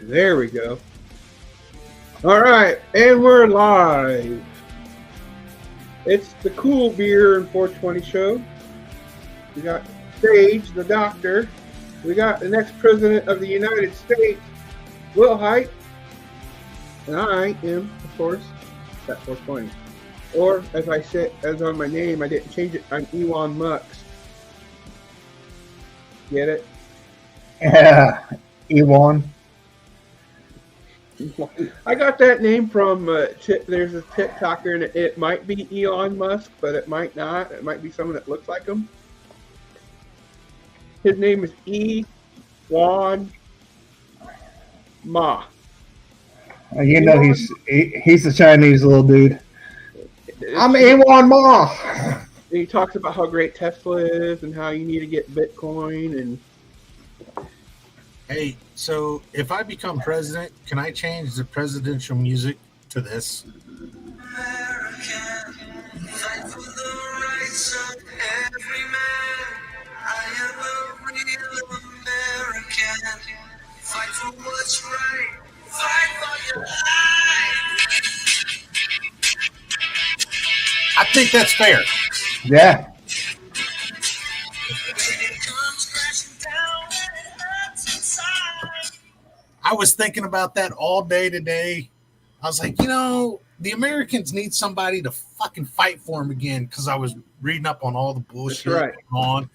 There we go. All right, and we're live. It's the Cool Beer and 420 show. We got Sage, the doctor. We got the next president of the United States, Will Height. And I am, of course, at 420. Or, as I said, as on my name, I didn't change it, I'm Elon Musk. Get it? Yeah, Elon. I got that name from, there's a TikToker, and it might be Elon Musk, but it might not. It might be someone that looks like him. His name is Elon Ma. You know he's a Chinese little dude. I'm Elon Ma. And he talks about how great Tesla is and how you need to get Bitcoin and. Hey, so if I become president, can I change the presidential music to this? American, fight for the rights of every man. I am a real American. Fight for what's right. Fight for your life. I think that's fair. Yeah. I was thinking about that all day today. I was like, the Americans need somebody to fucking fight for them again, because I was reading up on all the bullshit going on.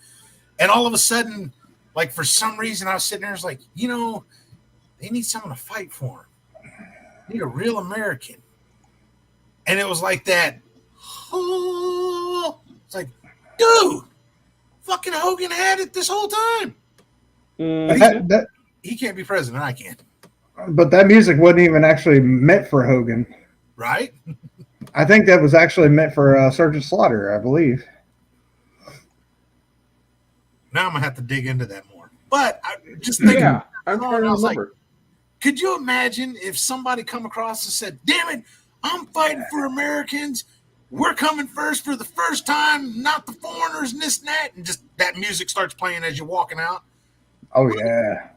And all of a sudden, like, for some reason, I was sitting there, I was like, they need someone to fight for them. They need a real American. And it was like that. Oh, it's like, dude, fucking Hogan had it this whole time. He can't be president. I can. But that music wasn't even actually meant for Hogan. Right? I think that was actually meant for Sergeant Slaughter, I believe. Now I'm going to have to dig into that more. But I just thinking, I was like, could you imagine if somebody come across and said, damn it, I'm fighting for Americans. We're coming first for the first time, not the foreigners and this and that. And just that music starts playing as you're walking out. Oh, yeah.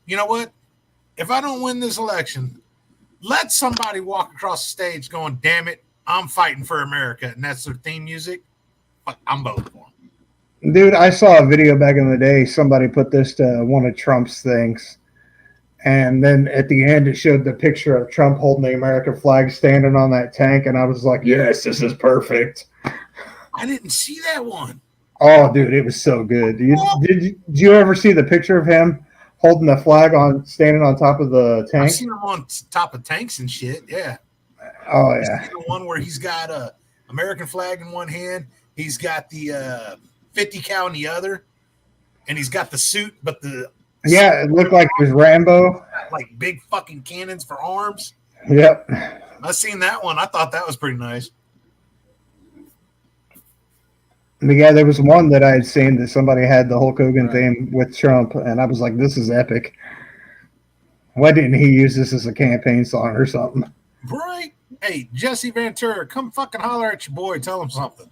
You know what? If I don't win this election, let somebody walk across the stage going, damn it, I'm fighting for America. And that's their theme music. But I'm voting for them. Dude, I saw a video back in the day. Somebody put this to one of Trump's things. And then at the end, it showed the picture of Trump holding the American flag standing on that tank. And I was like, yes, this is perfect. I didn't see that one. Oh, dude, it was so good. Did you ever see the picture of him holding the flag standing on top of the tank? I've seen him on top of tanks and shit, yeah. Oh, yeah. The one where he's got a American flag in one hand, he's got the 50 cal in the other, and he's got the suit, but yeah, it looked like it was Rambo. Like big fucking cannons for arms. Yep. I seen that one. I thought that was pretty nice. But yeah, there was one that I had seen that somebody had the Hulk Hogan theme with Trump, and I was like, this is epic. Why didn't he use this as a campaign song or something? Right. Hey, Jesse Ventura, come fucking holler at your boy. Tell him something.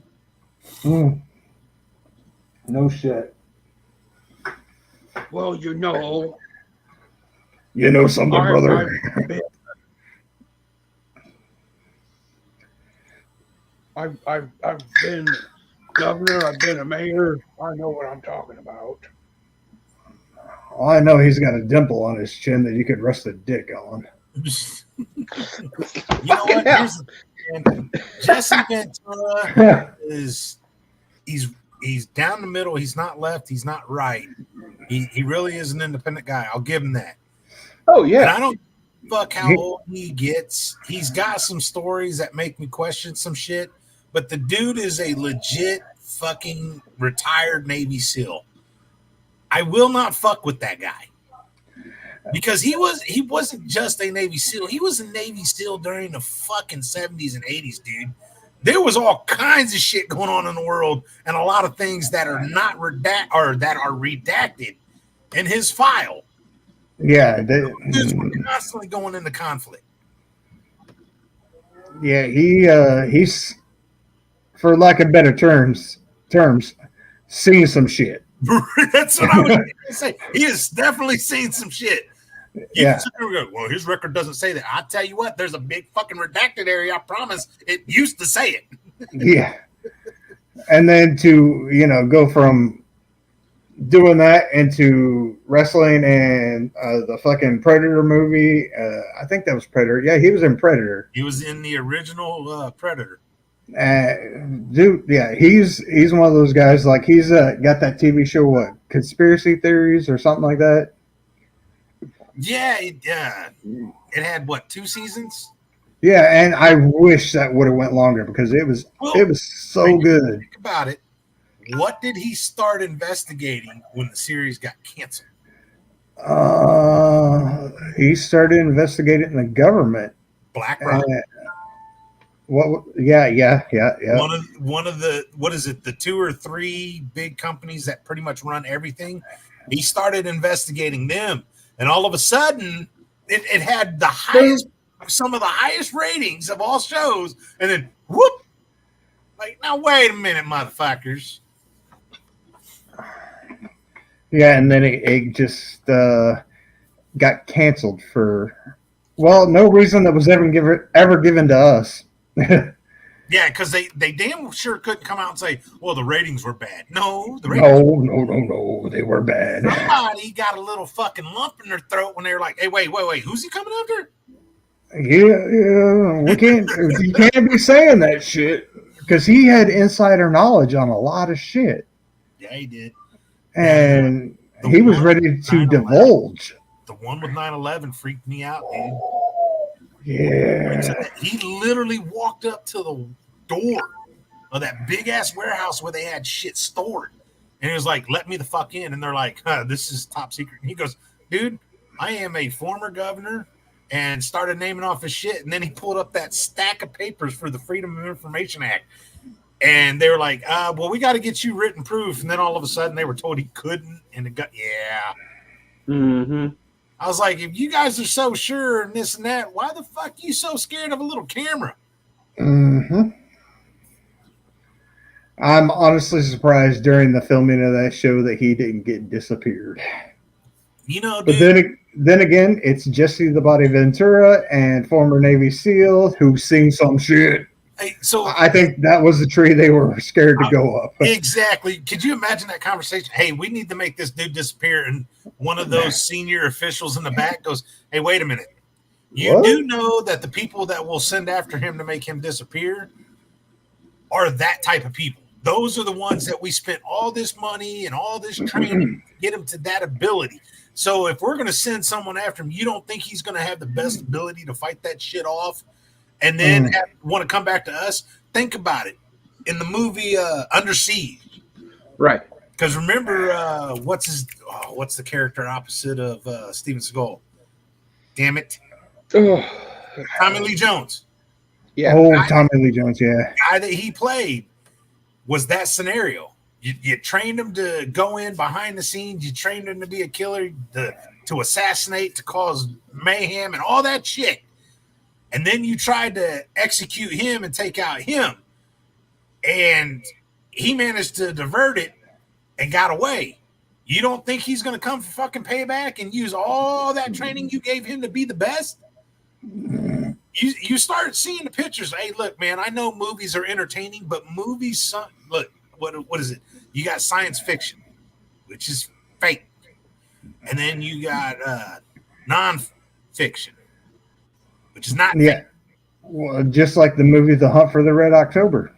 No shit. well, You know something, brother. I've been governor, I've been a mayor. I know what I'm talking about. All I know, he's got a dimple on his chin that you could rest a dick on. You know what? Jesse Ventura he's down the middle. He's not left. He's not right. He really is an independent guy. I'll give him that. Oh, yeah. And I don't fuck how old he gets. He's got some stories that make me question some shit. But the dude is a legit fucking retired Navy SEAL. I will not fuck with that guy. Because he wasn't just a Navy SEAL. He was a Navy SEAL during the fucking 70s and 80s, dude. There was all kinds of shit going on in the world, and a lot of things that are not redacted in his file. Yeah, Dudes were constantly going into conflict. Yeah, he's, for lack of better terms, seen some shit. That's what I was going to say. He has definitely seen some shit. You can sit there and go, well, his record doesn't say that. I tell you what, there's a big fucking redacted area. I promise. It used to say it. Yeah. And then to, go from doing that into wrestling and the fucking Predator movie. I think that was Predator. Yeah, he was in Predator. He was in the original Predator. Dude, yeah, he's one of those guys. Like he's got that TV show, what, Conspiracy Theories or something like that. Yeah, it had what, 2 seasons? Yeah, and I wish that would have went longer because it was so good. Think about it. What did he start investigating when the series got canceled? He started investigating the government. Black Rock. What? Yeah. One of the, what is it? The 2 or 3 big companies that pretty much run everything. He started investigating them, and all of a sudden, it had the highest, some of the highest ratings of all shows, and then whoop! Like, now wait a minute, motherfuckers. Yeah, and then it just got canceled for, well, no reason that was ever given to us. Yeah, because they damn sure couldn't come out and say, well, the ratings were bad. No, the ratings no, they were bad. Somebody got a little fucking lump in their throat when they were like, hey, wait, who's he coming after? Yeah, we can't. You can't be saying that shit because he had insider knowledge on a lot of shit. Yeah, he did. And he was ready to divulge. The one with 9/11 freaked me out, dude. Yeah. He literally walked up to the door of that big ass warehouse where they had shit stored. And he was like, let me the fuck in. And they're like, this is top secret. And he goes, dude, I am a former governor, and started naming off his shit. And then he pulled up that stack of papers for the Freedom of Information Act. And they were like, well, we got to get you written proof. And then all of a sudden they were told he couldn't. And it got, yeah. Mm-hmm. I was like, if you guys are so sure and this and that, why the fuck are you so scared of a little camera? Mm-hmm. I'm honestly surprised during the filming of that show that he didn't get disappeared. You know, but dude, then again, it's Jesse the Body Ventura and former Navy SEAL who's seen some shit. Hey, so I think that was the tree they were scared to go up. Exactly. Could you imagine that conversation? Hey, we need to make this dude disappear. And one of those senior officials in the back goes, hey, wait a minute. You do know that the people that will send after him to make him disappear are that type of people. Those are the ones that we spent all this money and all this training to get him to that ability. So if we're going to send someone after him, you don't think he's going to have the best ability to fight that shit off? And then want to come back to us? Think about it. In the movie Under Siege. Right. Because remember, what's the character opposite of Steven Seagal? Damn it. Oh. Tommy Lee Jones. Yeah. Tommy Lee Jones, yeah. The guy that he played was that scenario. You trained him to go in behind the scenes. You trained him to be a killer, to assassinate, to cause mayhem and all that shit. And then you tried to execute him and take out him. And he managed to divert it and got away. You don't think he's going to come for fucking payback and use all that training you gave him to be the best? You start seeing the pictures. Hey, look, man, I know movies are entertaining, but movies, look, what is it? You got science fiction, which is fake. And then you got non-fiction, which is not fake. Well, just like the movie The Hunt for the Red October.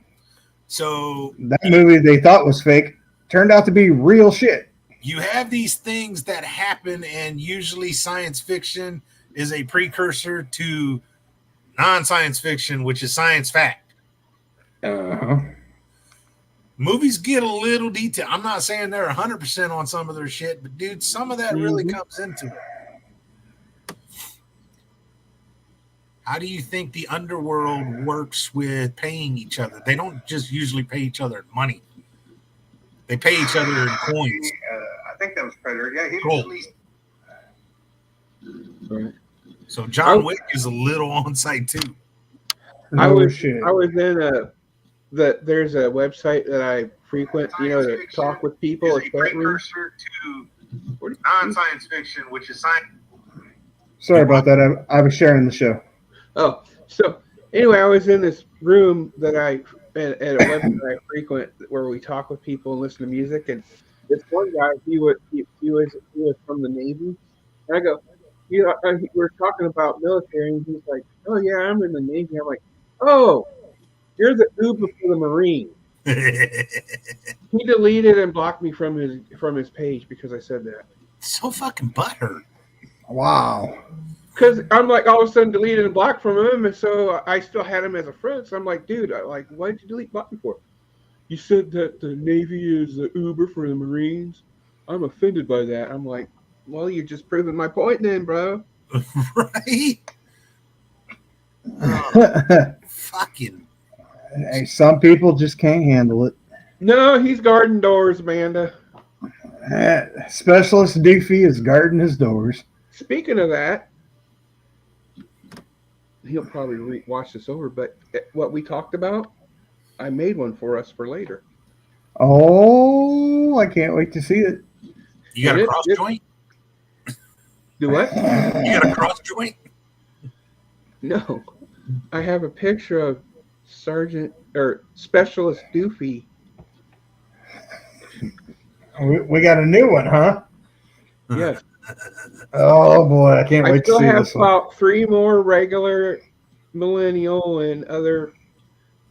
So that movie they thought was fake turned out to be real shit. You have these things that happen, and usually science fiction is a precursor to non-science fiction, which is science fact. Uh-huh. Movies get a little detail. I'm not saying they're 100% on some of their shit, but dude, some of that really comes into it. How do you think the underworld works with paying each other? They don't just usually pay each other money. They pay each other in coins. I think that was Predator. Yeah, he cool. Right. So John Wick is a little on site too. I was in there's a website that I frequent, to talk with people. Is a precursor to non-science fiction, which is science. Sorry about that. I was sharing the show. Oh, so anyway, I was in this room that at a website I frequent where we talk with people and listen to music, and this one guy, he was from the Navy, and I go, we're talking about military, and he's like, oh yeah, I'm in the Navy. I'm like, oh, you're the Uber for the Marine. He deleted and blocked me from his page because I said that. So fucking butthurt. Wow. Because I'm like all of a sudden deleted and blocked from him, and so I still had him as a friend. So I'm like, dude, why did you delete block me for? You said that the Navy is the Uber for the Marines. I'm offended by that. I'm like, well, you're just proving my point then, bro. Right? Fucking. Hey, some people just can't handle it. No, he's guarding doors, Amanda. Specialist Doofy is guarding his doors. Speaking of that, he'll probably watch this over, but what we talked about, I made one for us for later. Oh, I can't wait to see it. You got a cross joint? Do what? You got a cross joint? No. I have a picture of Specialist Doofy. We got a new one, huh? Yes. Oh boy, I can't wait to see this one. I still have about 3 more regular millennial and other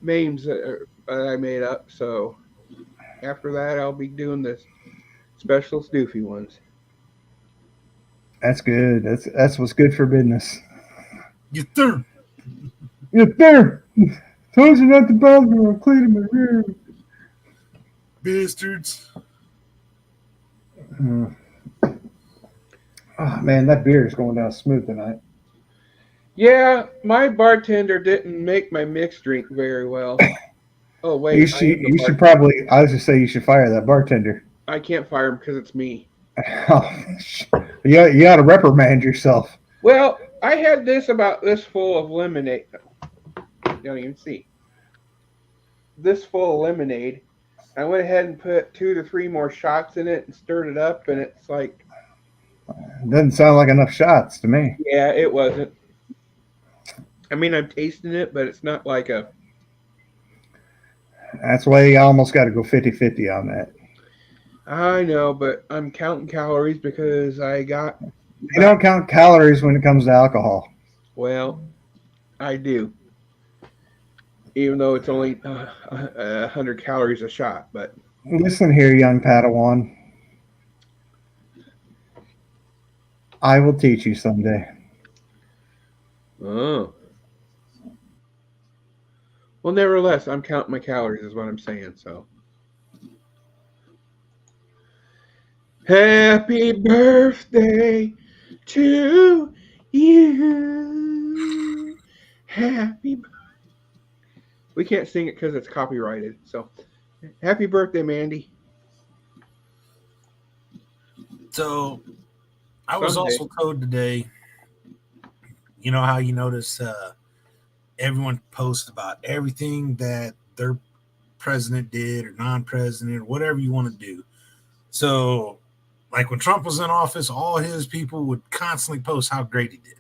memes that I made up. So after that, I'll be doing the Specialist Doofy ones. That's good. That's what's good for business. Yes, sir. Yes, sir. Told you not to bother me. I'm cleaning my room. Bastards. Oh man, that beer is going down smooth tonight. Yeah, my bartender didn't make my mixed drink very well. Oh wait, you should probably. I was just say you should fire that bartender. I can't fire him because it's me. You ought to reprimand yourself. Well, I had about this full of lemonade. Don't even see. This full of lemonade. I went ahead and put 2 to 3 more shots in it and stirred it up, and it's like. Doesn't sound like enough shots to me. Yeah, it wasn't. I mean, I'm tasting it, but it's not like a. That's why you almost got to go 50-50 on that. I know, but I'm counting calories because I got. You don't count calories when it comes to alcohol. Well, I do. Even though it's only 100 calories a shot, but. Listen here, young Padawan. I will teach you someday. Oh. Well, nevertheless, I'm counting my calories is what I'm saying, so. Happy birthday to you. Happy. We can't sing it because it's copyrighted, so. Happy birthday, Mandy. So, I was also told today, you know how you notice everyone posts about everything that their president did or non-president or whatever you want to do. So, like when Trump was in office, all his people would constantly post how great he did.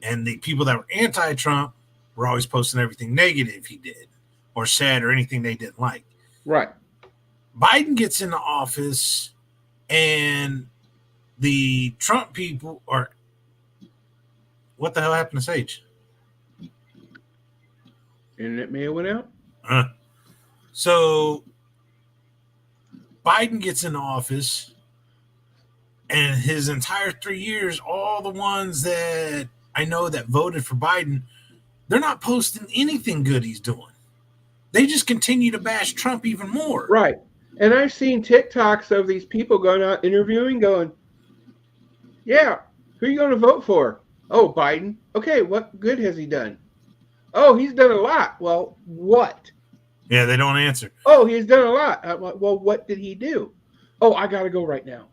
And the people that were anti-Trump were always posting everything negative he did or said or anything they didn't like. Right. Biden gets into office and the Trump people are. What the hell happened to Sage? Internet may have went out. So Biden gets into office, and his entire 3 years, all the ones that I know that voted for Biden, they're not posting anything good he's doing. They just continue to bash Trump even more. Right. And I've seen TikToks of these people going out interviewing, going, yeah, who are you going to vote for? Oh, Biden. Okay, what good has he done? Oh, he's done a lot. Well, what? Yeah, they don't answer. Oh, he's done a lot. I'm like, well, what did he do? Oh, I got to go right now.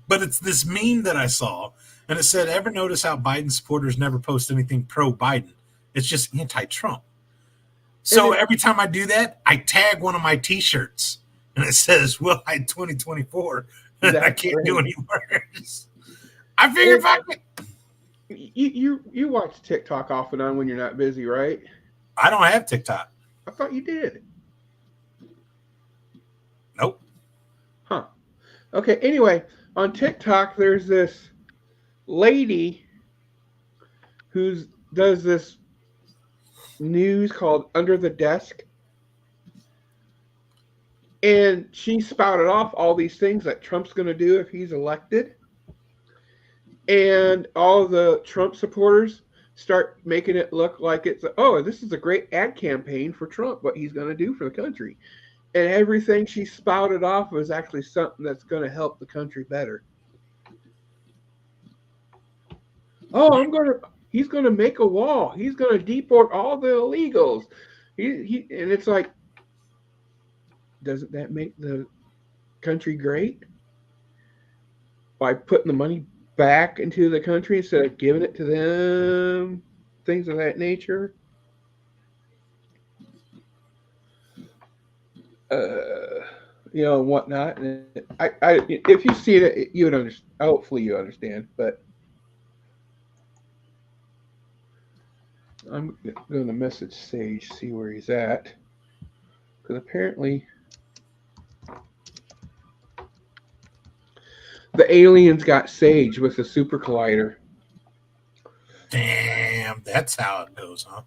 But it's this meme that I saw, and it said, ever notice how Biden supporters never post anything pro-Biden? It's just anti-Trump. So every time I do that, I tag one of my T-shirts, and it says, well, I 2024, and I can't do any worse. I figured fuck it. You watch TikTok off and on when you're not busy, right? I don't have TikTok. I thought you did. Nope. Huh. Okay. Anyway, on TikTok, there's this lady who does this news called Under the Desk, and she spouted off all these things that Trump's going to do if he's elected, and all the Trump supporters start making it look like it's this is a great ad campaign for Trump, what he's going to do for the country, and everything she spouted off was actually something that's going to help the country better. He's going to make a wall. He's going to deport all the illegals. And it's like, doesn't that make the country great? By putting the money back into the country instead of giving it to them, things of that nature. And whatnot. And if you see it, you would understand. Hopefully, you understand. But I'm going to message Sage, see where he's at, because apparently the aliens got Sage with the super collider. Damn, that's how it goes, huh?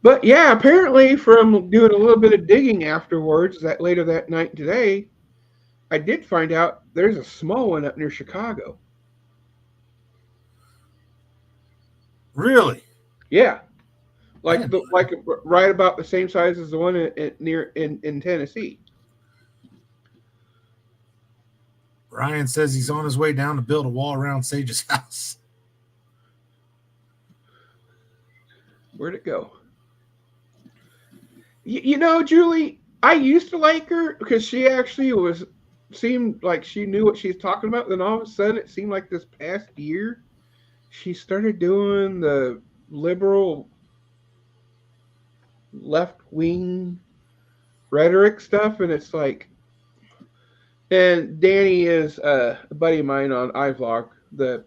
But yeah, apparently from doing a little bit of digging afterwards, that later that night today, I did find out there's a small one up near Chicago. Really? Yeah, like right about the same size as the one in Tennessee. Ryan says he's on his way down to build a wall around Sage's house. Where'd it go? Julie, I used to like her because she actually seemed like she knew what she's talking about. Then all of a sudden, it seemed like this past year, she started doing the liberal left-wing rhetoric stuff, and it's like, and Danny is a buddy of mine on iVlog, the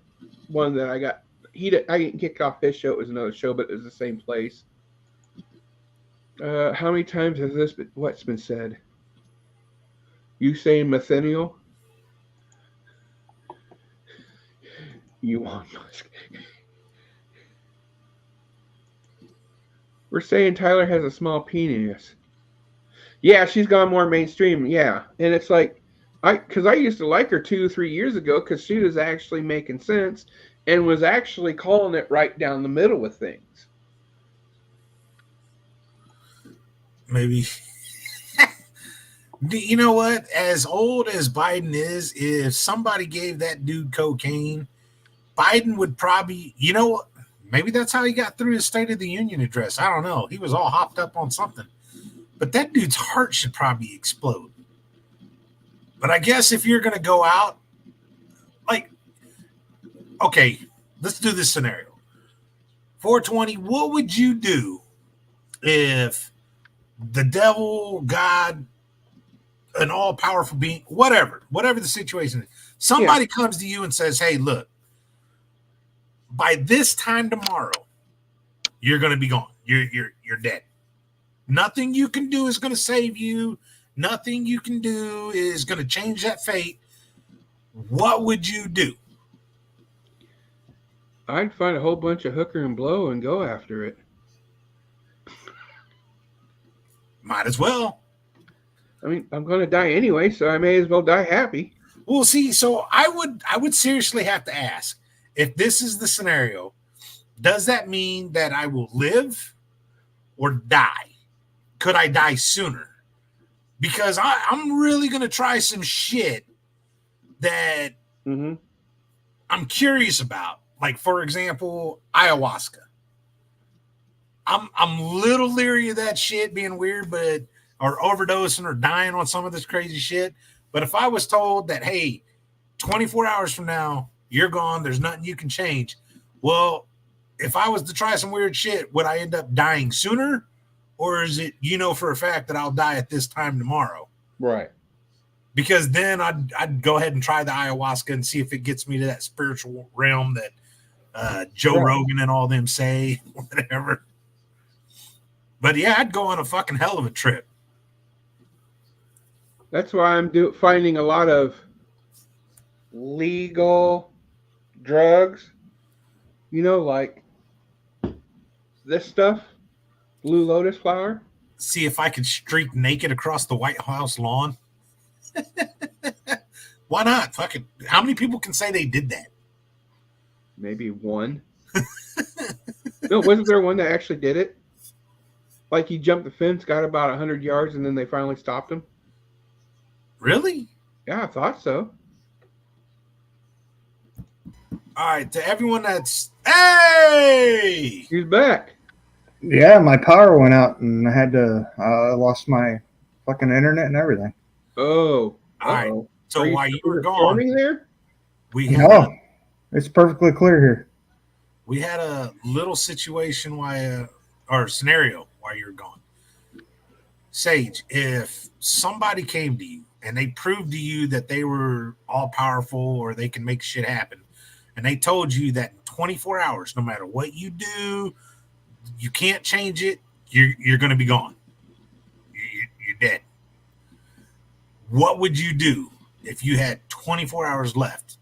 one that I got. I didn't kick off his show. It was another show, but it was the same place. How many times has what's been said? You saying Mathenial? You want Musk. We're saying Tyler has a small penis. Yeah, she's gone more mainstream. Yeah, and it's like, because I used to like her 2 or 3 years ago because she was actually making sense and was actually calling it right down the middle with things. Maybe. You know what? As old as Biden is, if somebody gave that dude cocaine, Biden would probably, maybe that's how he got through his State of the Union address. I don't know. He was all hopped up on something. But that dude's heart should probably explode. But I guess if you're going to go out, okay, let's do this scenario. 420, what would you do if the devil, God, an all-powerful being, whatever the situation is, somebody comes to you and says, hey, look, by this time tomorrow, you're going to be gone. You're dead. Nothing you can do is going to save you. Nothing you can do is going to change that fate. What would you do? I'd find a whole bunch of hooker and blow and go after it. Might as well. I mean, I'm going to die anyway, so I may as well die happy. Well, see, so I would seriously have to ask, if this is the scenario, does that mean that I will live or die? Could I die sooner? Because I'm really going to try some shit that I'm curious about. Like, for example, ayahuasca. I'm a little leery of that shit being weird, or overdosing or dying on some of this crazy shit. But if I was told that, hey, 24 hours from now, you're gone, there's nothing you can change. Well, if I was to try some weird shit, would I end up dying sooner? Or is it, for a fact that I'll die at this time tomorrow? Right. because then I'd go ahead and try the ayahuasca and see if it gets me to that spiritual realm that Joe Rogan and all them say, whatever. But yeah, I'd go on a fucking hell of a trip. That's why I'm finding a lot of legal drugs. You know, like this stuff, Blue Lotus flower. See if I could streak naked across the White House lawn. Why not? Fuck it. How many people can say they did that? Maybe one. No, wasn't there one that actually did it? Like he jumped the fence, got about 100 yards, and then they finally stopped him? Really? Yeah, I thought so. All right, to everyone that's... Hey! He's back. Yeah, my power went out and I had to... I lost my fucking internet and everything. Oh. All right. So while you were gone... Storming there? No, it's perfectly clear here. We had a little situation or scenario while you were gone. Sage, if somebody came to you and they proved to you that they were all powerful or they can make shit happen, and they told you that in 24 hours, no matter what you do, you can't change it, you're going to be gone. You're dead. What would you do if you had 24 hours left?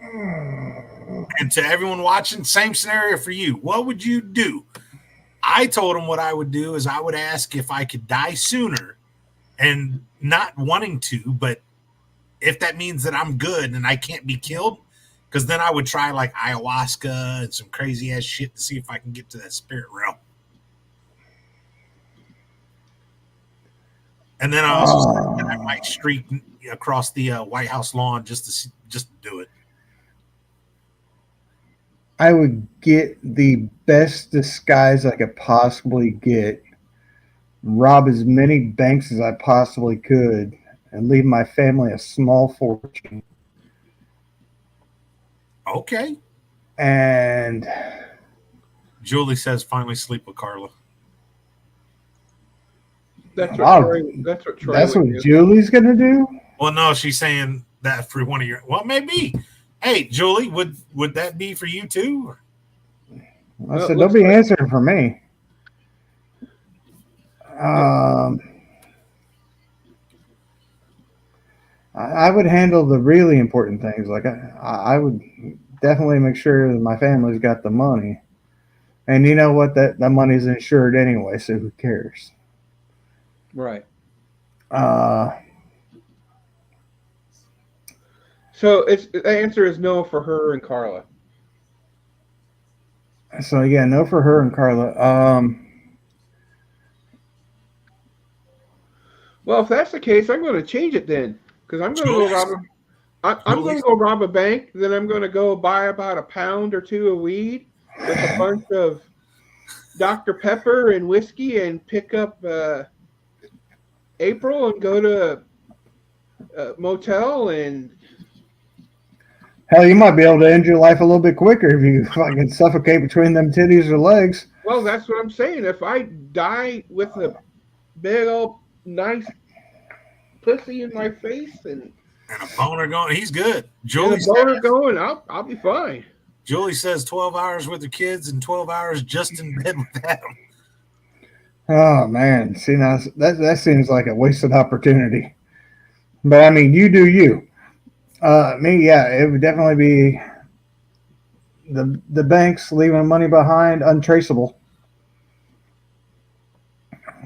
And to everyone watching, same scenario for you. What would you do? I told him what I would do is I would ask if I could die sooner, and not wanting to, but if that means that I'm good and I can't be killed, because then I would try like ayahuasca and some crazy ass shit to see if I can get to that spirit realm. And then I also said that I might streak across the White House lawn just to do it. I would get the best disguise I could possibly get, rob as many banks as I possibly could, and leave my family a small fortune. Okay. And Julie says finally sleep with Carla. That's what Julie's going to do? Well, no, she's saying that for one of your... Well, maybe. Hey, Julie, would that be for you too? I said, don't be answering for me. I would handle the really important things. Like I would definitely make sure that my family's got the money. And you know what? That money's insured anyway, so who cares? Right. So the answer is no for her and Carla. So yeah, no for her and Carla. Well, if that's the case, I'm going to change it then, because I'm going to go rob I'm going to go rob a bank. Then I'm going to go buy about a pound or two of weed with a bunch of Dr. Pepper and whiskey, and pick up April and go to a motel and. Hell, you might be able to end your life a little bit quicker if you fucking suffocate between them titties or legs. Well, that's what I'm saying. If I die with a big old nice pussy in my face and a boner going, he's good. Julie, a boner going, I'll be fine. Julie says 12 hours with her kids and 12 hours just in bed with Adam. Oh man, see now that seems like a wasted opportunity. But I mean, you do you. Me, yeah, it would definitely be the banks leaving money behind, untraceable.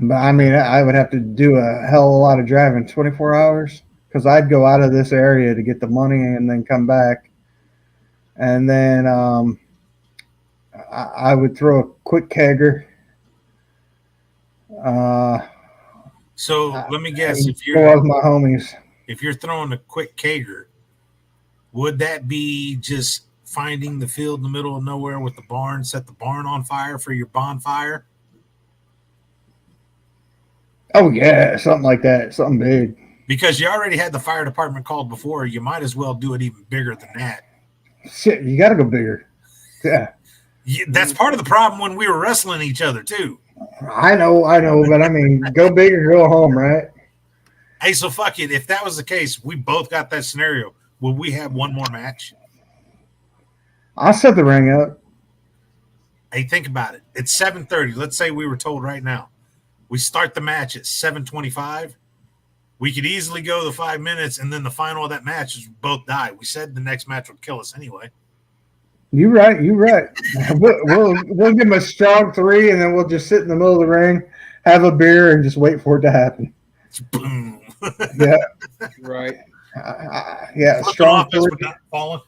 But I mean, I would have to do a hell of a lot of driving, 24 hours, because I'd go out of this area to get the money and then come back. And then I would throw a quick kegger. So let me guess, if you're my homies, if you're throwing a quick kegger, would that be just finding the field in the middle of nowhere with the barn, set the barn on fire for your bonfire? Oh yeah, something like that, something big. Because you already had the fire department called before, you might as well do it even bigger than that. Shit, you got to go bigger. Yeah. That's part of the problem when we were wrestling each other too. I know, but I mean, go big or go home, right? Hey, so fuck it. If that was the case, we both got that scenario. Will we have one more match? I'll set the ring up. Hey, think about it. It's 7:30. Let's say we were told right now. We start the match at 7:25. We could easily go the 5 minutes, and then the final of that match is both die. We said the next match would kill us anyway. You right. We'll give him a strong 3, and then we'll just sit in the middle of the ring, have a beer, and just wait for it to happen. Boom. Yeah. Right. Yeah. Strong 3. Not falling.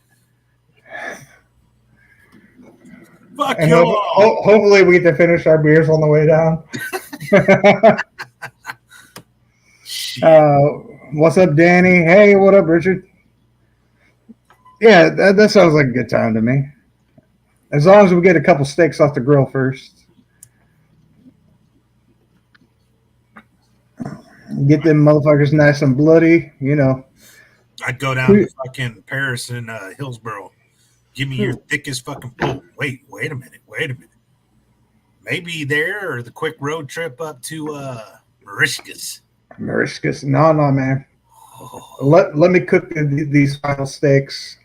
Fuck And you. hopefully we get to finish our beers on the way down. What's up, Danny? Hey, what up, Richard? Yeah, that sounds like a good time to me. As long as we get a couple steaks off the grill first. Get them motherfuckers nice and bloody, you know. I'd go down to fucking Paris and Hillsborough. Give me your thickest fucking. Oh, wait a minute. Maybe there or the quick road trip up to Mauritius. Mauritius, no, man. Oh. Let me cook these final steaks.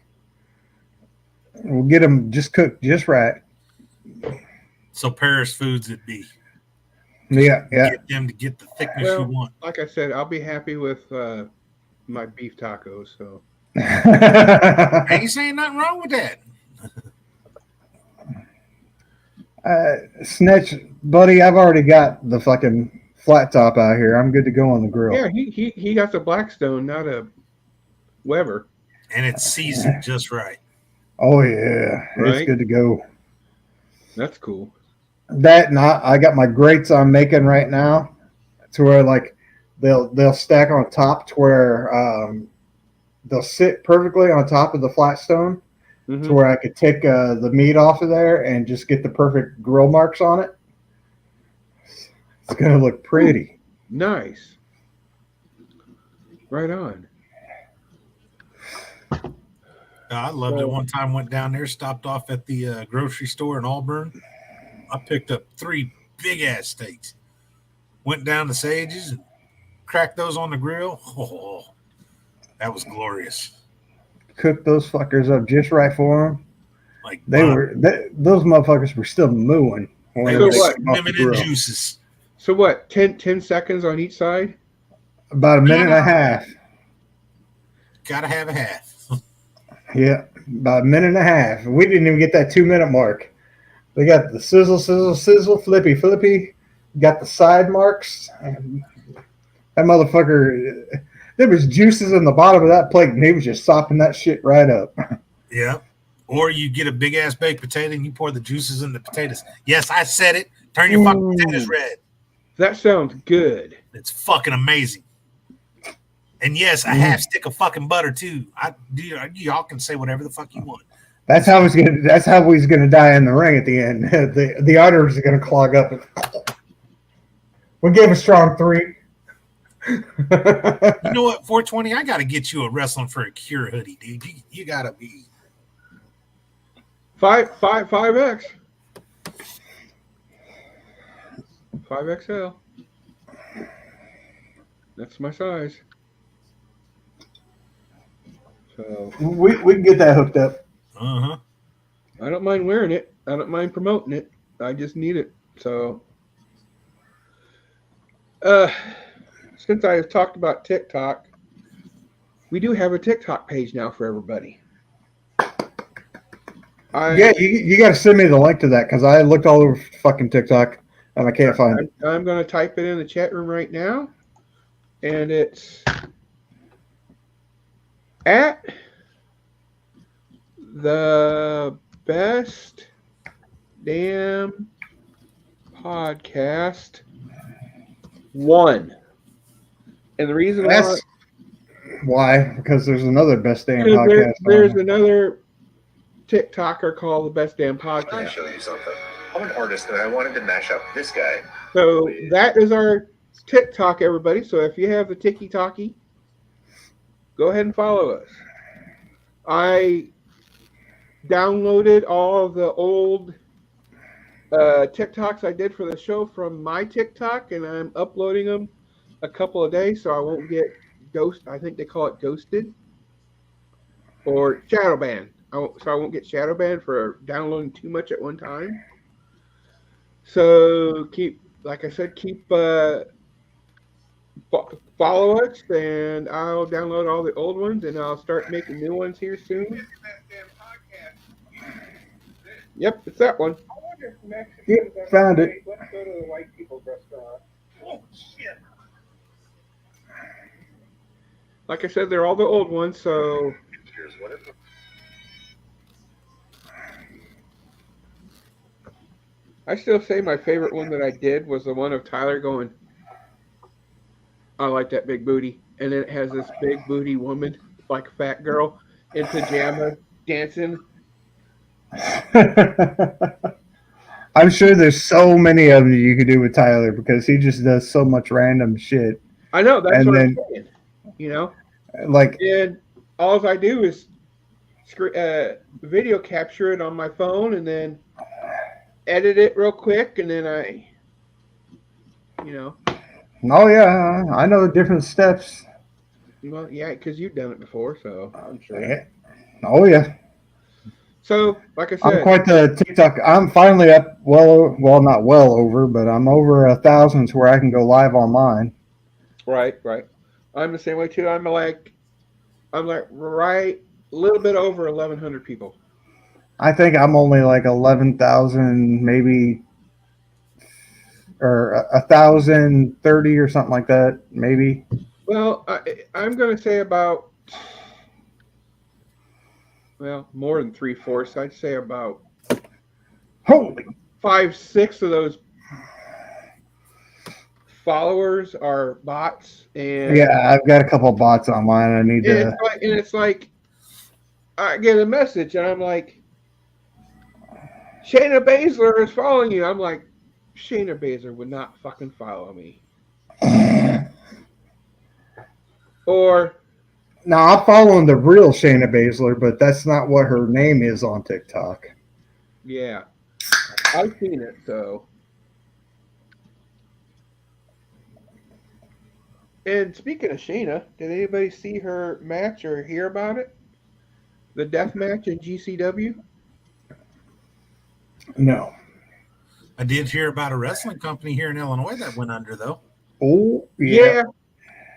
We'll get them just cooked just right. So Paris foods it'd be. Yeah. Get them to get the thickness you want. Like I said, I'll be happy with my beef tacos. So. I ain't saying nothing wrong with that. Snitch, buddy, I've already got the fucking flat top out here. I'm good to go on the grill. Yeah, he got the Blackstone, not a Weber. And it's seasoned just right. Oh, yeah. Right? It's good to go. That's cool. That and I got my grates I'm making right now to where, like, they'll stack on top to where they'll sit perfectly on top of the flat stone to where I could take the meat off of there and just get the perfect grill marks on it. It's going to look pretty. Ooh, nice. Right on. I loved it. One time went down there, stopped off at the grocery store in Auburn. I picked up 3 big-ass steaks. Went down to Sage's and cracked those on the grill. Oh, that was glorious. Cooked those fuckers up just right for them. Like those motherfuckers were still mooing. They were swimming in juices. So what, 10 seconds on each side? About a minute and a half. Gotta have a half. Yeah, about a minute and a half. We didn't even get that 2-minute mark. We got the sizzle, flippy. Got the side marks. And that motherfucker, there was juices in the bottom of that plate, and he was just sopping that shit right up. Yeah. Or you get a big-ass baked potato, and you pour the juices in the potatoes. Yes, I said it. Turn your fucking potatoes red. That sounds good. It's fucking amazing. And yes, a half stick of fucking butter, too. Y'all can say whatever the fuck you want. That's how he's gonna die in the ring at the end. The arteries are gonna clog up. We gave a strong 3. You know what, 420? I gotta get you a Wrestling for a Cure hoodie, dude. You gotta be 5X, 5XL. That's my size. So we can get that hooked up. I don't mind wearing it. I don't mind promoting it. I just need it. So since I have talked about TikTok, we do have a TikTok page now for everybody. You got to send me the link to that because I looked all over fucking TikTok and I can't find it. I'm going to type it in the chat room right now, and it's at the best damn podcast 1. And the reason why? Because there's another best damn podcast. There's another TikToker called the best damn podcast. I'll show you something. I'm an artist and I wanted to mash up this guy. So that is our TikTok, everybody. So if you have the Tiki-Talkie, go ahead and follow us. I downloaded all of the old TikToks I did for the show from my TikTok, and I'm uploading them a couple of days so I won't get ghost. I think they call it ghosted or shadow banned. So I won't get shadow banned for downloading too much at one time. So keep, like I said, keep follow us, and I'll download all the old ones, and I'll start making new ones here soon. Yep, it's that one. Yep, found it. Let's go to the white people's restaurant. Oh shit! Like I said, they're all the old ones, so I still say my favorite one that I did was the one of Tyler going, I like that big booty. And then it has this big booty woman, like a fat girl, in pajamas, dancing. I'm sure there's so many of them you could do with Tyler because he just does so much random shit. I know, that's And what then- I'm saying. You know? Like, And all I do is video capture it on my phone and then edit it real quick, and then I, you know. oh yeah, I know the different steps. Well, yeah, because you've done it before, so I'm sure. Yeah. Oh yeah. So, like I I'm said, quite the TikTok. I'm finally up. Well, not well over, but I'm over 1,000 to where I can go live on mine. right. I'm the same way too. I'm like right a little bit over 1,100 people. I think I'm only like 11,000, maybe, or 1,030 or something like that, maybe. Well, I'm going to say about, well, more than 3/4. I'd say about Holy. 5-6 of those followers are bots, and Yeah, I've got a couple of bots on mine. I need and to. it's like I get a message, and I'm like, Shayna Baszler is following you. I'm like, Shayna Baszler would not fucking follow me. Or No, I'm following the real Shayna Baszler, but that's not what her name is on TikTok. yeah, I've seen it. So, and speaking of Shayna, did anybody see her match or hear about it? The death match in GCW. No. I did hear about a wrestling company here in Illinois that went under, though. Oh Yeah,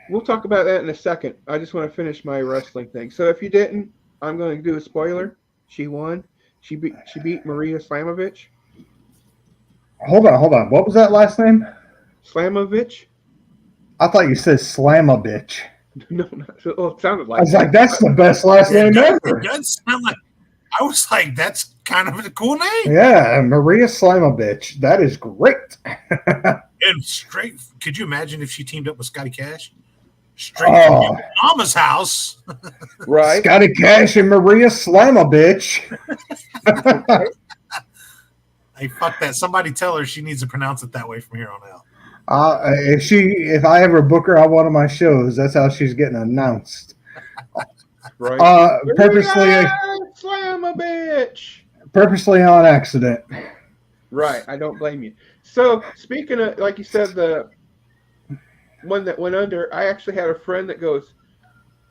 we'll talk about that in a second. I just want to finish my wrestling thing. So if you didn't, I'm going to do a spoiler. She won. She beat Maria Slamovich. Hold on. What was that last name? Slamovich? I thought you said Slam a bitch. No, well, it sounded like I was like, that's the best last name ever. It does sound like. I was like, that's kind of a cool name. Yeah, Maria Slam a bitch. That is great. And straight. Could you imagine if she teamed up with Scotty Cash? Straight from your mama's house. right. Scotty Cash and Maria Slam a bitch. Hey, fuck that. Somebody tell her she needs to pronounce it that way from here on out. If I ever book her on one of my shows, that's how she's getting announced. Right. Purposely Slam a bitch. Purposely on accident. Right. I don't blame you. So speaking of, like you said, the one that went under, I actually had a friend that goes,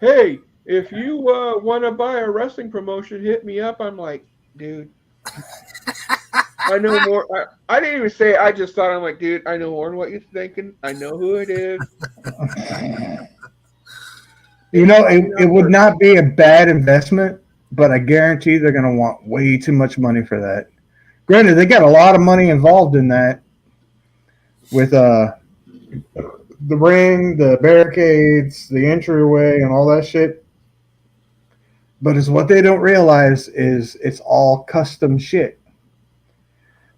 "Hey, if you want to buy a wrestling promotion, hit me up." I'm like, dude, I know more. I didn't even say it. I just thought, I'm like, dude, I know more than what you're thinking. I know who it is. You know, it would not be a bad investment, but I guarantee they're going to want way too much money for that. Granted, they got a lot of money involved in that with the ring, the barricades, the entryway, and all that shit. But it's what they don't realize is it's all custom shit.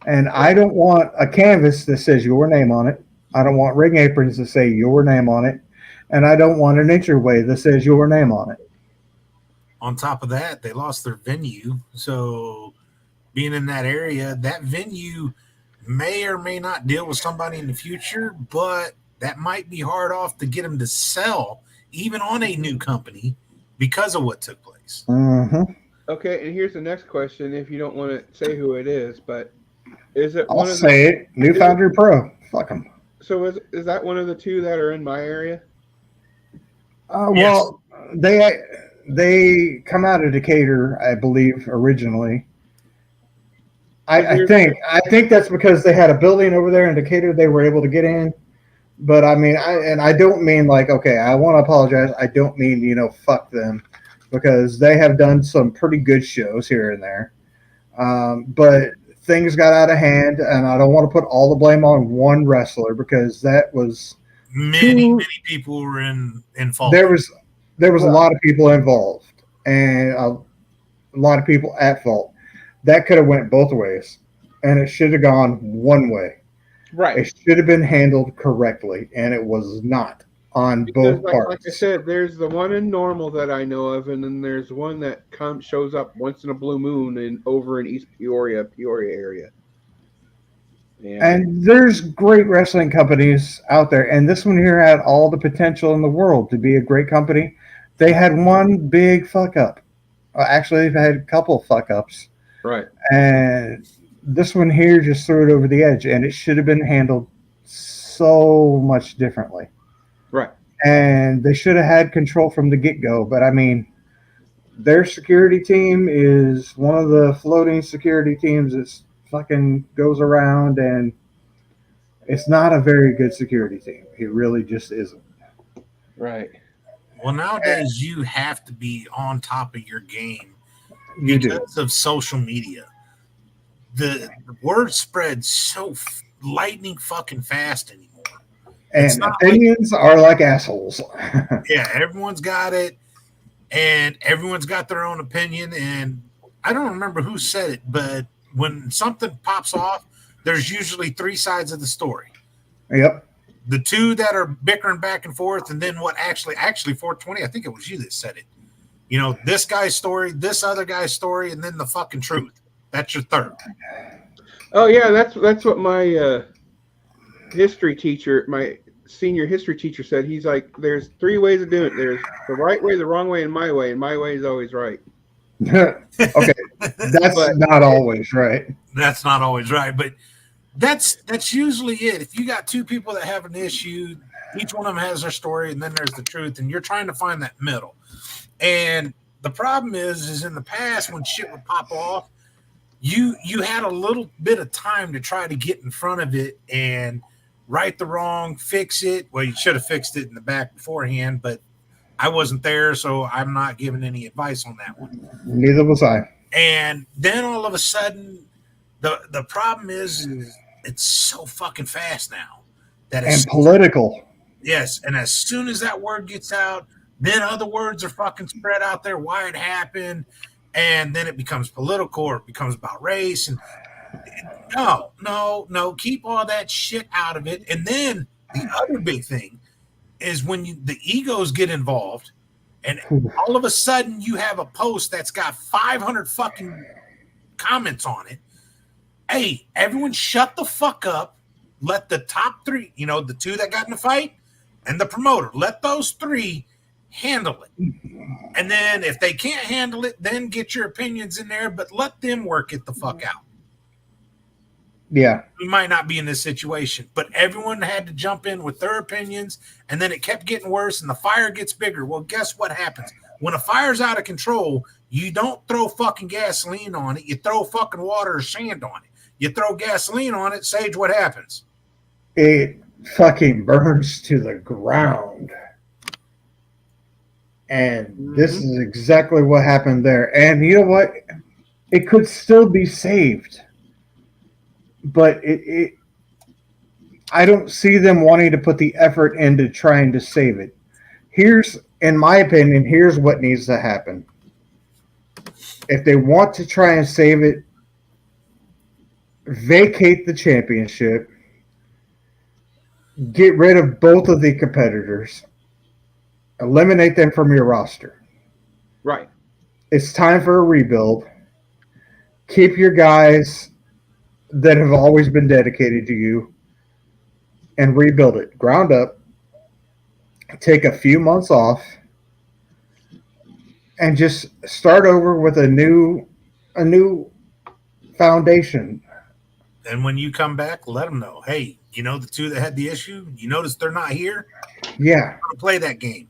And I don't want a canvas that says your name on it. I don't want ring aprons that say your name on it. And I don't want an entryway that says your name on it. On top of that, they lost their venue. So being in that area, that venue may or may not deal with somebody in the future, but that might be hard off to get them to sell, even on a new company, because of what took place. Mm-hmm. Okay, and here's the next question. If you don't want to say who it is, but Is it I'll one of the? say it. New Foundry Pro. Fuck them. So is that one of the two that are in my area? Yes. Well, they come out of Decatur, I believe, originally. I think that's because they had a building over there in Decatur they were able to get in. But I mean, I don't mean like, okay, I want to apologize. I don't mean, fuck them, because they have done some pretty good shows here and there. But things got out of hand, and I don't want to put all the blame on one wrestler, because that was Many people were involved. There was a lot of people involved, and a lot of people at fault. That could have went both ways, and it should have gone one way. Right. It should have been handled correctly, and it was not on both parts. Like I said, there's the one in Normal that I know of, and then there's one that shows up once in a blue moon over in East Peoria area. And there's great wrestling companies out there, and this one here had all the potential in the world to be a great company. They had one big fuck up. Actually, they've had a couple fuck ups. Right. And this one here just threw it over the edge, and it should have been handled so much differently. Right. And they should have had control from the get-go. But, I mean, their security team is one of the floating security teams that fucking goes around, and it's not a very good security team. It really just isn't. Right. Well, nowadays you have to be on top of your game because of social media. The word spreads so lightning fucking fast anymore. And opinions are like assholes. Yeah, everyone's got it, and everyone's got their own opinion. And I don't remember who said it, but when something pops off, there's usually three sides of the story. Yep. The two that are bickering back and forth, and then what actually 420, I think it was you that said it. This guy's story, this other guy's story, and then the fucking truth. That's your third. Oh yeah, that's what my history teacher, my senior history teacher said. He's like, there's three ways of doing it. There's the right way, the wrong way, and my way is always right. Okay, that's not always right. That's not always right, but that's usually it. If you got two people that have an issue, each one of them has their story, and then there's the truth, and you're trying to find that middle. And the problem is in the past when shit would pop off, you had a little bit of time to try to get in front of it and right the wrong, fix it. Well, you should have fixed it in the back beforehand, but I wasn't there, so I'm not giving any advice on that one. Neither was I. And then all of a sudden, the problem is it's so fucking fast now. And political. Yes, and as soon as that word gets out, then other words are fucking spread out there why it happened, and then it becomes political or it becomes about race. And no, keep all that shit out of it. And then the other big thing is when the egos get involved, and all of a sudden you have a post that's got 500 fucking comments on it. Hey, everyone shut the fuck up. Let the top three, the two that got in the fight and the promoter, let those three handle it. And then if they can't handle it, then get your opinions in there, but let them work it the fuck out. Yeah. We might not be in this situation, but everyone had to jump in with their opinions, and then it kept getting worse, and the fire gets bigger. Well, guess what happens? When a fire's out of control, you don't throw fucking gasoline on it. You throw fucking water or sand on it. You throw gasoline on it, Sage, what happens? It fucking burns to the ground. And this is exactly what happened there. And you know what? It could still be saved. But I don't see them wanting to put the effort into trying to save it. In my opinion, here's what needs to happen. If they want to try and save it, vacate the championship, get rid of both of the competitors, eliminate them from your roster. Right. It's time for a rebuild. Keep your guys that have always been dedicated to you and rebuild it ground up. Take a few months off and just start over with a new foundation. And when you come back, let them know. Hey, you know the two that had the issue. You notice they're not here. Yeah. We're gonna play that game.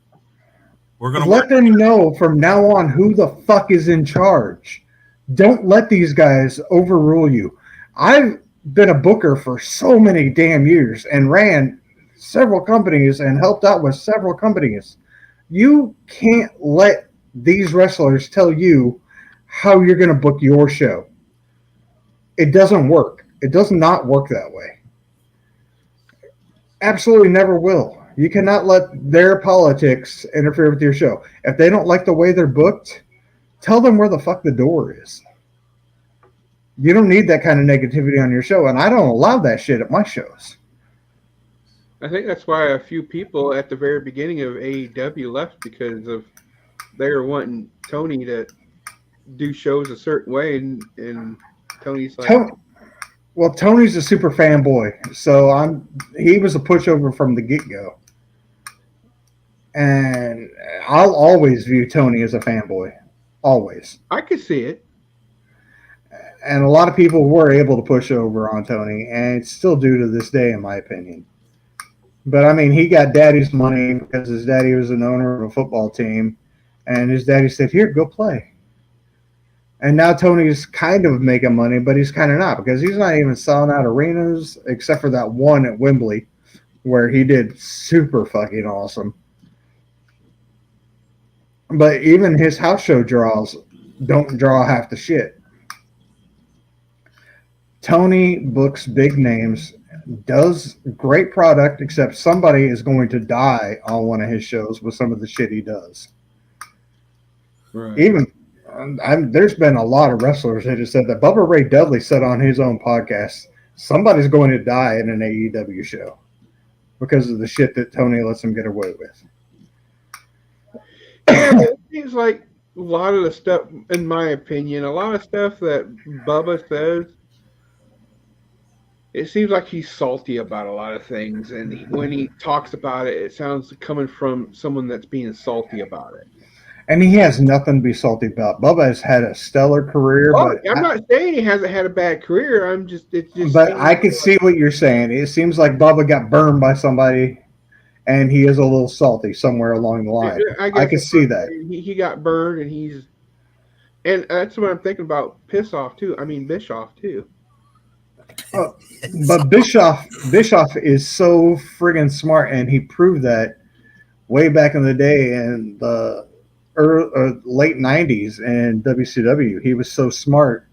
We're gonna Let them know from now on who the fuck is in charge. Don't let these guys overrule you. I've been a booker for so many damn years and ran several companies and helped out with several companies. You can't let these wrestlers tell you how you're going to book your show. It doesn't work. It does not work that way. Absolutely never will. You cannot let their politics interfere with your show. If they don't like the way they're booked, tell them where the fuck the door is. You don't need that kind of negativity on your show, and I don't allow that shit at my shows. I think that's why a few people at the very beginning of AEW left, because of they were wanting Tony to do shows a certain way, and Tony's like, well, Tony's a super fanboy, so he was a pushover from the get-go. And I'll always view Tony as a fanboy. Always. I could see it. And a lot of people were able to push over on Tony, and still do to this day, in my opinion. But, I mean, he got daddy's money because his daddy was an owner of a football team, and his daddy said, here, go play. And now Tony's kind of making money, but he's kind of not, because he's not even selling out arenas, except for that one at Wembley, where he did super fucking awesome. But even his house show draws don't draw half the shit. Tony books big names, does great product, except somebody is going to die on one of his shows with some of the shit he does. Right. Even there's been a lot of wrestlers that have said that. Bubba Ray Dudley said on his own podcast, somebody's going to die in an AEW show because of the shit that Tony lets him get away with. Yeah, it seems like a lot of the stuff, in my opinion, a lot of stuff that Bubba says, it seems like he's salty about a lot of things, and when he talks about it, it sounds coming from someone that's being salty about it. And he has nothing to be salty about. Bubba has had a stellar career. Oh, but I'm not saying he hasn't had a bad career. It's just. But I can see what you're saying. It seems like Bubba got burned by somebody, and he is a little salty somewhere along the line. I can see that. He got burned, and that's what I'm thinking about. Bischoff too. But Bischoff is so friggin' smart, and he proved that way back in the day in the late 90s in WCW. He was so smart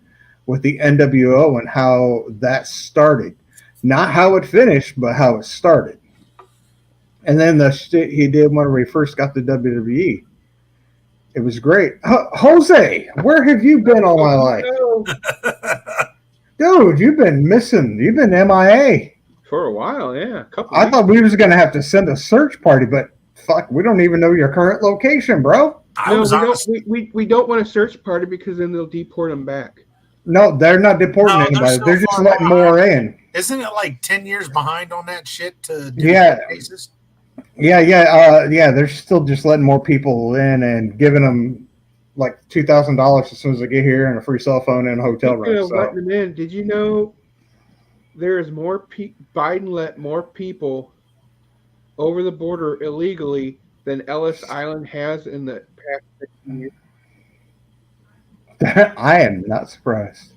with the NWO and how that started. Not how it finished, but how it started. And then the shit he did when he first got to WWE. It was great. Jose, where have you been all my life? Dude, you've been missing. You've been MIA. For a while, yeah. I thought we was going to have to send a search party, but fuck, we don't even know your current location, bro. We don't want a search party because then they'll deport them back. No, they're not deporting anybody. They're just letting more in. Isn't it like 10 years behind on that shit to do cases? Yeah. They're still just letting more people in and giving them like $2,000 as soon as they get here and a free cell phone and a hotel room. Letting them in. Did you know there is more Biden let more people over the border illegally than Ellis Island has in the past 15 years? I am not surprised.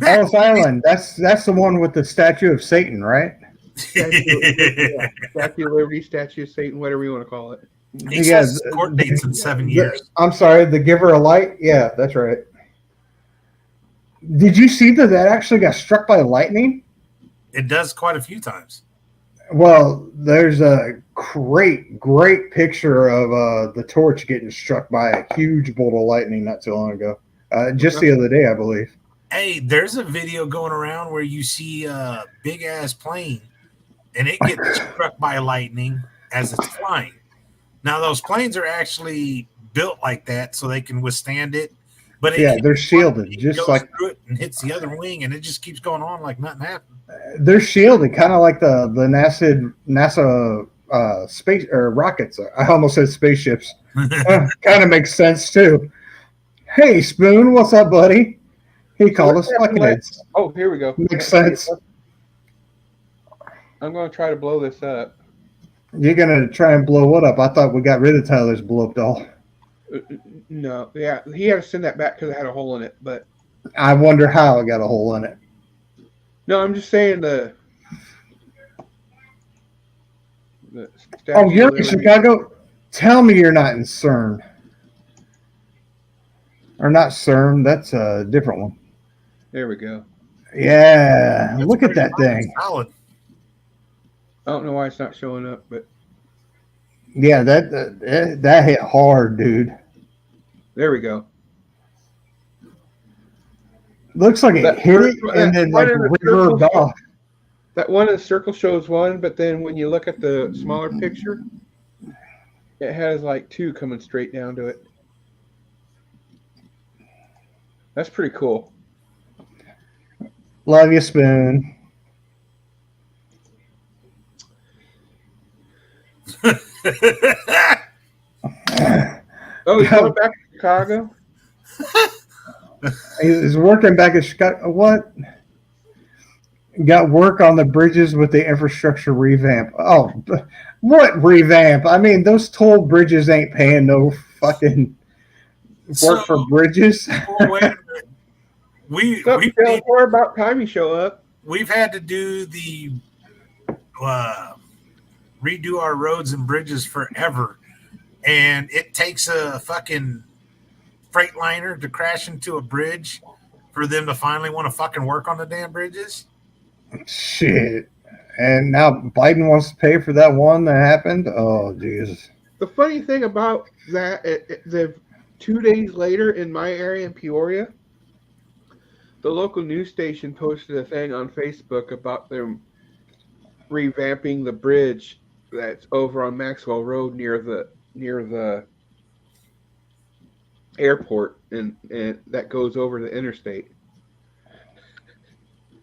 Ellis Island, that's the one with the statue of Satan, right? Statue of Liberty, statue of Satan, whatever you want to call it. He says court dates in 7 years. I'm sorry, the Giver of Light? Yeah, that's right. Did you see that actually got struck by lightning? It does quite a few times. Well, there's a great picture of the torch getting struck by a huge bolt of lightning not too long ago. Just the other day, I believe. Hey, there's a video going around where you see a big-ass plane, and it gets struck by lightning as it's flying. Now, those planes are actually built like that so they can withstand it. But they're shielded, just like through it and hits the other wing, and it just keeps going on like nothing happened. They're shielded, kind of like the NASA space or rockets. I almost said spaceships. Kind of makes sense too. Hey, Spoon, what's up, buddy? He called us fuckheads. Oh, here we go. Makes sense. I'm going to try to blow this up. You're gonna try and blow what up? I thought we got rid of Tyler's blow up doll. No, yeah, he had to send that back because it had a hole in it. But I wonder how it got a hole in it. no, I'm just saying the Oh, you're in Chicago? Tell me you're not in CERN. Or not CERN, that's a different one. There we go. Yeah, look at that thing. Solid. I don't know why it's not showing up, but Yeah, that hit hard, dude. there we go. Looks like it That hit first it one- and that then one like in the reverbed circle off. That one in the circle shows one, but then when you look at the smaller picture, it has like two coming straight down to it. That's pretty cool. Love you, Spoon. Oh, he's going back to Chicago? He's working back in Chicago. What? Got work on the bridges with the infrastructure revamp. Oh, what revamp? I mean, those toll bridges ain't paying no fucking work for bridges. Well, wait a minute. We're about time you show up. We've had to do the redo our roads and bridges forever, and it takes a fucking freight liner to crash into a bridge for them to finally want to fucking work on the damn bridges. Shit. And now Biden wants to pay for that one that happened. Oh, Jesus. The funny thing about that, the 2 days later in my area in Peoria, the local news station posted a thing on Facebook about them revamping the bridge that's over on Maxwell Road near the airport and that goes over the interstate.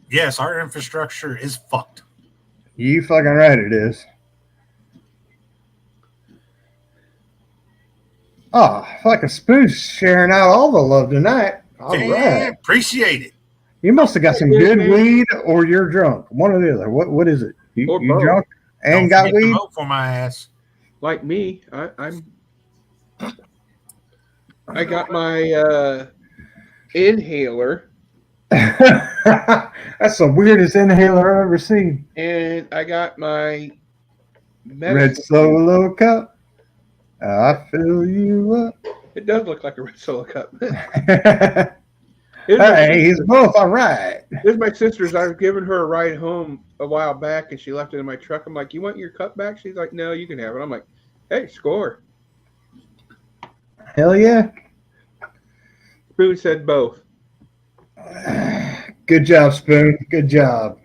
Yes, our infrastructure is fucked. You fucking right it is. Oh, fucking Spoon's sharing out all the love tonight. All right. Appreciate it. You must have got some good weed or you're drunk. One or the other. What is it? You drunk and got weed? Vote for my ass. Like me, I got my inhaler. That's the weirdest inhaler I've ever seen. And I got my Red Solo cup. I fill you up. It does look like a Red Solo cup. Hey, he's both all right. Here's my sister's. I was giving her a ride home a while back, and she left it in my truck. I'm like, "You want your cup back?" She's like, "No, you can have it." I'm like, "Hey, score." Hell yeah. Spoon said both. Good job, Spoon. Good job.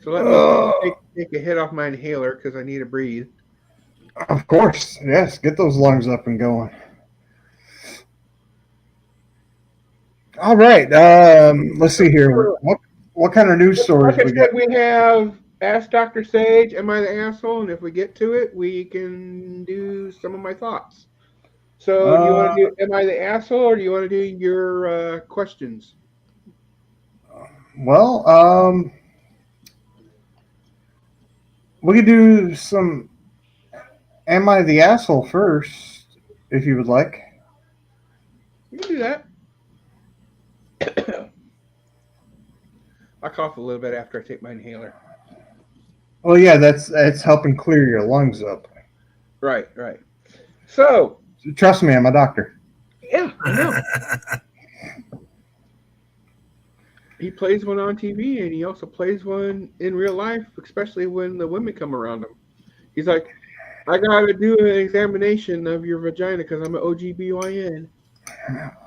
So let me take a hit off my inhaler because I need to breathe. Of course. Yes, get those lungs up and going. All right. Let's see here. What kind of news stories Like I said, we have Ask Dr. Sage, Am I the Asshole? And if we get to it, we can do some of my thoughts. So do you want to do Am I the Asshole, or do you want to do your questions? Well, we could do some Am I the Asshole first, if you would like. We can do that. I cough a little bit after I take my inhaler. Well, yeah, that's helping clear your lungs up. Right. So, trust me, I'm a doctor. Yeah, I know. He plays one on TV, and he also plays one in real life, especially when the women come around him. He's like, I got to do an examination of your vagina because I'm an OGBYN.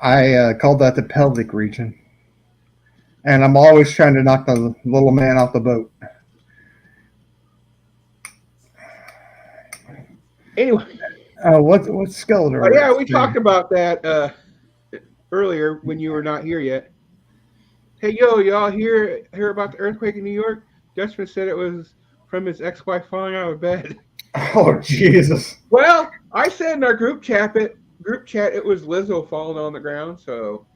I called that the pelvic region. And I'm always trying to knock the little man off the boat. Anyway. What's skeleton? Oh, yeah, we talked about that earlier when you were not here yet. Hey, y'all hear about the earthquake in New York? Dutchman said it was from his ex-wife falling out of bed. Oh, Jesus. Well, I said in our group chat it was Lizzo falling on the ground, so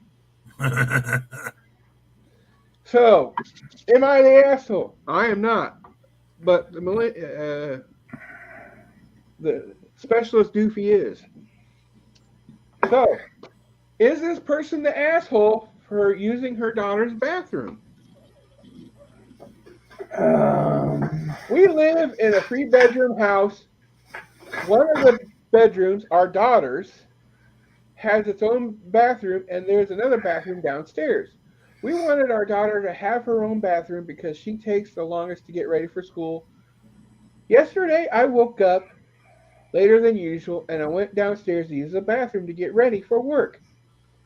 So, am I the asshole? I am not. But the specialist Doofy is. So, is this person the asshole for using her daughter's bathroom? We live in a 3-bedroom house. One of the bedrooms, our daughter's, has its own bathroom, and there's another bathroom downstairs. We wanted our daughter to have her own bathroom because she takes the longest to get ready for school. Yesterday, I woke up later than usual, and I went downstairs to use the bathroom to get ready for work.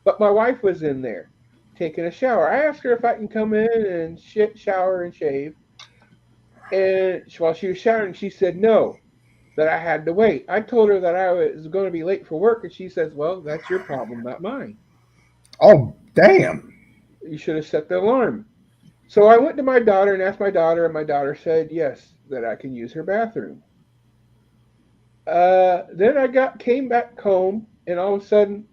But my wife was in there taking a shower. I asked her if I can come in and shower and shave. And while she was showering, she said no, that I had to wait. I told her that I was going to be late for work, and she says, well, that's your problem, not mine. Oh, damn. You should have set the alarm. So I went to my daughter and asked my daughter, and my daughter said yes, that I can use her bathroom. Then I came back home, and all of a sudden,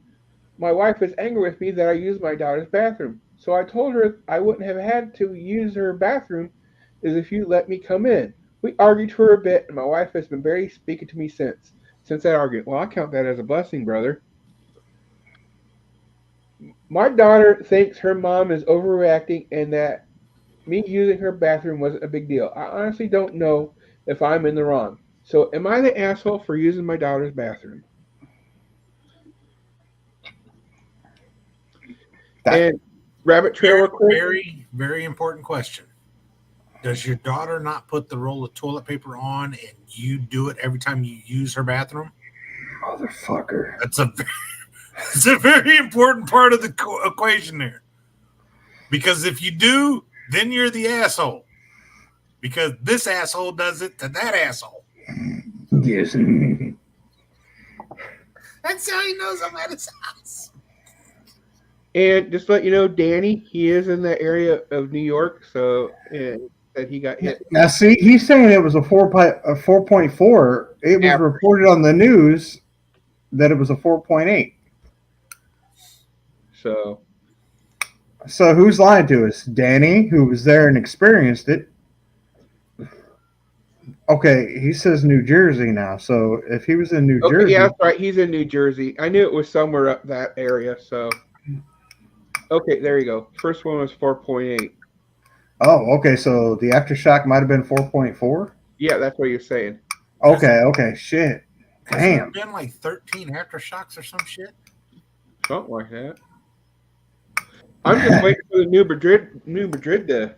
my wife was angry with me that I used my daughter's bathroom. So I told her I wouldn't have had to use her bathroom as if you let me come in. We argued for a bit, and my wife has been very speaking to me since that argument. Well, I count that as a blessing, brother. My daughter thinks her mom is overreacting and that me using her bathroom wasn't a big deal. I honestly don't know if I'm in the wrong. So am I the asshole for using my daughter's bathroom? And Rabbit Trail very, very important question. Does your daughter not put the roll of toilet paper on and you do it every time you use her bathroom? Motherfucker. It's a very important part of the equation there. Because if you do, then you're the asshole. Because this asshole does it to that asshole. Yes. That's how he knows I'm at his house. And just to let you know, Danny, he is in the area of New York, so that he got hit. Now, see, he's saying it was a 4.4. It was reported on the news that it was a 4.8. So who's lying to us? Danny, who was there and experienced it. Okay, he says New Jersey now. So if he was in New Jersey, yeah, that's right. He's in New Jersey. I knew it was somewhere up that area. So okay, there you go. First one was 4.8. Oh, okay. So the aftershock might have been 4.4. Yeah, that's what you're saying. Okay. Shit. Damn. Been like 13 aftershocks or some shit. Something like that. I'm just waiting for the New Madrid to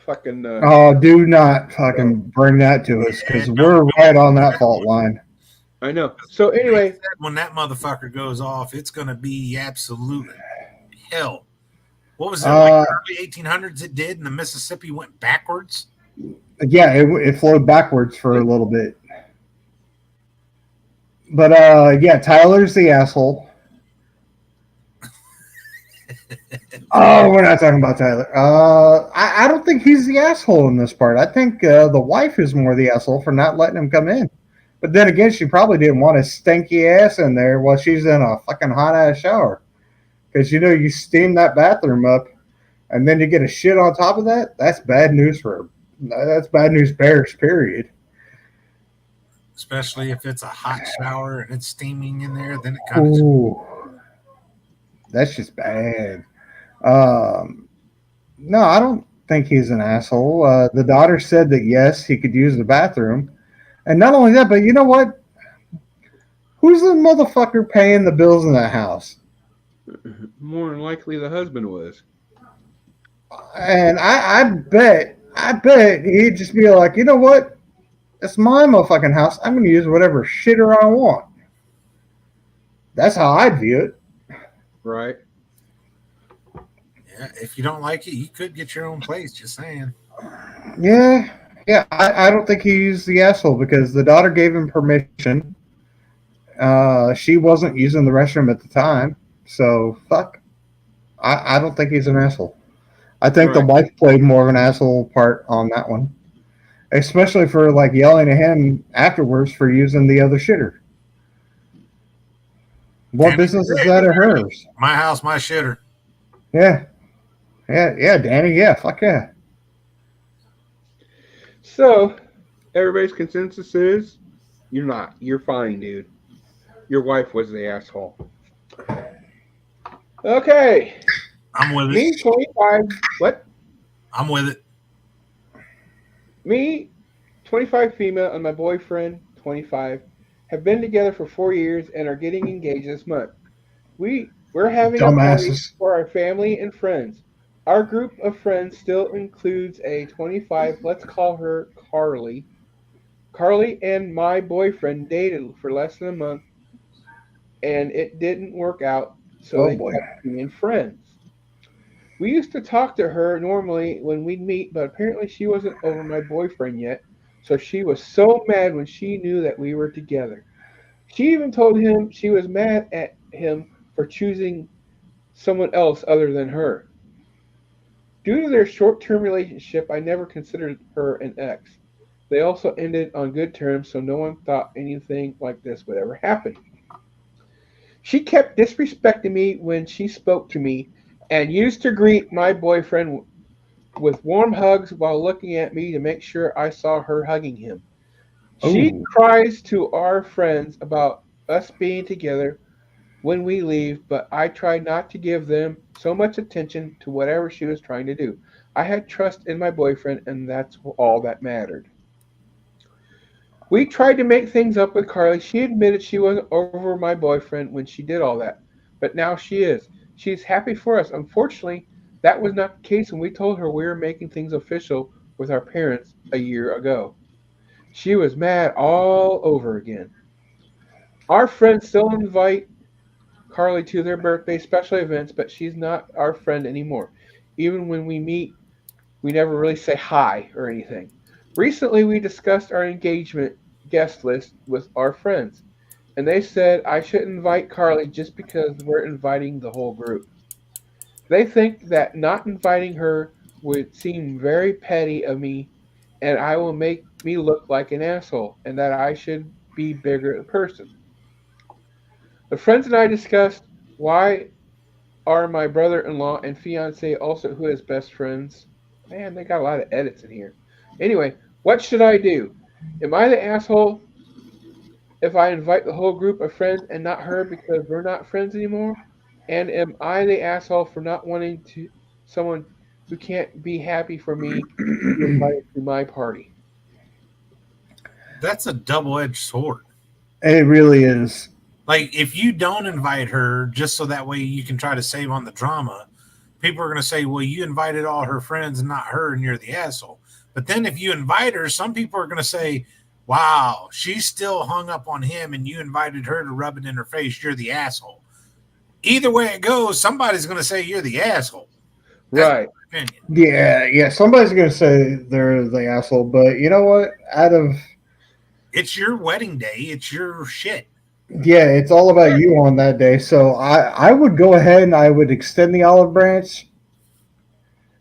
fucking. Oh, do not fucking bring that to us because we're right on that fault line. I know. So anyway, when that motherfucker goes off, it's going to be absolute hell. What was it, like early 1800s it did, and the Mississippi went backwards? Yeah, it flowed backwards for a little bit. But, yeah, Tyler's the asshole. Oh, we're not talking about Tyler. I don't think he's the asshole in this part. I think the wife is more the asshole for not letting him come in. But then again, she probably didn't want his stinky ass in there while she's in a fucking hot-ass shower. Because, you steam that bathroom up, and then you get a shit on top of that, that's bad news for her. That's bad news bears, period. Especially if it's a hot shower and it's steaming in there, then it kind of... Ooh. That's just bad. No, I don't think he's an asshole. The daughter said that, yes, he could use the bathroom. And not only that, but you know what? Who's the motherfucker paying the bills in that house? More than likely the husband was. And I bet he'd just be like, you know what? It's my motherfucking house. I'm going to use whatever shitter I want. That's how I'd view it. Right. Yeah, if you don't like it, you could get your own place, just saying. Yeah, I don't think he's the asshole because the daughter gave him permission. She wasn't using the restroom at the time, so fuck. I don't think he's an asshole. I think the wife played more of an asshole part on that one, especially for like yelling at him afterwards for using the other shitter. What business is that of hers? My house, my shitter. Yeah. Yeah, Danny. Yeah, fuck yeah. So everybody's consensus is you're not. You're fine, dude. Your wife was the asshole. Okay. I'm with it. Me, 25. What? I'm with it. Me, 25 female, and my boyfriend, 25, have been together for 4 years and are getting engaged this month. We're having a party Dumbasses. for our family and friends. Our group of friends still includes a 25, let's call her Carly. Carly and my boyfriend dated for less than a month and it didn't work out, so Oh they boy. kept being friends. We used to talk to her normally when we'd meet, but apparently she wasn't over my boyfriend yet, so she was so mad when she knew that we were together. She even told him she was mad at him for choosing someone else other than her. Due to their short term relationship, I never considered her an ex. They also ended on good terms, so no one thought anything like this would ever happen. She kept disrespecting me when she spoke to me and used to greet my boyfriend with warm hugs while looking at me to make sure I saw her hugging him. She Oh. cries to our friends about us being together when we leave, but I try not to give them so much attention to whatever she was trying to do. I had trust in my boyfriend, and that's all that mattered. We tried to make things up with Carly. She admitted she wasn't over my boyfriend when she did all that, but now she is. She's happy for us. Unfortunately, that was not the case when we told her we were making things official with our parents a year ago. She was mad all over again. Our friends still invite Carly to their birthday special events, but she's not our friend anymore. Even when we meet, we never really say hi or anything. Recently, we discussed our engagement guest list with our friends, and they said I should invite Carly just because we're inviting the whole group. They think that not inviting her would seem very petty of me, and I will make me look like an asshole, and that I should be bigger person. The friends and I discussed why are my brother-in-law and fiance also who is best friends. Man, they got a lot of edits in here. Anyway, what should I do? Am I the asshole if I invite the whole group of friends and not her because we're not friends anymore? And am I the asshole for not wanting to someone who can't be happy for me to be invited to my party? That's a double-edged sword. It really is. Like, if you don't invite her just so that way you can try to save on the drama, people are going to say, well, you invited all her friends and not her, and you're the asshole. But then if you invite her, some people are going to say, wow, she's still hung up on him and you invited her to rub it in her face. You're the asshole. Either way it goes, somebody's going to say you're the asshole. That's Right. my opinion. Yeah. Somebody's gonna say they're the asshole, but you know what? Out of It's your wedding day. It's your shit. Yeah, it's all about you on that day. So I would go ahead and I would extend the olive branch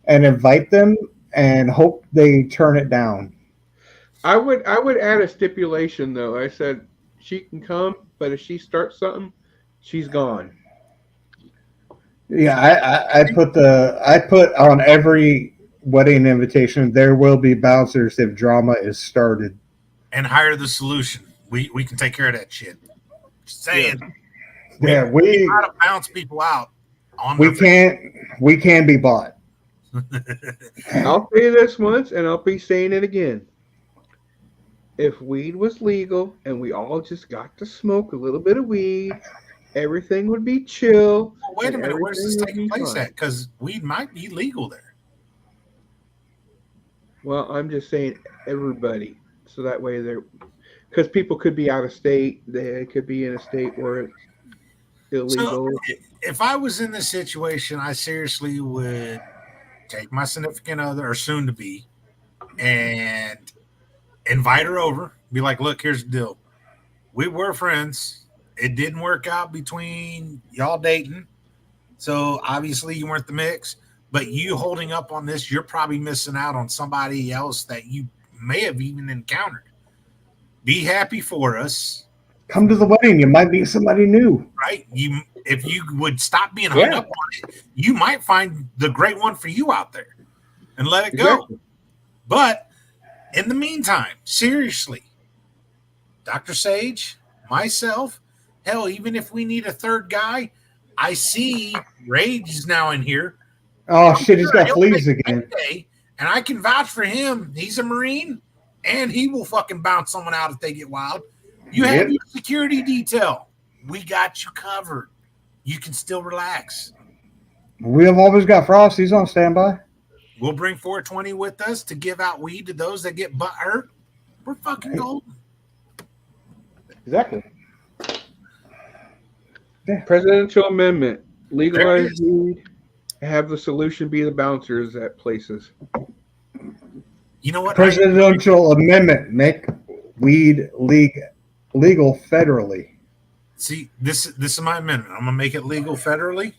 and invite them and hope they turn it down. I would add a stipulation though. I said she can come, but if she starts something, she's gone. Yeah, I put on every wedding invitation there will be bouncers if drama is started. And hire the solution. We can take care of that shit. Just Yeah. saying. Yeah, We know how to bounce people out on we their can't we can be bought. I'll say this once and I'll be saying it again. If weed was legal and we all just got to smoke a little bit of weed, everything would be chill Well, wait and a minute. Where's everything this would taking be place fine. at? Because weed might be legal there. Well, I'm just saying everybody. So that way they're because people could be out of state. They could be in a state where it's So illegal. if I was in this situation, I seriously would take my significant other or soon to be and invite her over. Be like, look, here's the deal. We were friends. It didn't work out between y'all dating. So obviously you weren't the mix. But you holding up on this, you're probably missing out on somebody else that you may have even encountered. Be happy for us. Come to the wedding. You might meet somebody new. right? You if you would stop being hung Yeah. up on it, you might find the great one for you out there and let it go. Exactly. But in the meantime, seriously, Dr. Sage, myself, hell, even if we need a third guy, I see Rage is now in here. Oh I'm shit, he's sure got he'll fleas make again. payday, and I can vouch for him. He's a Marine, and he will fucking bounce someone out if they get wild. You have Yep. your security detail. We got you covered. You can still relax. We have always got Frost. He's on standby. We'll bring 420 with us to give out weed to those that get butt hurt. We're fucking golden. Exactly. Yeah. Presidential amendment. There it Legalize is. weed. Have the solution be the bouncers at places. You know what? Presidential amendment. Make weed legal federally. See, this is my amendment. I'm gonna make it legal federally.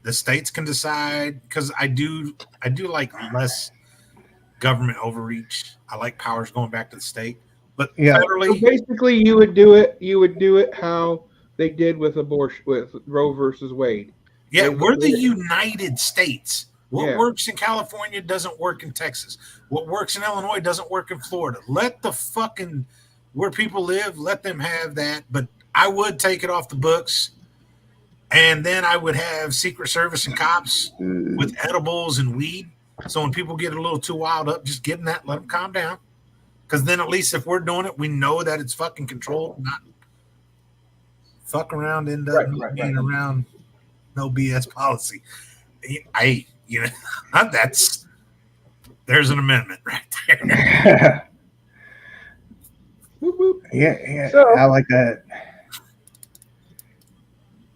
The states can decide because I do like less government overreach. I like powers going back to the state, but Yeah. So federally, basically, you would do it. You would do it how they did with abortion, with Roe versus Wade. yeah, They we're the voted- United States. What Yeah. works in California doesn't work in Texas. What works in Illinois doesn't work in Florida. Let the fucking where people live, let them have that. But I would take it off the books, and then I would have Secret Service and cops with edibles and weed. So when people get a little too wild up, just give them that, let them calm down. Because then at least if we're doing it, we know that it's fucking controlled, not fuck around, end up being around no BS policy. That's there's an amendment right there. Yeah, Whoop, whoop. yeah. So- I like that.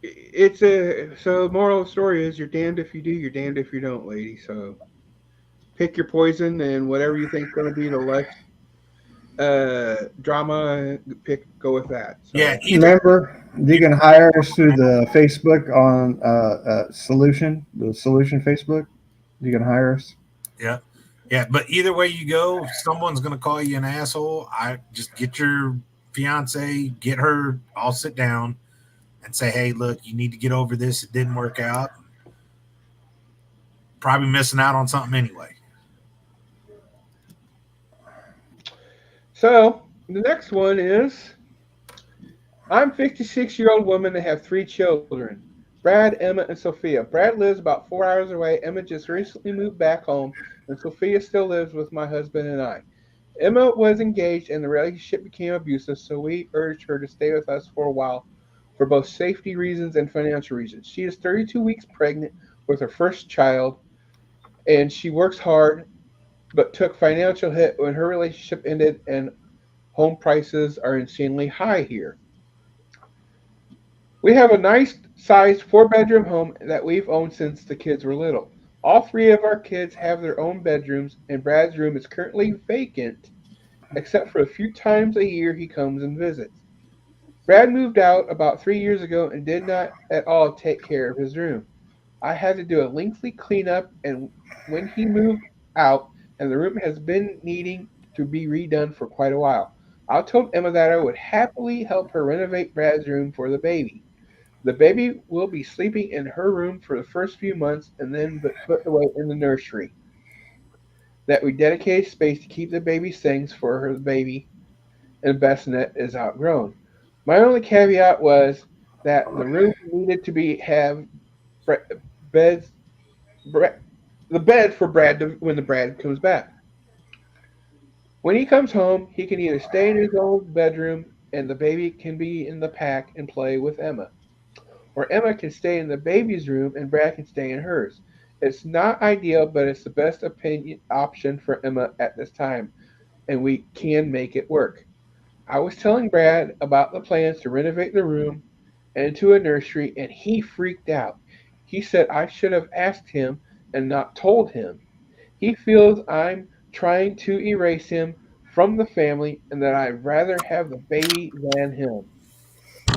It's a so. Moral of the story is: you're damned if you do, you're damned if you don't, lady. So pick your poison, and whatever you think is going to be the less drama, go with that. So, Yeah, Remember, you can hire us through the Facebook on the Solution Facebook. You can hire us. yeah. But either way you go, someone's gonna call you an asshole. I just get your fiance, get her, I'll sit down and say, hey, look, you need to get over this. It didn't work out. Probably missing out on something anyway. So the next one is: I'm 56-year-old woman and have 3 children. Brad, Emma, and Sophia. Brad lives about 4 hours away. Emma just recently moved back home, and Sophia still lives with my husband and I. Emma was engaged and the relationship became abusive, so we urged her to stay with us for a while for both safety reasons and financial reasons. She is 32 weeks pregnant with her first child, and she works hard but took financial hit when her relationship ended, and home prices are insanely high here. We have a nice sized 4-bedroom home that we've owned since the kids were little. All 3 of our kids have their own bedrooms, and Brad's room is currently vacant, except for a few times a year he comes and visits. Brad moved out about 3 years ago and did not at all take care of his room. I had to do a lengthy cleanup, and when he moved out, and the room has been needing to be redone for quite a while. I told Emma that I would happily help her renovate Brad's room for the baby. The baby will be sleeping in her room for the first few months and then put away in the nursery. That we dedicated space to keep the baby's things for her baby, and bassinet is outgrown. My only caveat was that the room needed to be have beds, the bed for Brad when the Brad comes back. When he comes home, he can either stay in his own bedroom and the baby can be in the pack and play with Emma, or Emma can stay in the baby's room and Brad can stay in hers. It's not ideal, but it's the best option for Emma at this time, and we can make it work. I was telling Brad about the plans to renovate the room into a nursery, and he freaked out. He said I should have asked him and not told him. He feels I'm trying to erase him from the family and that I'd rather have the baby than him.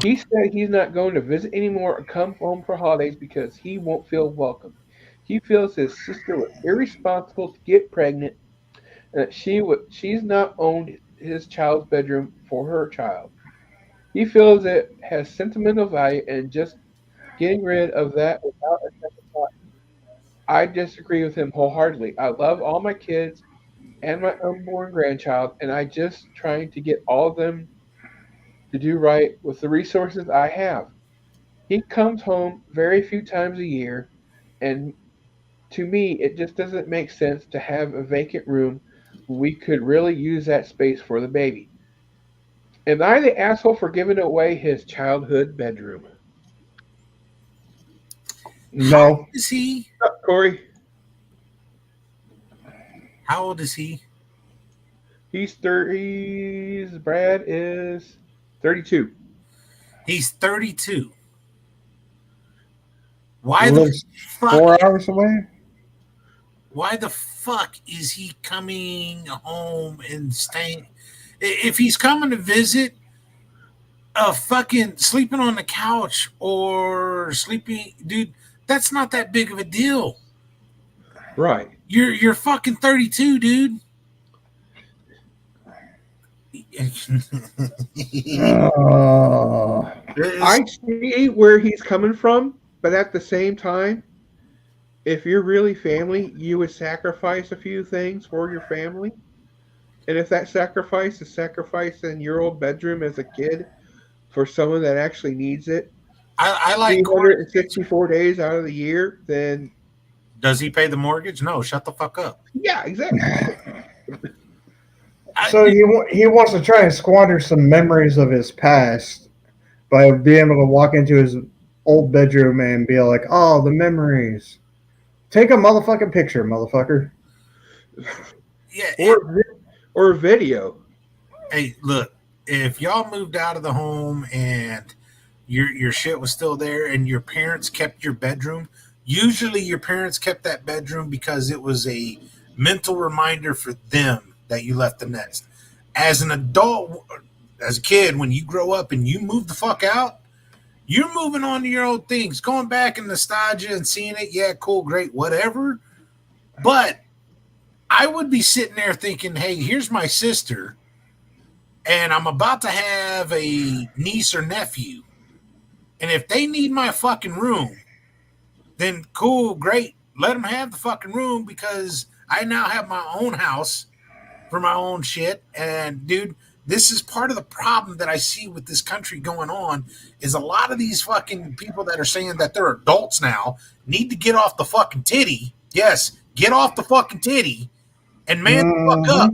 He said he's not going to visit anymore or come home for holidays because he won't feel welcome. He feels his sister was irresponsible to get pregnant and that she's not owned his child's bedroom for her child. He feels it has sentimental value and just getting rid of that without a second thought. I disagree with him wholeheartedly. I love all my kids and my unborn grandchild, and I just trying to get all of them to do right with the resources I have. He comes home very few times a year, and to me, it just doesn't make sense to have a vacant room when we could really use that space for the baby. Am I the asshole for giving away his childhood bedroom? How old No, is he? Corey, How old is he? he's 30. Brad is 32. He's 32. Why the lives fuck? 4 hours away. Why the fuck is he coming home and staying? If he's coming to visit, fucking sleeping on the couch or sleeping, dude, that's not that big of a deal. Right. You're fucking 32, dude. Oh, I see where he's coming from, but at the same time, if you're really family, you would sacrifice a few things for your family. And if that sacrifice is sacrificing your old bedroom as a kid for someone that actually needs it I like Corey's answer. 364 days out of the year, then Does he pay the mortgage? No, shut the fuck up. yeah, exactly. so he wants to try and squander some memories of his past by being able to walk into his old bedroom and be like, "Oh, the memories." Take a motherfucking picture, motherfucker. Yeah. Or video. Hey, look, if y'all moved out of the home and your shit was still there and your parents kept your bedroom, usually your parents kept that bedroom because it was a mental reminder for them that you left the nest. As an adult, as a kid, when you grow up and you move the fuck out, you're moving on to your own things, going back in nostalgia and seeing it. Yeah, cool, great, whatever. But I would be sitting there thinking, hey, here's my sister, and I'm about to have a niece or nephew. And if they need my fucking room, then cool, great. Let them have the fucking room because I now have my own house for my own shit. And dude, this is part of the problem that I see with this country going on is a lot of these fucking people that are saying that they're adults now need to get off the fucking titty. Yes, get off the fucking titty and man the fuck up.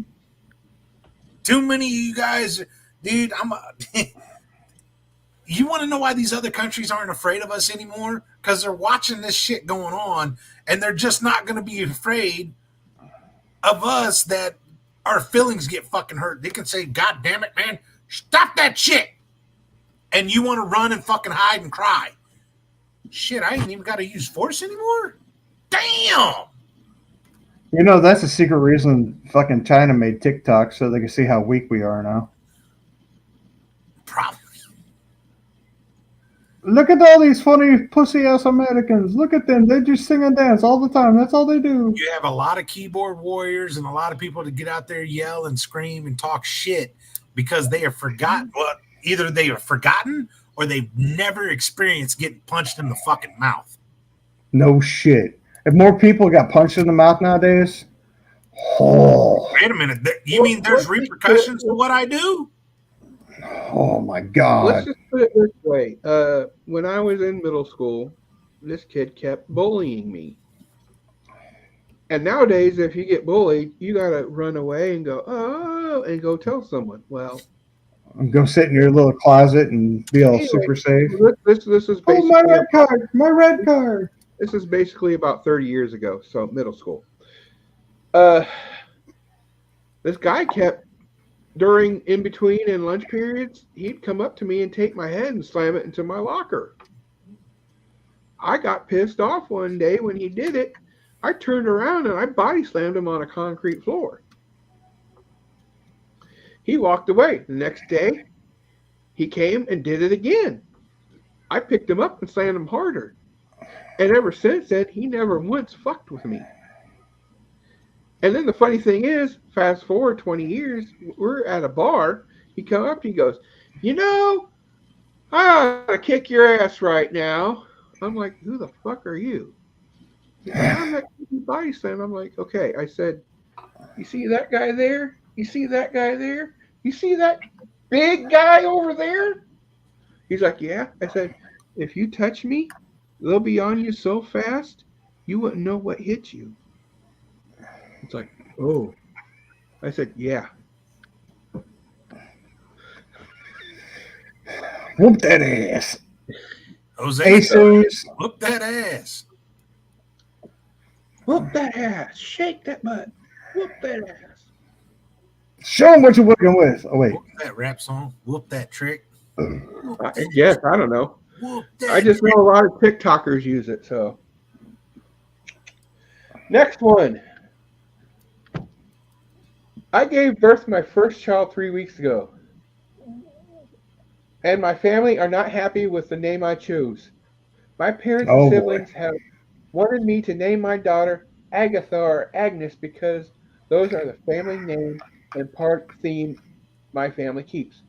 Too many of you guys, dude, you want to know why these other countries aren't afraid of us anymore? Because they're watching this shit going on and they're just not going to be afraid of us that our feelings get fucking hurt. They can say, God damn it, man, stop that shit. And you want to run and fucking hide and cry. Shit, I ain't even got to use force anymore? Damn. You know, that's a secret reason fucking China made TikTok so they can see how weak we are now. Probably. Look at all these funny pussy ass Americans. Look at them. They just sing and dance all the time. That's all they do. You have a lot of keyboard warriors and a lot of people to get out there, yell and scream and talk shit because they are forgotten. Well, either they are forgotten or they've never experienced getting punched in the fucking mouth. No shit. If more people got punched in the mouth nowadays, Wait a minute. You mean there's repercussions to what I do? oh my god. Let's just put it this way. When I was in middle school, this kid kept bullying me. And nowadays, if you get bullied, you gotta run away and go, oh, and go tell someone. Well, Go sit in your little closet and be all super safe. This is Oh, basically my red card. My red card. this is basically about 30 years ago, so middle school. This guy kept during in between and lunch periods, he'd come up to me and take my head and slam it into my locker. I got pissed off one day when he did it. I turned around and I body slammed him on a concrete floor. He walked away. The next day, he came and did it again. I picked him up and slammed him harder. And ever since then, he never once fucked with me. And then the funny thing is, fast forward 20 years, we're at a bar. He come up and he goes, you know, I ought to kick your ass right now. I'm like, who the fuck are you? He's like, I'm that bison. I'm like, okay. I said, you see that guy there? You see that guy there? You see that big guy over there? He's like, yeah. I said, if you touch me, they'll be on you so fast, you wouldn't know what hit you. It's like, oh. I said, yeah. Whoop that ass. Jose, ASUS. whoop that ass. Whoop that ass. Shake that butt. Whoop that ass. Show them what you're working with. Oh, wait. Whoop that rap song. Whoop that trick. Yes, I don't know. Whoop that I just know a lot of TikTokers use it, so. Next one. I gave birth to my first child 3 weeks ago. And my family are not happy with the name I chose. My parents and Oh, boy. siblings have wanted me to name my daughter Agatha or Agnes because those are the family name and part theme my family keeps.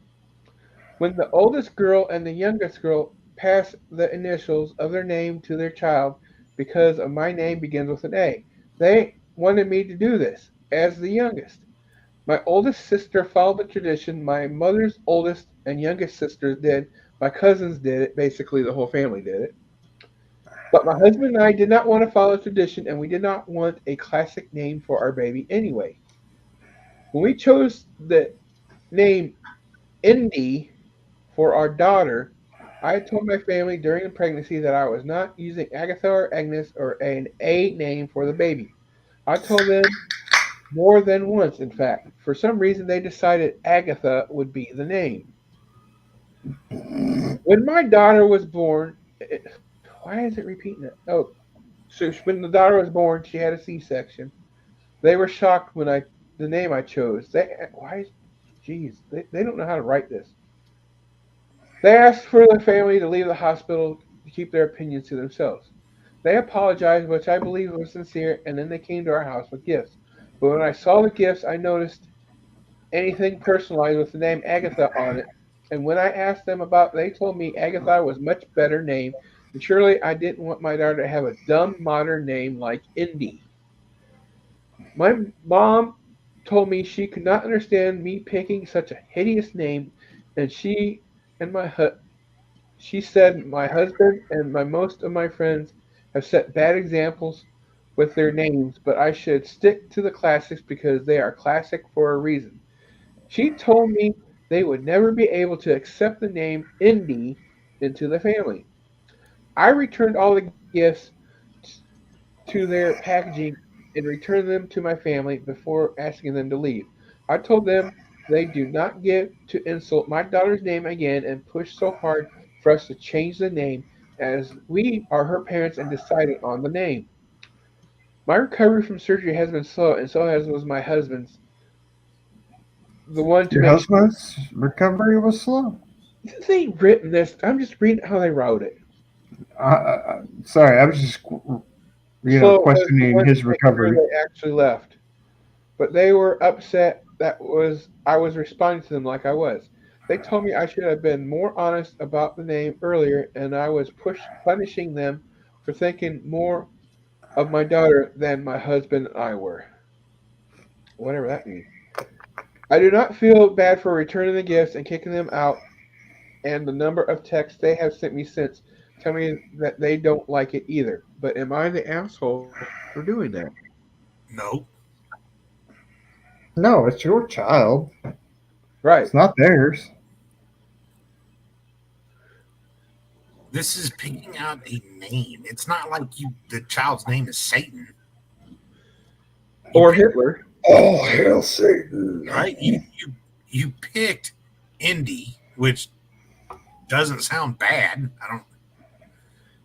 When the oldest girl and the youngest girl pass the initials of their name to their child because of my name begins with an A, they wanted me to do this as the youngest. My oldest sister followed the tradition. My mother's oldest and youngest sisters did. My cousins did it. Basically, the whole family did it. But my husband and I did not want to follow tradition, and we did not want a classic name for our baby anyway. When we chose the name Indy for our daughter, I told my family during the pregnancy that I was not using Agatha or Agnes or an A name for the baby. I told them more than once, in fact. For some reason, they decided Agatha would be the name. When my daughter was born, why is it repeating it? Oh, so when the daughter was born, she had a C-section. They were shocked when the name I chose. They don't know how to write this. They asked for the family to leave the hospital to keep their opinions to themselves. They apologized, which I believe was sincere, and then they came to our house with gifts. But when I saw the gifts, I noticed anything personalized with the name Agatha on it. And when I asked them about it, they told me Agatha was much better name. And surely I didn't want my daughter to have a dumb modern name like Indy. My mom told me she could not understand me picking such a hideous name, and she said my husband and most of my friends have set bad examples with their names, but I should stick to the classics because they are classic for a reason. She told me they would never be able to accept the name Indy into the family. I returned all the gifts to their packaging and returned them to my family before asking them to leave. I told them they do not get to insult my daughter's name again and push so hard for us to change the name as we are her parents and decided on the name. My recovery from surgery has been slow, and so has was my husband's. The one to Your make sure husband's recovery was slow. they written this. I'm just reading how they wrote it. Sorry, I was just Slow was the questioning one to his make sure recovery. they actually left. But they were upset that was I was responding to them like I was. They told me I should have been more honest about the name earlier, and I was punishing them for thinking more of my daughter than my husband and I were. Whatever that means. I do not feel bad for returning the gifts and kicking them out, and the number of texts they have sent me since tell me that they don't like it either. But am I the asshole for doing that? No. No, it's your child. Right. It's not theirs. This is picking out a name. It's not like the child's name is Satan. Or Hitler. Oh, hail Satan. Right? You picked Indy, which doesn't sound bad. I don't.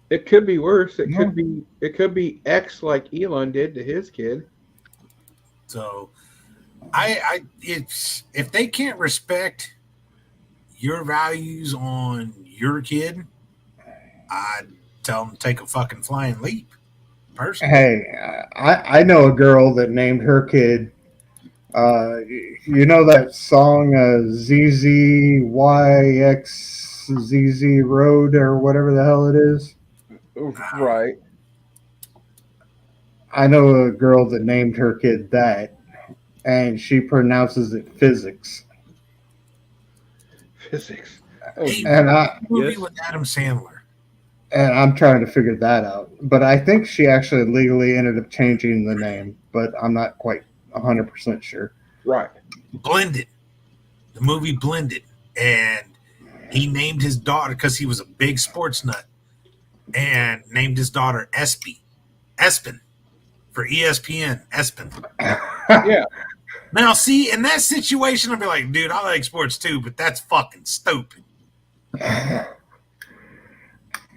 It could be worse. It No. could be X like Elon did to his kid. So it's if they can't respect your values on your kid, I'd tell them to take a fucking flying leap. Personally, Hey, I know a girl that named her kid. You know that song ZZYX XZZ Road or whatever the hell it is. Right. I know a girl that named her kid that, and she pronounces it physics. Physics. Hey, And I movie yes. with Adam Sandler. and I'm trying to figure that out. But I think she actually legally ended up changing the name, but I'm not quite 100% sure. Right. Blended. The movie Blended. And he named his daughter, because he was a big sports nut, and named his daughter Espen for ESPN. Espen. Yeah. Now, see, in that situation, I'd be like, dude, I like sports too, but that's fucking stupid.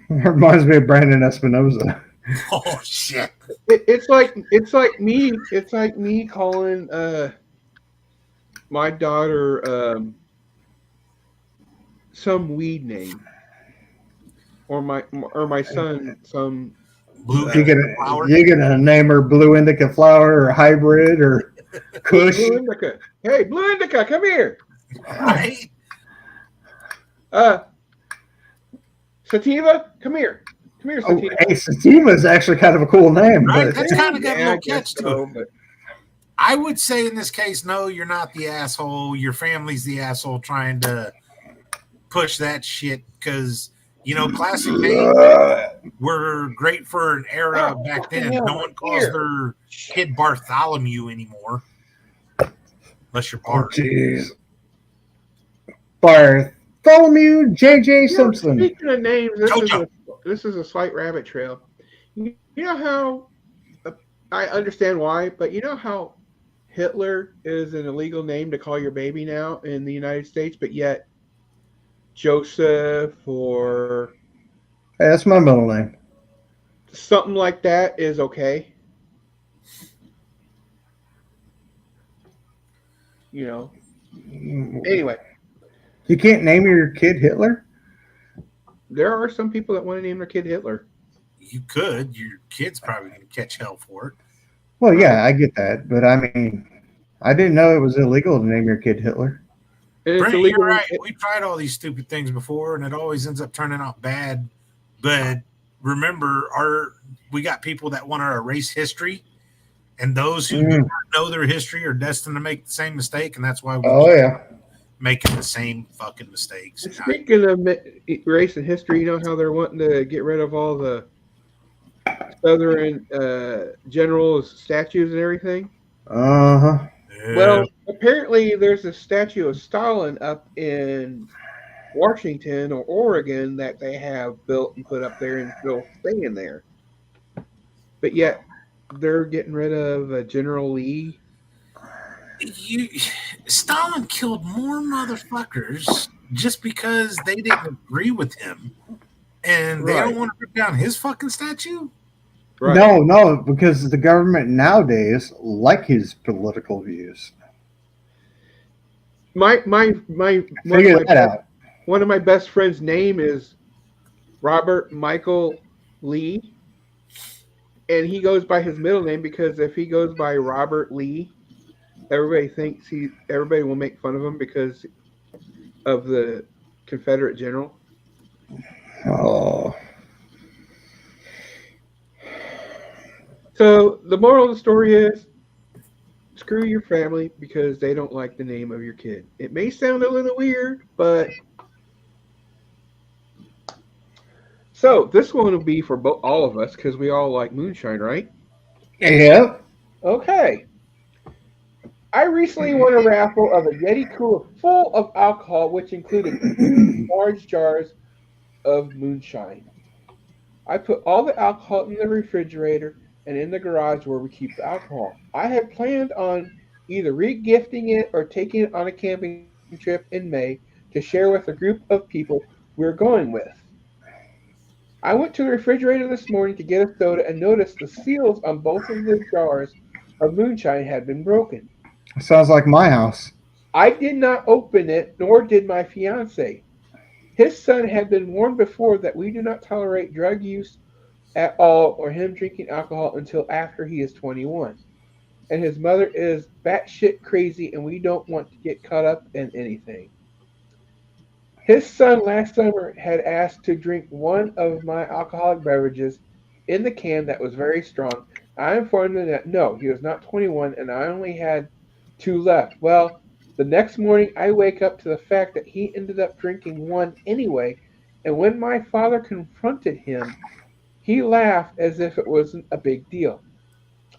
Reminds me of Brandon Espinoza. Oh shit! It's like me calling my daughter some weed name, or my son some Blue You Indica gonna flower. you gonna name her Blue Indica Flower or Hybrid or Kush? Blue Indica. Hey, Blue Indica, come here. Right? Sativa, come here. Come here, Oh, Sativa. hey, Sativa is actually kind of a cool name, Right? but That's kind of got a Yeah, little I guess catch to so, it. but I would say in this case, no, you're not the asshole. Your family's the asshole trying to push that shit because, classic names were great for an era Oh, back fucking then. hell, No my one calls ear. their kid Bartholomew anymore. Unless you're oh Bart. jeez, Bartholomew J.J. Simpson. Speaking of names, Jojo. this is a slight rabbit trail. You know how I understand why, but you know how Hitler is an illegal name to call your baby now in the United States, but yet Joseph or Hey, that's my middle name. something like that is okay. You know. Anyway, You can't name your kid Hitler? there are some people that want to name their kid Hitler. You could. Your kid's probably going to catch hell for it. Well, yeah, I get that, but I mean, I didn't know it was illegal to name your kid Hitler. And it's Brent, illegal. you're right. We've tried all these stupid things before, and it always ends up turning out bad. But remember, we got people that want to erase history, and those who do not know their history are destined to make the same mistake, and that's why we Oh keep yeah. making the same fucking mistakes. And speaking of race and history, you know how they're wanting to get rid of all the Southern generals' statues and everything? Uh-huh. Well, apparently there's a statue of Stalin up in Washington or Oregon that they have built and put up there and still staying there. But yet they're getting rid of General Lee. Stalin killed more motherfuckers just because they didn't agree with him, and they don't want to rip down his fucking statue. Right. No, because the government nowadays like his political views. One of my best friends' name is Robert Michael Lee, and he goes by his middle name because if he goes by Robert Lee, everybody will make fun of him because of the Confederate general. Oh. So the moral of the story is screw your family because they don't like the name of your kid. It may sound a little weird, but so this one will be for all of us because we all like moonshine, right? Yep. Okay. I recently won a raffle of a Yeti cooler full of alcohol, which included 2 large jars of moonshine. I put all the alcohol in the refrigerator and in the garage where we keep the alcohol. I had planned on either re-gifting it or taking it on a camping trip in May to share with a group of people we're going with. I went to the refrigerator this morning to get a soda and noticed the seals on both of the jars of moonshine had been broken. Sounds like my house. I did not open it, nor did my fiance. His son had been warned before that we do not tolerate drug use at all or him drinking alcohol until after he is 21. And his mother is batshit crazy and we don't want to get caught up in anything. His son last summer had asked to drink one of my alcoholic beverages in the can that was very strong. I informed him that no, he was not 21 and I only had two left. Well, the next morning I wake up to the fact that he ended up drinking one anyway, and when my father confronted him, he laughed as if it wasn't a big deal.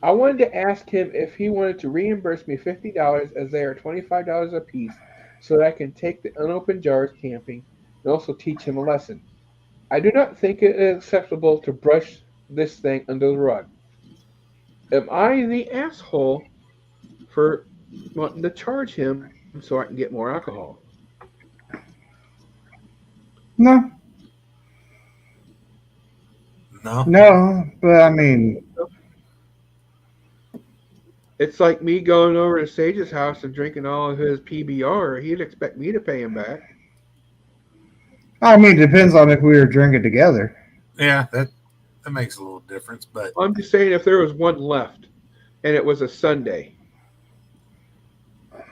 I wanted to ask him if he wanted to reimburse me $50 as they are $25 a piece so that I can take the unopened jars camping and also teach him a lesson. I do not think it is acceptable to brush this thing under the rug. Am I the asshole for wanting to charge him so I can get more alcohol? No, No. no, but I mean, It's like me going over to Sage's house and drinking all of his PBR. He'd expect me to pay him back. it depends on if we were drinking together. Yeah, that makes a little difference, but I'm just saying if there was one left and it was a Sunday.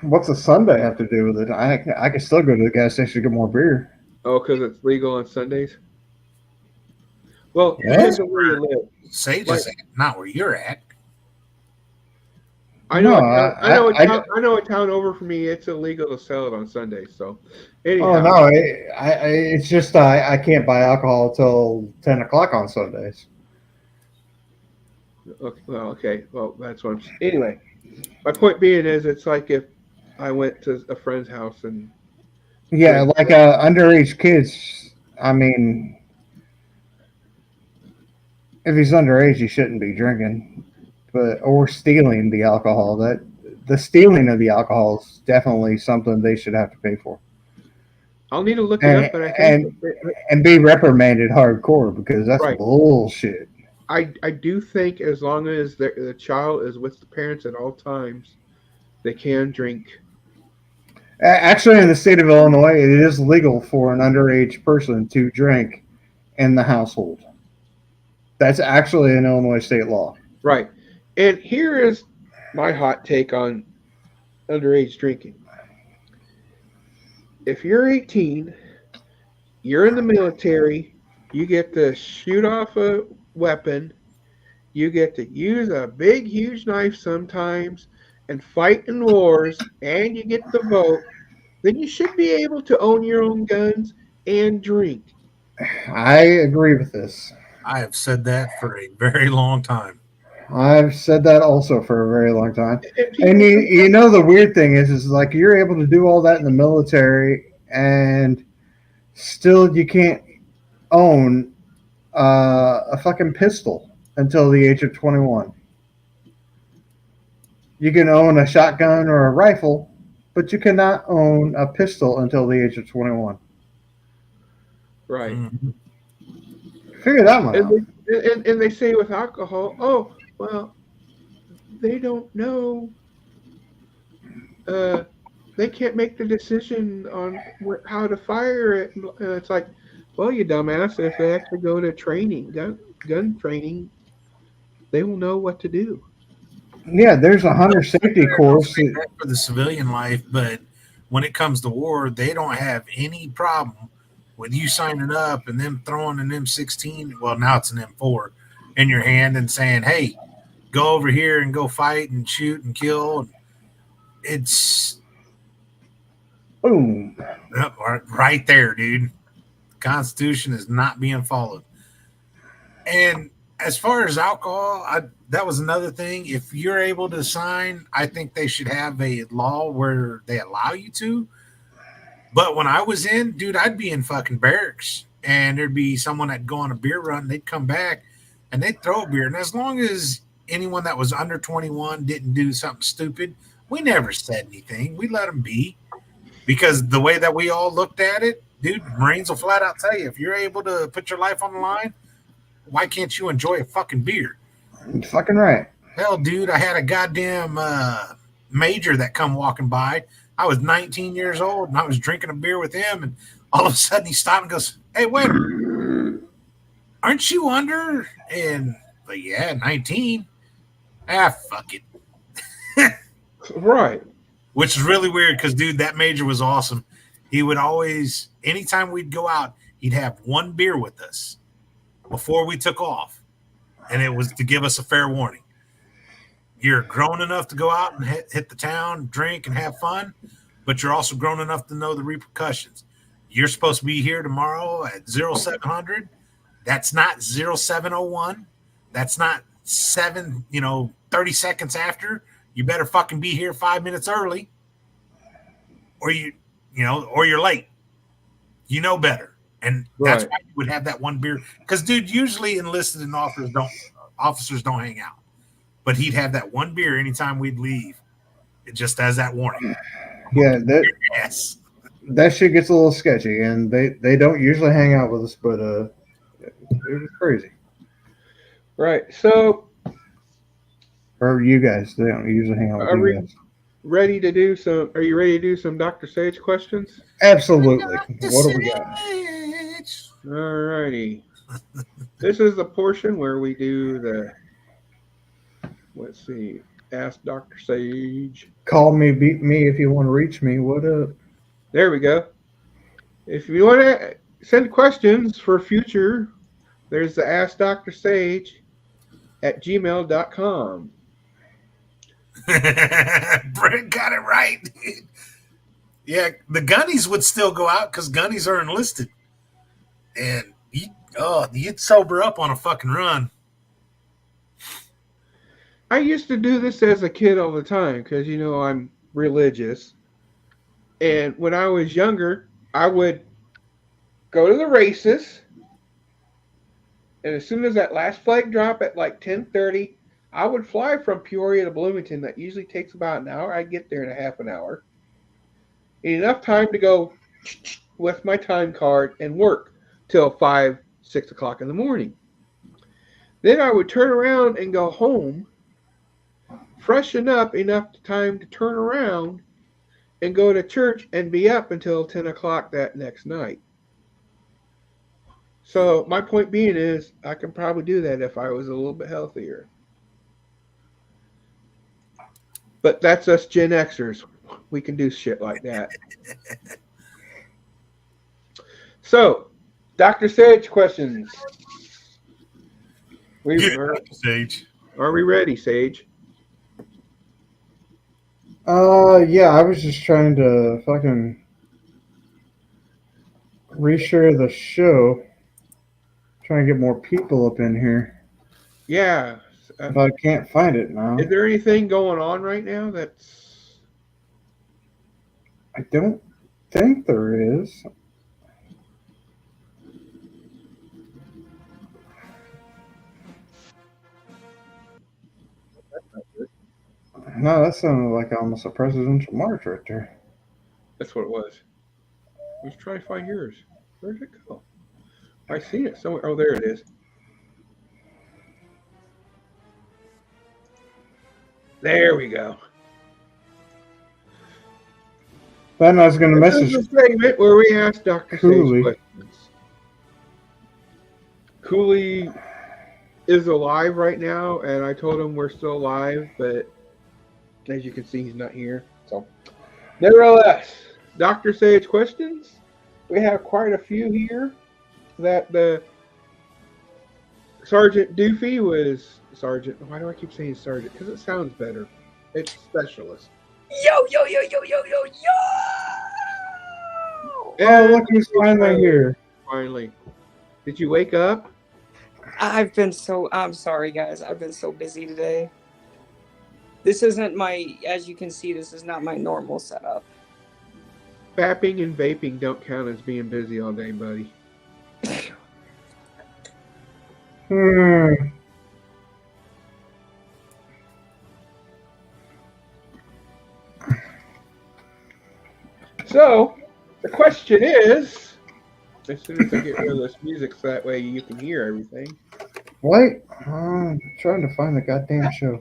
What's a Sunday have to do with it? I can still go to the gas station to get more beer. Oh, because it's legal on Sundays? Well, Yeah. depends on where you live. Sage is not where you're at. I know, No, I know a town over from me. It's illegal to sell it on Sundays. So, anyhow, Oh no, it's just I can't buy alcohol till 10 o'clock on Sundays. okay. Well, that's what I'm. Anyway, my point being is, it's like if I went to a friend's house and Yeah, like underage kids. I mean, if he's underage, he shouldn't be drinking, or stealing the alcohol. That the stealing of the alcohol is definitely something they should have to pay for, I'll need to look it up. But I think and be reprimanded hardcore because that's Right. bullshit. I do think as long as the child is with the parents at all times, they can drink. Actually, in the state of Illinois, it is legal for an underage person to drink in the household. That's actually an Illinois state law. Right. And here is my hot take on underage drinking. If you're 18, you're in the military, you get to shoot off a weapon, you get to use a big, huge knife sometimes and fight in wars, and you get to vote, then you should be able to own your own guns and drink. I agree with this. I have said that for a very long time. I've said that also for a very long time. And people- And you know the weird thing is like you're able to do all that in the military, and still you can't own a fucking pistol until the age of 21. You can own a shotgun or a rifle, but you cannot own a pistol until the age of 21. right. Mhm. Figure that one out. And they say with alcohol, oh, well, they don't know. They can't make the decision on how to fire it. It's like, well, you dumbass, if they actually go to training, gun training, they will know what to do. Yeah, there's a hunter safety course. For the civilian life, but when it comes to war, they don't have any problem with you signing up and them throwing an M16. Well, now it's an M4 in your hand and saying, "Hey, go over here and go fight and shoot and kill." It's Boom. right there, dude. The Constitution is not being followed. And as far as alcohol, that was another thing. If you're able to sign, I think they should have a law where they allow you to. But when I was in, dude, I'd be in fucking barracks, and there'd be someone that'd go on a beer run. They'd come back, and they'd throw a beer. And as long as anyone that was under 21 didn't do something stupid, we never said anything. We let them be. Because the way that we all looked at it, dude, Marines will flat out tell you, if you're able to put your life on the line, why can't you enjoy a fucking beer? You're fucking right. Hell, dude, I had a goddamn major that come walking by. I was 19 years old, and I was drinking a beer with him, and all of a sudden he stopped and goes, "Hey, wait, aren't you under?" And but yeah, 19. Fuck it. Right. Which is really weird because, dude, that major was awesome. he would always, anytime we'd go out, he'd have one beer with us before we took off. And it was to give us a fair warning. You're grown enough to go out and hit the town, drink, and have fun, but you're also grown enough to know the repercussions. You're supposed to be here tomorrow at 0700. That's not 0701. That's not 30 seconds after. You better fucking be here 5 minutes early, or or you're late. You know better. And that's why you would have that one beer. Because, dude, usually enlisted and officers don't hang out. But he'd have that one beer anytime we'd leave. It just as that warning. Yeah, that shit gets a little sketchy, and they don't usually hang out with us, but it was crazy. Right. So, or you guys, they don't usually hang out with you guys. Ready to do some? Are you ready to do some Dr. Sage questions? Absolutely. What do we got? All righty. This is the portion where we do the. Let's see. Ask Dr. Sage. Call me, beat me if you want to reach me. What up? There we go. If you want to send questions for future, there's the Ask Dr. Sage at gmail.com. Brent got it right. Yeah, the gunnies would still go out because gunnies are enlisted. And you'd sober up on a fucking run. I used to do this as a kid all the time because, I'm religious. And when I was younger, I would go to the races. And as soon as that last flag drop at like 10:30, I would fly from Peoria to Bloomington. That usually takes about an hour. I'd get there in a half an hour. Enough time to go with my time card and work till 5, 6 o'clock in the morning. Then I would turn around and go home, freshen up enough time to turn around and go to church and be up until 10 o'clock that next night. So my point being is I can probably do that if I was a little bit healthier. But that's us Gen Xers. We can do shit like that. So, Dr. Sage questions. Sage. Are we ready, Sage? Yeah, I was just trying to fucking reshare the show. Trying to get more people up in here. Yeah. But I can't find it now. Is there anything going on right now that's... I don't think there is. No, that sounded like almost a presidential march right there. That's what it was. I was trying to find yours. Where'd it go? I seen it somewhere. Oh, there it is. There we go. Then I was going to message. This is the segment where we ask Dr. Sage questions. Cooley is alive right now, and I told him we're still alive, but as you can see, he's not here. So, nevertheless, Dr. Sage questions. We have quite a few here that the Sergeant Doofy was Sergeant. Why do I keep saying Sergeant? Because it sounds better. It's specialist. Yo, yo, yo, yo, yo, yo, yo! Oh, look who's finally here. Finally. Did you wake up? I'm sorry, guys. I've been so busy today. This isn't as you can see, this is not my normal setup. Fapping and vaping don't count as being busy all day, buddy. So, the question is, as soon as I get rid of this music so that way you can hear everything. Wait, I'm trying to find the goddamn show.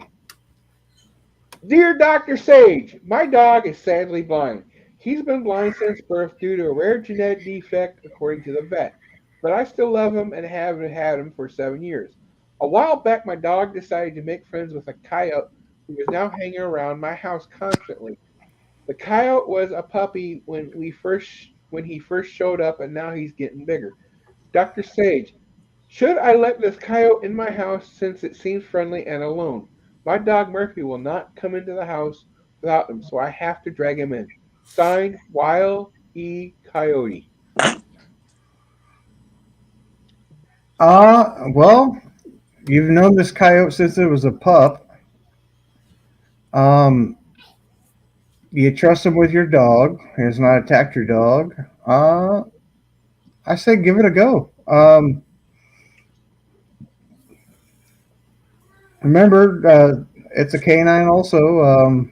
Dear Dr. Sage, my dog is sadly blind. He's been blind since birth due to a rare genetic defect, according to the vet. But I still love him and have had him for 7 years. A while back, my dog decided to make friends with a coyote who is now hanging around my house constantly. The coyote was a puppy when we first when he first showed up, and now he's getting bigger. Dr. Sage, should I let this coyote in my house since it seems friendly and alone? My dog Murphy will not come into the house without him, so I have to drag him in. Signed, Wild E. Coyote. Well, you've known this coyote since it was a pup. Um, you trust him with your dog. He has not attacked your dog. I say give it a go. Remember, it's a canine also.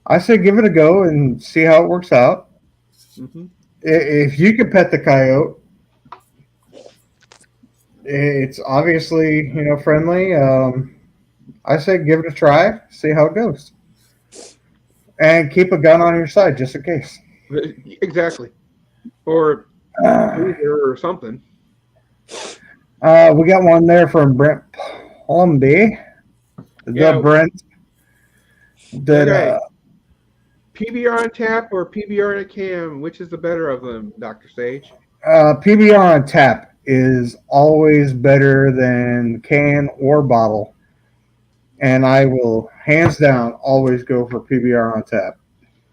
I say give it a go and see how it works out. Mm-hmm. If you can pet the coyote, it's obviously friendly. I say give it a try, see how it goes, and keep a gun on your side just in case. Exactly. Or or something. We got one there from Brent Plumby. Yeah. The Brent that Okay. PBR on tap or PBR on a cam? Which is the better of them, Dr. Sage? PBR on tap is always better than can or bottle, and I will hands down always go for PBR on tap.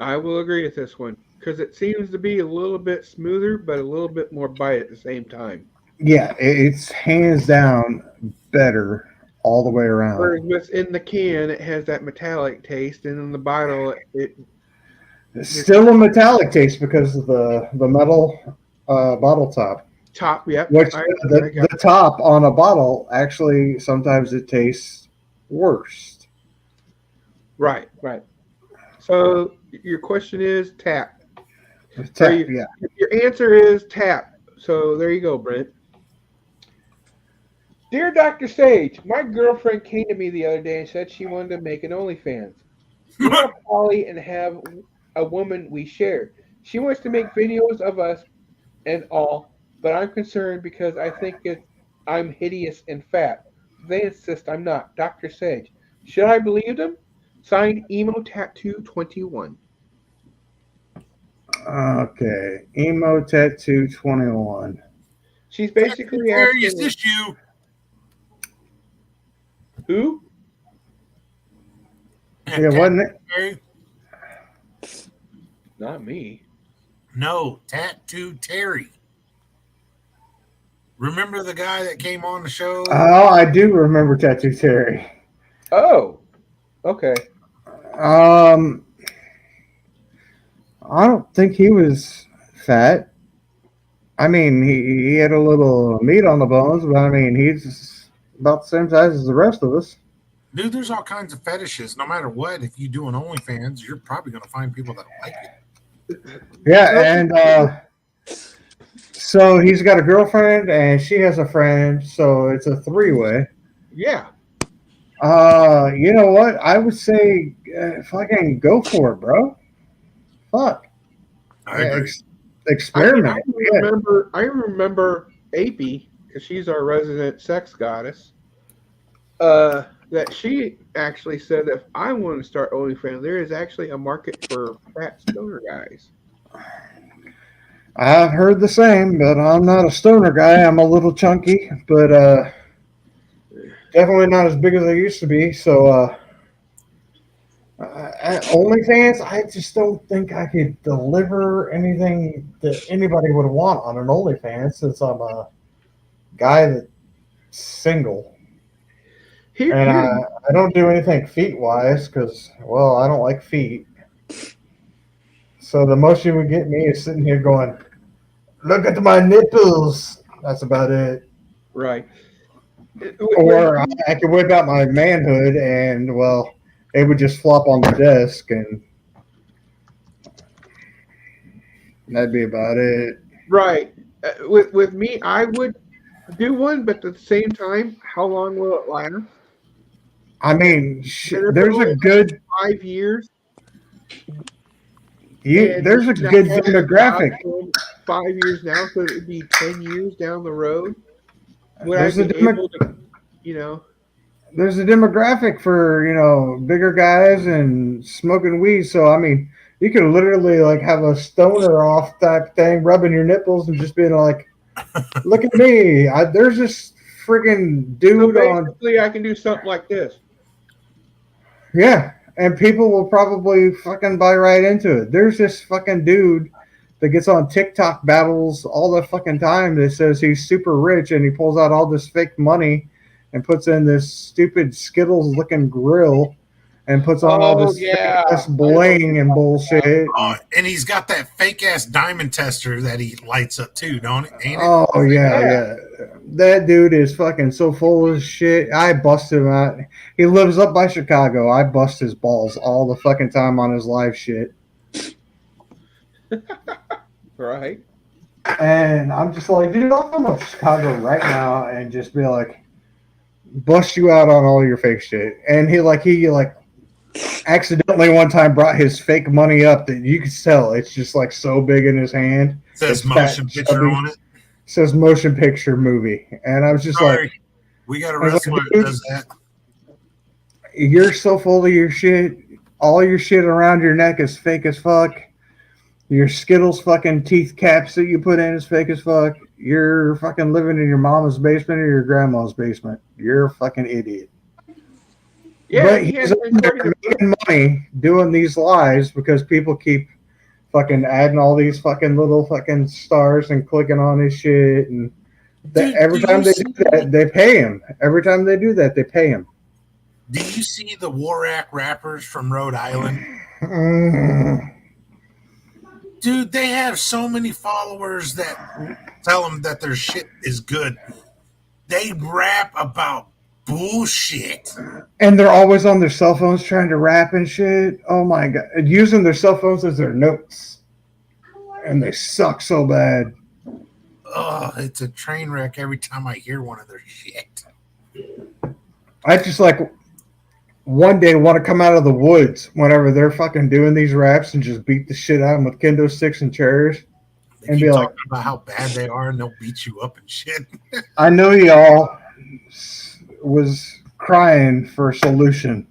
I will agree with this one because it seems to be a little bit smoother, but a little bit more bite at the same time. Yeah, it's hands down better all the way around. Whereas within the can, it has that metallic taste, and in the bottle, It's still a metallic taste because of the metal bottle top. top. Yep. Which the top on a bottle actually sometimes it tastes worse. Right. So your question is tap. Tap, yeah. Your answer is tap. So there you go, Brent. Dear Dr. Sage, my girlfriend came to me the other day and said she wanted to make an OnlyFans. We're a poly and have a woman we share. She wants to make videos of us and all, but I'm concerned because I think I'm hideous and fat. They insist I'm not. Dr. Sage, should I believe them? Signed, Emo Tattoo 21. Okay, Emo Tattoo 21. She's basically Terry, asking, is this you? who? Yeah, wasn't it? Terry? Not me. No, Tattoo Terry. Remember the guy that came on the show? Oh, I do remember Tattoo Terry. Oh, okay. I don't think he was fat. I mean, he had a little meat on the bones, but I mean, he's about the same size as the rest of us. Dude, there's all kinds of fetishes. No matter what, if you do an OnlyFans, you're probably going to find people that like it. Yeah, and so he's got a girlfriend, and she has a friend, so it's a three-way. Yeah. You know what? I would say fucking go for it, bro. Fuck. I agree. Experiment. I remember Apey, because she's our resident sex goddess, that she actually said that if I want to start OnlyFans, there is actually a market for fat stoner guys. I've heard the same, but I'm not a stoner guy. I'm a little chunky, but definitely not as big as I used to be. So OnlyFans, I just don't think I could deliver anything that anybody would want on an OnlyFans since I'm a guy that's single. And I don't do anything feet-wise because, well, I don't like feet. So the most you would get me is sitting here going, look at my nipples. That's about it. Right. Or I could whip out my manhood and, well, it would just flop on the desk and that'd be about it. Right. With me, I would do one, but at the same time, how long will it last? I mean, there's a good 5 years. There's a good demographic. 5 years now, so it would be 10 years down the road. Would There's I be able to, There's a demographic for bigger guys and smoking weed. So I mean, You could literally like have a stoner off type thing, rubbing your nipples and just being like, "Look at me! There's this friggin' So dude on." basically, I can do something like this. Yeah, and people will probably fucking buy right into it. There's this fucking dude that gets on TikTok battles all the fucking time that says he's super rich and he pulls out all this fake money and puts in this stupid Skittles looking grill and puts on all Oh this fake yeah, ass bling and bullshit. And he's got that fake ass diamond tester that he lights up too, don't it? Ain't it? Oh yeah, Yeah. yeah. That dude is fucking so full of shit. I bust him out. He lives up by Chicago. I bust his balls all the fucking time on his live shit. Right. And I'm just like, dude, I'll come up to Chicago right now and just be like, bust you out on all your fake shit. And he accidentally one time brought his fake money up that you could tell. It's just like so big in his hand. It says It's motion fat, picture chubby. on it. Says motion picture movie. And I was just Sorry, like, we got a I was like, wrestler that dude, does that. you're so full of your shit. All your shit around your neck is fake as fuck. Your Skittles fucking teeth caps that you put in is fake as fuck. You're fucking living in your mama's basement or your grandma's basement. You're a fucking idiot. Yeah, But he he's has up been there starting to making money doing these lives because people keep fucking adding all these fucking little fucking stars and clicking on his shit. And Dude, every do time you they see- do that, they pay him. Every time they do that, they pay him. Do you see the Warak rappers from Rhode Island? Mm. Dude, they have so many followers that tell them that their shit is good. They rap about bullshit. And they're always on their cell phones trying to rap and shit. Oh my god. Using their cell phones as their notes. And they suck so bad. Oh, it's a train wreck every time I hear one of their shit. I just like one day want to come out of the woods whenever they're fucking doing these raps and just beat the shit out of them with kendo sticks and chairs. They And keep be talking like, about how bad they are and they'll beat you up and shit. I know y'all was crying for a solution.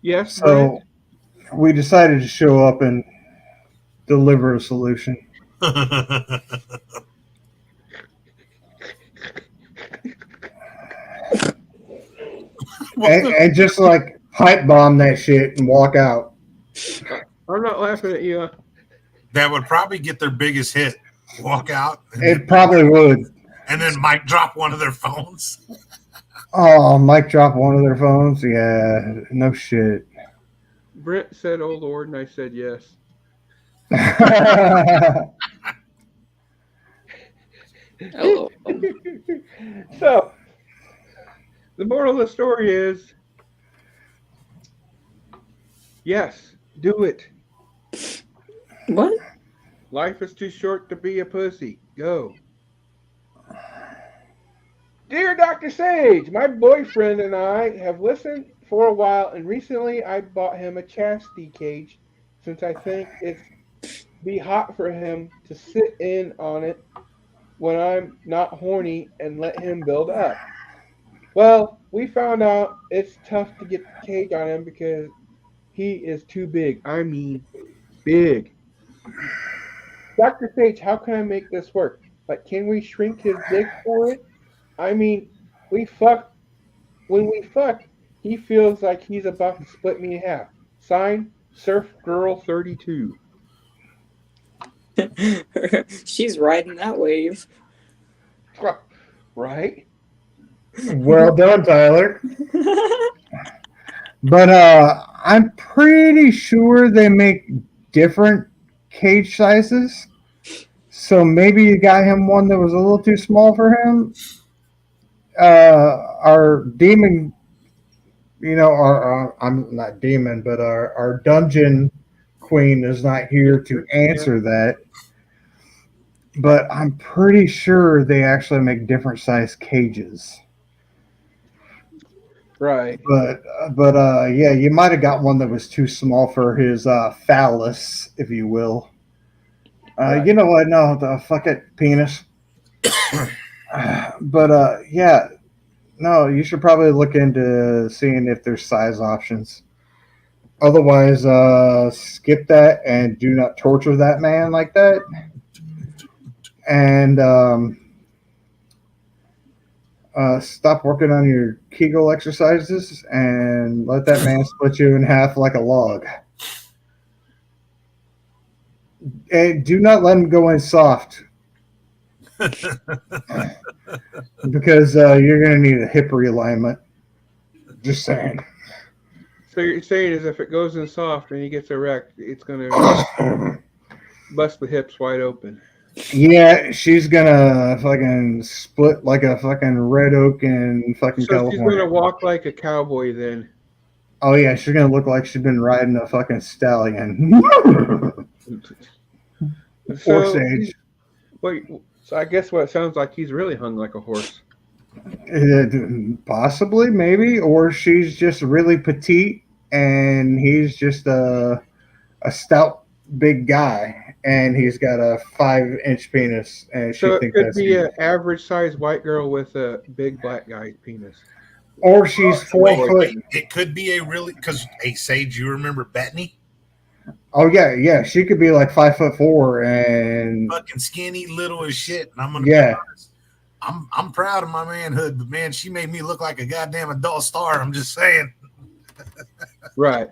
Yes, So we decided to show up and deliver a solution. And just like pipe bomb that shit and walk out. I'm not laughing at you. That would probably get their biggest hit. Walk out. It probably would. And then mic drop one of their phones. Oh, mic drop one of their phones? Yeah, no shit. Brent said, "Oh Lord," and I said, "Yes." Hello. So, the moral of the story is, yes, do it. What? Life is too short to be a pussy. Go. Dear Dr. Sage, my boyfriend and I have listened for a while, and recently I bought him a chastity cage since I think it's be hot for him to sit in on it when I'm not horny and let him build up. Well, we found out it's tough to get the cage on him because he is too big. I mean, big. Dr. Sage, how can I make this work? Like, can we shrink his dick for it? I mean, we fuck. When we fuck, he feels like he's about to split me in half. Sign, Surf Girl 32. She's riding that wave. Right? Well done, Tyler. But I'm pretty sure they make different cage sizes. So maybe you got him one that was a little too small for him. Our demon, I'm not demon, but our dungeon queen is not here to answer that. But I'm pretty sure they actually make different size cages. Right. But yeah, you might have got one that was too small for his phallus, if you will. Right. You know what? No, fuck it, penis. But yeah, no, you should probably look into seeing if there's size options. Otherwise, skip that and do not torture that man like that. And stop working on your Kegel exercises and let that man split you in half like a log. And do not let him go in soft because you're going to need a hip realignment. Just saying. So you're saying is if it goes in soft and he gets erect, it's going to bust the hips wide open. Yeah, she's gonna fucking split like a fucking red oak in fucking So she's going California. to walk like a cowboy then. Oh yeah, she's gonna look like she's been riding a fucking stallion. Or So, sage. wait, so I guess what it sounds like he's really hung like a horse. Possibly, maybe, or she's just really petite and he's just a stout big guy and he's got a 5-inch penis and she So it thinks could that's be huge. an average sized white girl with a big black guy's penis. Or she's 4 Wait, foot. wait, it could be a really because hey Sage, you remember Bettany? Oh yeah, she could be like 5'4" and Fucking skinny, little as shit. And I'm gonna yeah. be honest. I'm proud of my manhood, but man, she made me look like a goddamn adult star. I'm just saying. Right.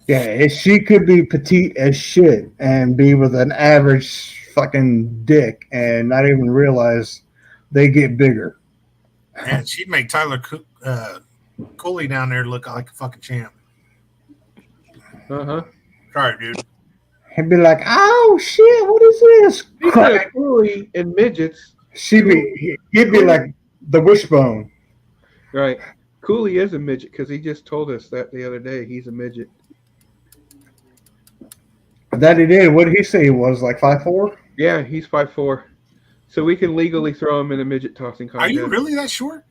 Yeah, she could be petite as shit and be with an average fucking dick and not even realize they get bigger. Man, she'd make Tyler Cooley down there look like a fucking champ. Sorry, dude. He'd be like, "Oh shit, what is this?" Speaking of Cooley and midgets, He'd be like the wishbone. right? Cooley is a midget because he just told us that the other day. He's a midget. That he did. What did he say he was? Like 5'4"? Yeah, he's 5'4". So we can legally throw him in a midget tossing Are contest. you really that short?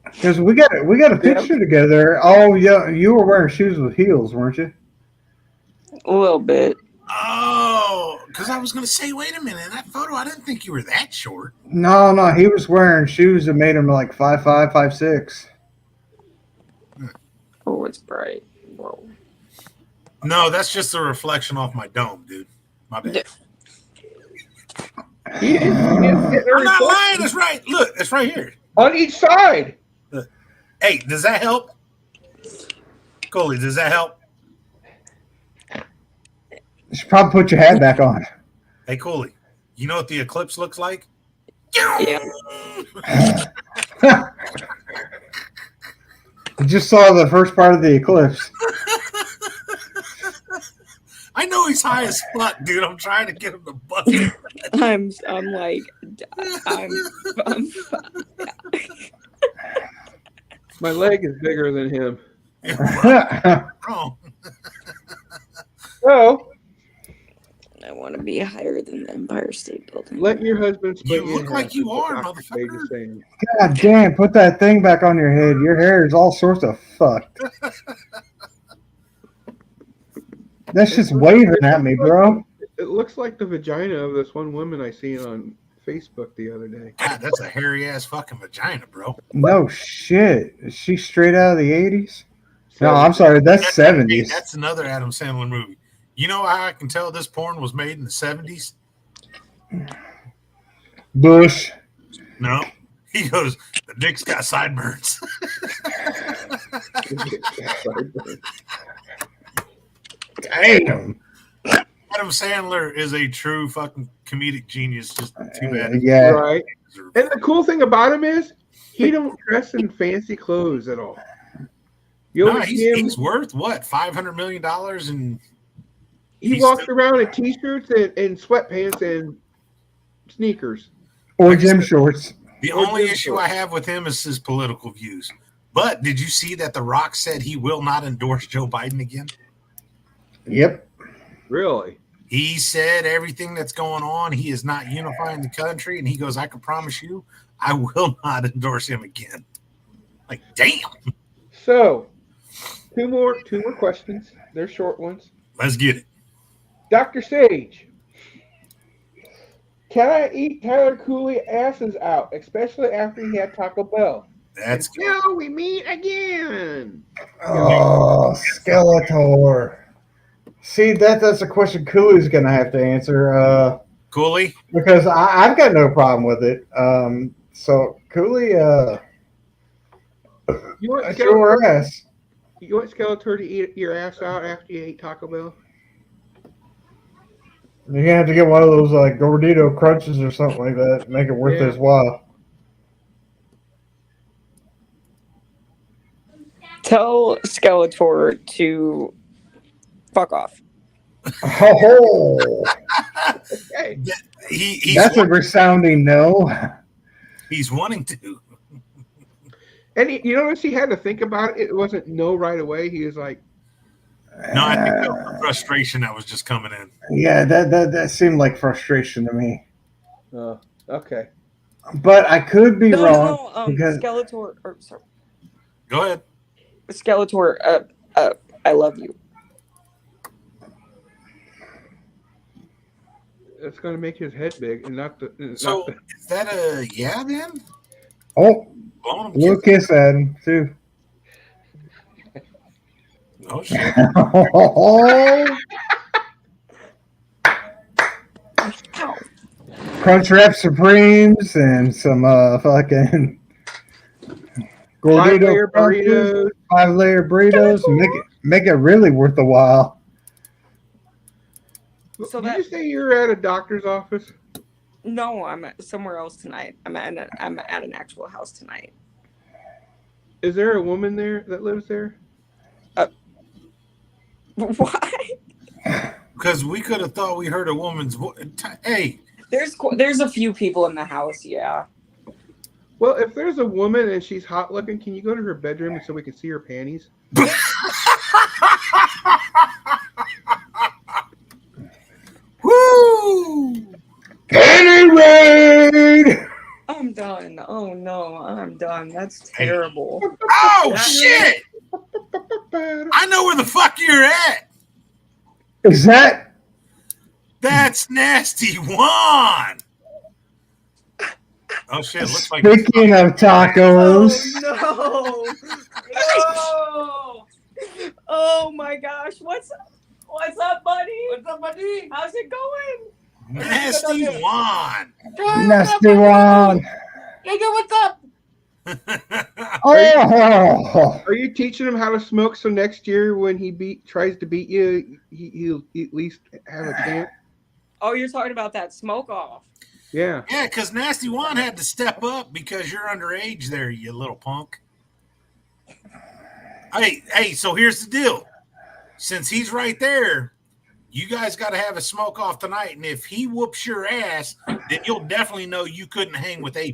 Because we got a picture together. Oh yeah, you were wearing shoes with heels, weren't you? A little bit. Oh, because I was going to say, wait a minute. In that photo, I didn't think you were that short. No, he was wearing shoes that made him like 5'5", 5'6". Oh, it's bright. Whoa. No, that's just a reflection off my dome, dude. My bad. He is getting a I'm not reflection lying. It's right. Look, it's right here. on each side. Hey, does that help? Coley, does that help? You should probably put your hat back on. Hey, Coley, you know what the eclipse looks like? Yeah. You just saw the first part of the eclipse. I know he's high as fuck, dude. I'm trying to get him to bust it. I'm My leg is bigger than him. Wrong. So I want to be higher than the Empire State Building. let your husband split You you look in like half, you is what are, Dr. Sage motherfucker. is saying. God damn, put that thing back on your head. Your hair is all sorts of fucked. That's just waving at me, bro. It looks like the vagina of this one woman I seen on Facebook the other day. God, that's a hairy ass fucking vagina, bro. No shit. Is she straight out of the 80s? No, I'm sorry. That's 70s. That's another Adam Sandler movie. You know how I can tell this porn was made in the 70s? Bush. No. He goes, the dick's got sideburns. Damn. Adam Sandler is a true fucking comedic genius. Just too bad. Yeah. Right. And the cool thing about him is he don't dress in fancy clothes at all. You No, always see him. he's worth what? $500 million and He he's walks still- around in t-shirts and sweatpants and sneakers. Or gym shorts. the Or only gym issue shorts. I have with him is his political views. But did you see that The Rock said he will not endorse Joe Biden again? Yep. Really? He said everything that's going on, he is not unifying the country, and he goes, I can promise you, I will not endorse him again. Like, damn. So, two more questions. They're short ones. Let's get it. Dr. Sage, can I eat Tyler Cooley asses out, especially after he had Taco Bell? That's good. Until we meet again. Oh, Skeletor. See, that's a question Cooley's going to have to answer Cooley. because I've got no problem with it. So, Cooley, You want that's your Skeletor? ass. You want Skeletor to eat your ass out after you ate Taco Bell? You're going to have to get one of those Gordito crunches or something like that to make it worth Yeah. his while. Tell Skeletor to fuck off. Oh, Hey, He's that's a resounding no. he's wanting to. and you notice he had to think about it. It wasn't no right away. He was like, No, I think that was the frustration that was just coming in. Yeah, that seemed like frustration to me. "Oh, okay." But I could be wrong. No, because Skeletor. Or sorry, Go ahead. Skeletor. I love you. It's going to make his head big, and not the. So is that a yeah then? Oh, Blowing him little kiss? kiss at him, too. Oh shit! Ow. Crunchwrap Supremes and some fucking Gordito 5-layer burritos. 5-layer burritos. Make it really worth the while. So Did that- you say you were at a doctor's office? No, I'm somewhere else tonight. I'm at an actual house tonight. Is there a woman there that lives there? Why? Because we could have thought we heard a woman's voice. Hey, There's a few people in the house. Yeah. Well, if there's a woman and she's hot looking, can you go to her bedroom so we can see her panties? woo! Anyway, I'm done. Oh no, I'm done. That's terrible. Oh shit! I know where the fuck you're at. is that That's Nasty Juan. Oh shit! Looks like speaking of tacos? Oh no! No! Oh my gosh! What's up, buddy? What's up, buddy? How's it going? Nasty Juan. Nasty one. Hey, what's up? Oh, Are you teaching him how to smoke so next year when he tries to beat you, he'll at least have a chance? Oh, you're talking about that smoke off. Yeah. Yeah, because Nasty Juan had to step up because you're underage there, you little punk. Hey, so here's the deal. Since he's right there, you guys got to have a smoke off tonight. And if he whoops your ass, then you'll definitely know you couldn't hang with AP.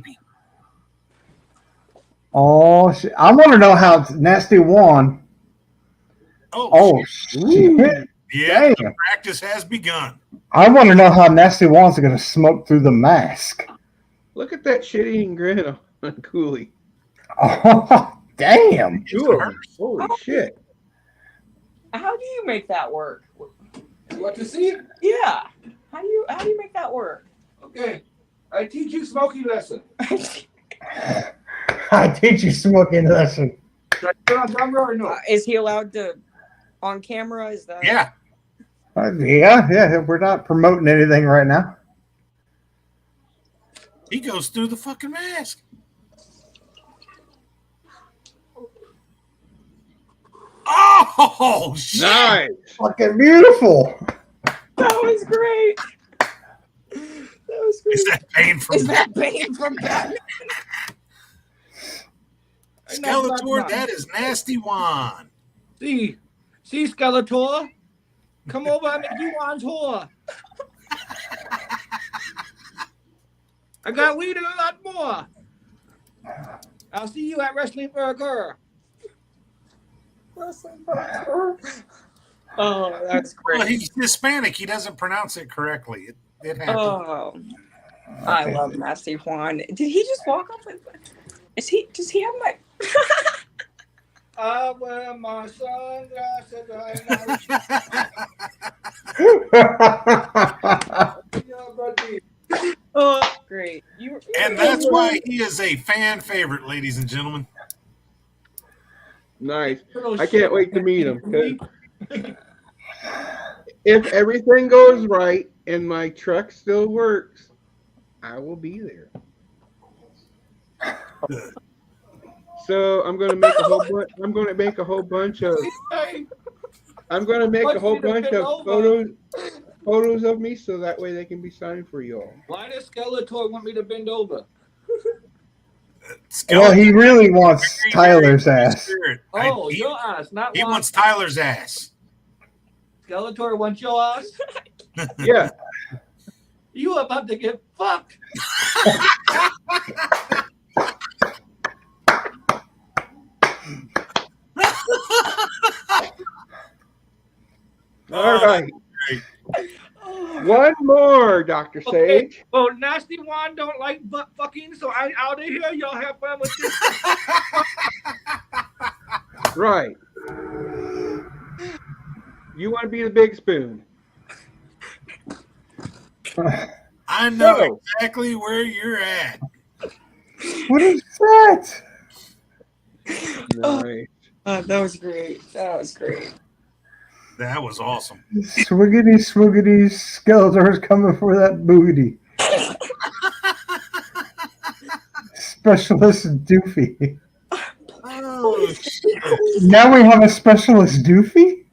oh, shit. I want to know how Nasty won. Oh, Shit. yeah, the damn. practice has begun. I want to know how Nasty Wan's going to smoke through the mask. Look at that shit-eating grin on Cooley. Oh, damn. Two of them. Holy shit. How do you make that work? What to see? Yeah. How do you make that work? Okay. I teach you smoking lesson. I teach you smoking lesson. Should I turn on camera or no? Is he allowed to on camera? Is that? Yeah. Yeah. We're not promoting anything right now. He goes through the fucking mask. Oh, shit. Nice. Fucking beautiful. That was great. That was great. Is that pain from Is that Bane from Batman? Skeletor? That is Nasty Juan. See Skeletor? Come over and make you one tour. I got weed and a lot more. I'll see you at Wrestling Burger. Oh, that's Well, great. he's Hispanic. He doesn't pronounce it correctly. It happens. Oh, I love Nasty Juan. Did he just walk up with? Does he have my? I wear my sunglasses. I know. Oh, Your buddy. Great. And that's why he is a fan favorite, ladies and gentlemen. Nice. I can't wait to meet him. If everything goes right and my truck still works, I will be there. So I'm going to make a whole bunch. I'm going to make a whole bunch of. I'm going to make a whole bunch of photos of me, so that way they can be signed for you all. Why does Skeletor want me to bend over? Well, he really wants Tyler's ass. Oh, your ass, not He mine. wants Tyler's ass. Skeletor wants your ass? Yeah. You about to get fucked. All right. One more, Dr. Sage. Oh, Nasty One don't like butt fucking, so I out of here. Y'all have fun with this. Right. You want to be the big spoon. I know exactly where you're at. What is that? Nice. That was great. That was great. That was awesome. Swiggity, swiggity, Skeletor's coming for that booty. Specialist Doofy. Oh, shit. Now we have a specialist Doofy?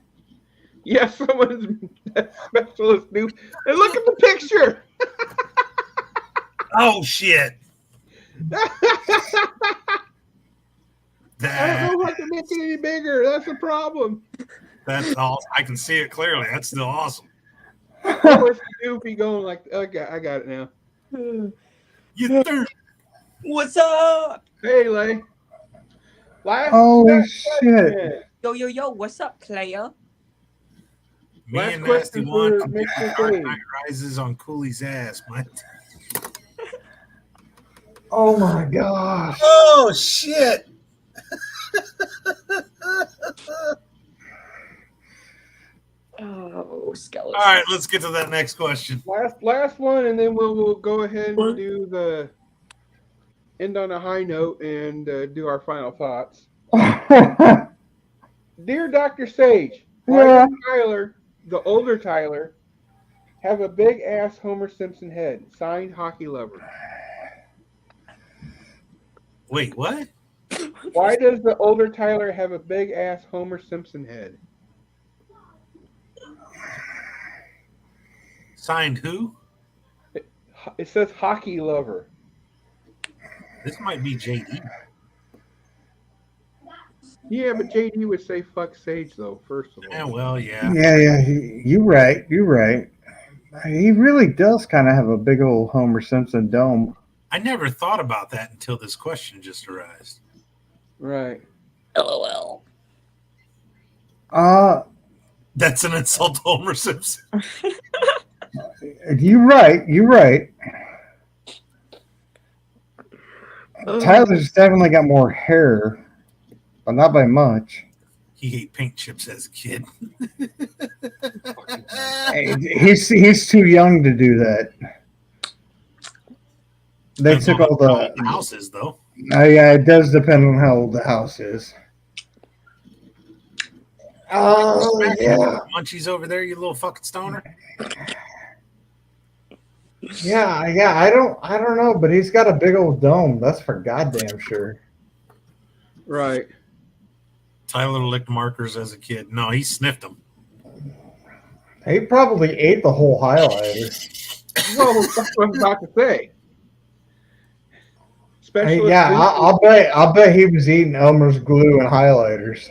Yes, someone's a specialist new. And look at the picture. Oh, shit. I don't know how to make it any bigger. That's the problem. That's awesome. I can see it clearly. That's still awesome. Where's Doofy going like, okay, I got it now. You third. What's up? Hey, Lay. Last Holy question. shit. Yo, what's up, player? Me Last and Nasty question One for Mr. Dark Sage. Knight Rises on Cooley's ass, man. Oh my gosh. Oh, shit. Oh, skeleton. All right, let's get to that next question. Last one, and then we'll go ahead and do the end on a high note and do our final thoughts. Dear Dr. Sage, why Yeah. does Tyler, the older Tyler, have a big ass Homer Simpson head? Signed, Hockey Lover. Wait, what? Why does the older Tyler have a big ass Homer Simpson head? Signed who? It says Hockey Lover. This might be JD. Yeah, but JD would say fuck Sage though, first of all. Yeah, well, yeah. Yeah, you're right. You're right. He really does kind of have a big old Homer Simpson dome. I never thought about that until this question just arose. Right. LOL. That's an insult to Homer Simpson. You're right. You're right. Tyler's definitely got more hair, but not by much. He ate paint chips as a kid. Hey, he's too young to do that. They took all the the houses, though. yeah, it does depend on how old the house is. Oh yeah, Munchies over there, you little fucking stoner. yeah. I don't know, but he's got a big old dome. That's for goddamn sure. Right. Tyler licked markers as a kid. No, he sniffed them. He probably ate the whole highlighter. Well, that's what I'm about to say. Specialist Yeah, Doofy. I'll bet he was eating Elmer's glue and highlighters.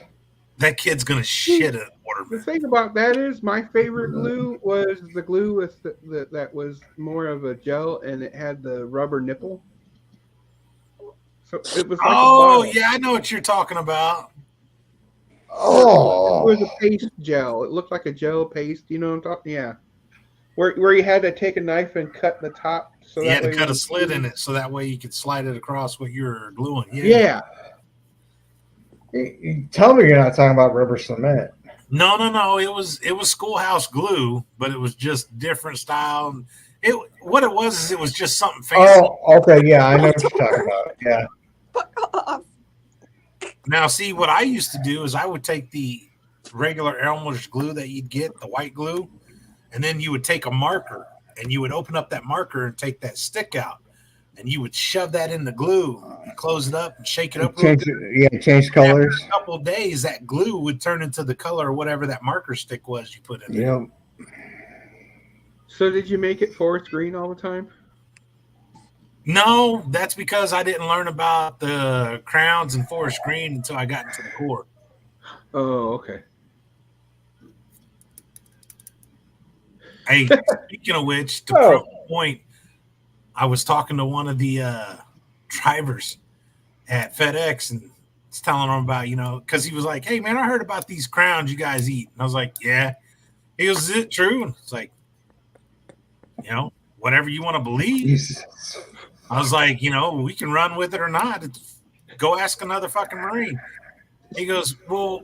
That kid's gonna shit at The watermelon. thing about that is, my favorite glue was the glue with that was more of a gel, and it had the rubber nipple. So it was like a Oh, bottle. yeah, I know what you're talking about. Oh, It was a paste gel. It looked like a gel paste. You know what I'm talking? Yeah. Where you had to take a knife and cut the top. So You that had to way cut when a you slit glue- in it so that way you could slide it across what you're gluing. Yeah. tell me you're not talking about rubber cement. No. It was schoolhouse glue, but it was just different style. What it was is it was just something fancy. Oh, okay, yeah, I know what you're talking about. Yeah. Fuck off. Now, see, what I used to do is I would take the regular Elmer's glue that you'd get, the white glue, and then you would take a marker and you would open up that marker and take that stick out, and you would shove that in the glue, and close it up, and shake it up. Change colors. After a couple of days, that glue would turn into the color or whatever that marker stick was you put in there. Yep. So did you make it forest green all the time? No, that's because I didn't learn about the crowns and forest green until I got into the core. Oh, okay. Hey, speaking of which, to prove the point, I was talking to one of the drivers at FedEx and was telling him about, because he was like, hey, man, I heard about these crowns you guys eat. And I was like, yeah. He goes, is it true? And it's like, whatever you want to believe. Jesus. I was like, we can run with it or not. Go ask another fucking Marine. He goes, well,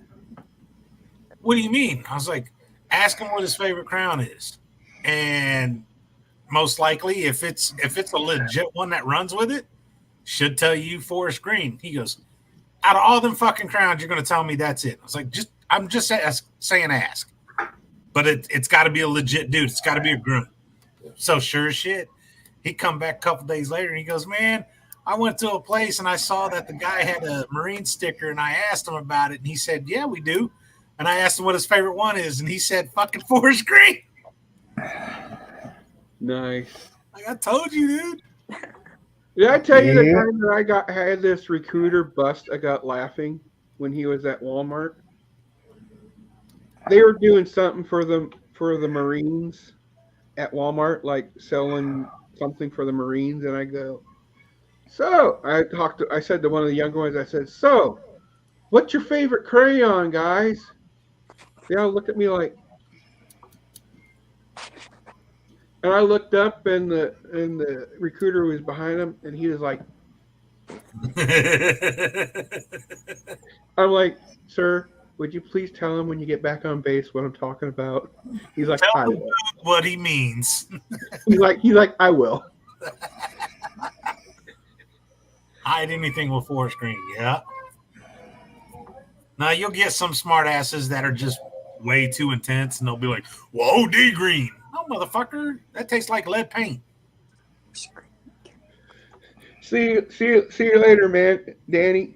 what do you mean? I was like, ask him what his favorite crown is. And most likely, if it's a legit one that runs with it, should tell you forest green. He goes, out of all them fucking crowns, you're going to tell me that's it. I was like, I'm just saying ask. But it's got to be a legit dude. It's got to be a grunt. So sure as shit, he come back a couple days later and he goes, man, I went to a place and I saw that the guy had a Marine sticker and I asked him about it and he said, yeah, we do. And I asked him what his favorite one is and he said, fucking forest green. Nice. Like I told you, dude. Did I tell you the time that I had this recruiter bust? I got laughing when he was at Walmart. They were doing something for the Marines at Walmart, like selling something for the Marines, and I go, so I said to one of the younger ones, I said, so what's your favorite crayon, guys? They all looked at me like, and I looked up and the recruiter was behind him and he was like, I'm like, sir, would you please tell him when you get back on base what I'm talking about? He's like, I will. What he means. He's like, I will. Hide anything with forest green, yeah. Now you'll get some smart asses that are just way too intense and they'll be like, well, OD green. No, motherfucker. That tastes like lead paint. See you later, man. Danny.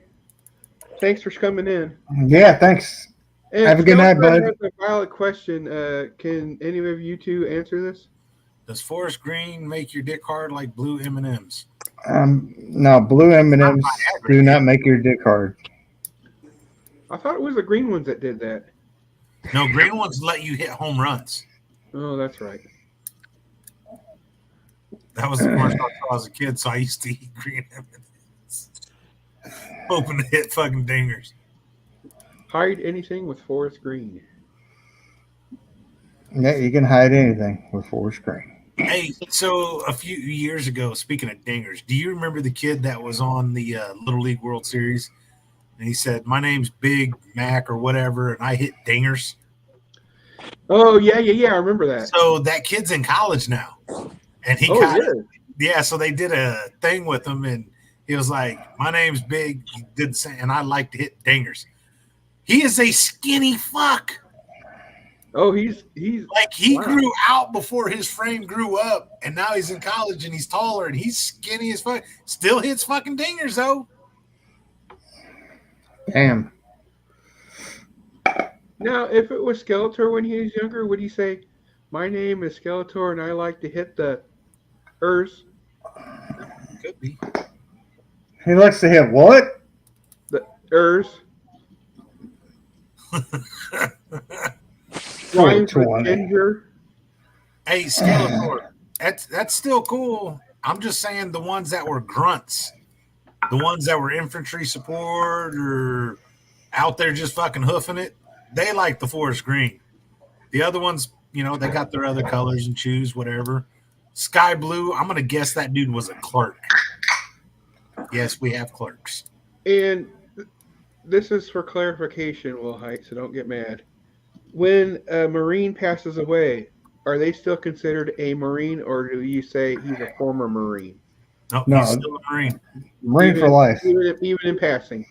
Thanks for coming in. Yeah, thanks. And have a good night, bud. That's a valid question. Can any of you two answer this? Does forest green make your dick hard like blue M&Ms? No, blue M&Ms do not make your dick hard. I thought it was the green ones that did that. No, green ones let you hit home runs. Oh, that's right. That was the first I saw as a kid, so I used to eat green M&Ms. Hoping to hit fucking dingers. Hide anything with forest green. Yeah, you can hide anything with forest green. Hey, so a few years ago, speaking of dingers, do you remember the kid that was on the Little League World Series? And he said, my name's Big Mac or whatever, and I hit dingers. Oh, yeah. I remember that. So that kid's in college now. And he so they did a thing with him, and he was like, my name's Big, he did the same, and I like to hit dingers. He is a skinny fuck. Oh, he's like he grew out before his frame grew up, and now he's in college and he's taller and he's skinny as fuck. Still hits fucking dingers though. Damn. Now, if it was Skeletor when he was younger, would he say, my name is Skeletor and I like to hit the Urs? Could be. He likes to hit what? The Urs. Ginger. Hey, Skeletor, that's still cool. I'm just saying the ones that were grunts, the ones that were infantry support or out there just fucking hoofing it, they like the forest green. The other ones, they got their other colors and choose whatever. Sky blue, I'm gonna guess that dude was a clerk. Yes, we have clerks. And this is for clarification, Will Height, so don't get mad. When a Marine passes away, are they still considered a Marine, or do you say he's a former Marine? No, No. he's still a Marine. Marine for life. Even in passing.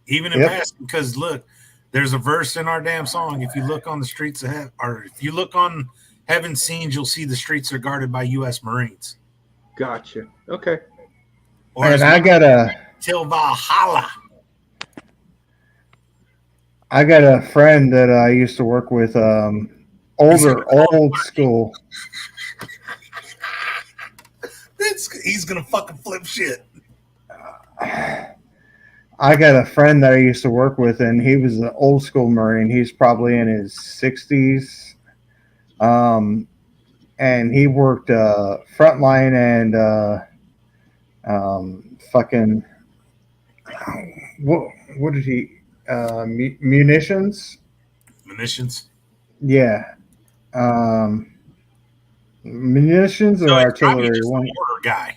Even in Yep. passing, because look, there's a verse in our damn song. If you look on the streets of heaven, or if you look on heaven's scenes, you'll see the streets are guarded by U.S. Marines. Gotcha. Okay. Or And as I got a till Valhalla. friend that I used to work with, old school. He's gonna fucking flip shit. I got a friend that I used to work with, and he was an old school Marine. He's probably in his 60s. And he worked frontline and fucking what did he munitions? Munitions. Yeah, munitions or So it's probably artillery. just a One. mortar guy.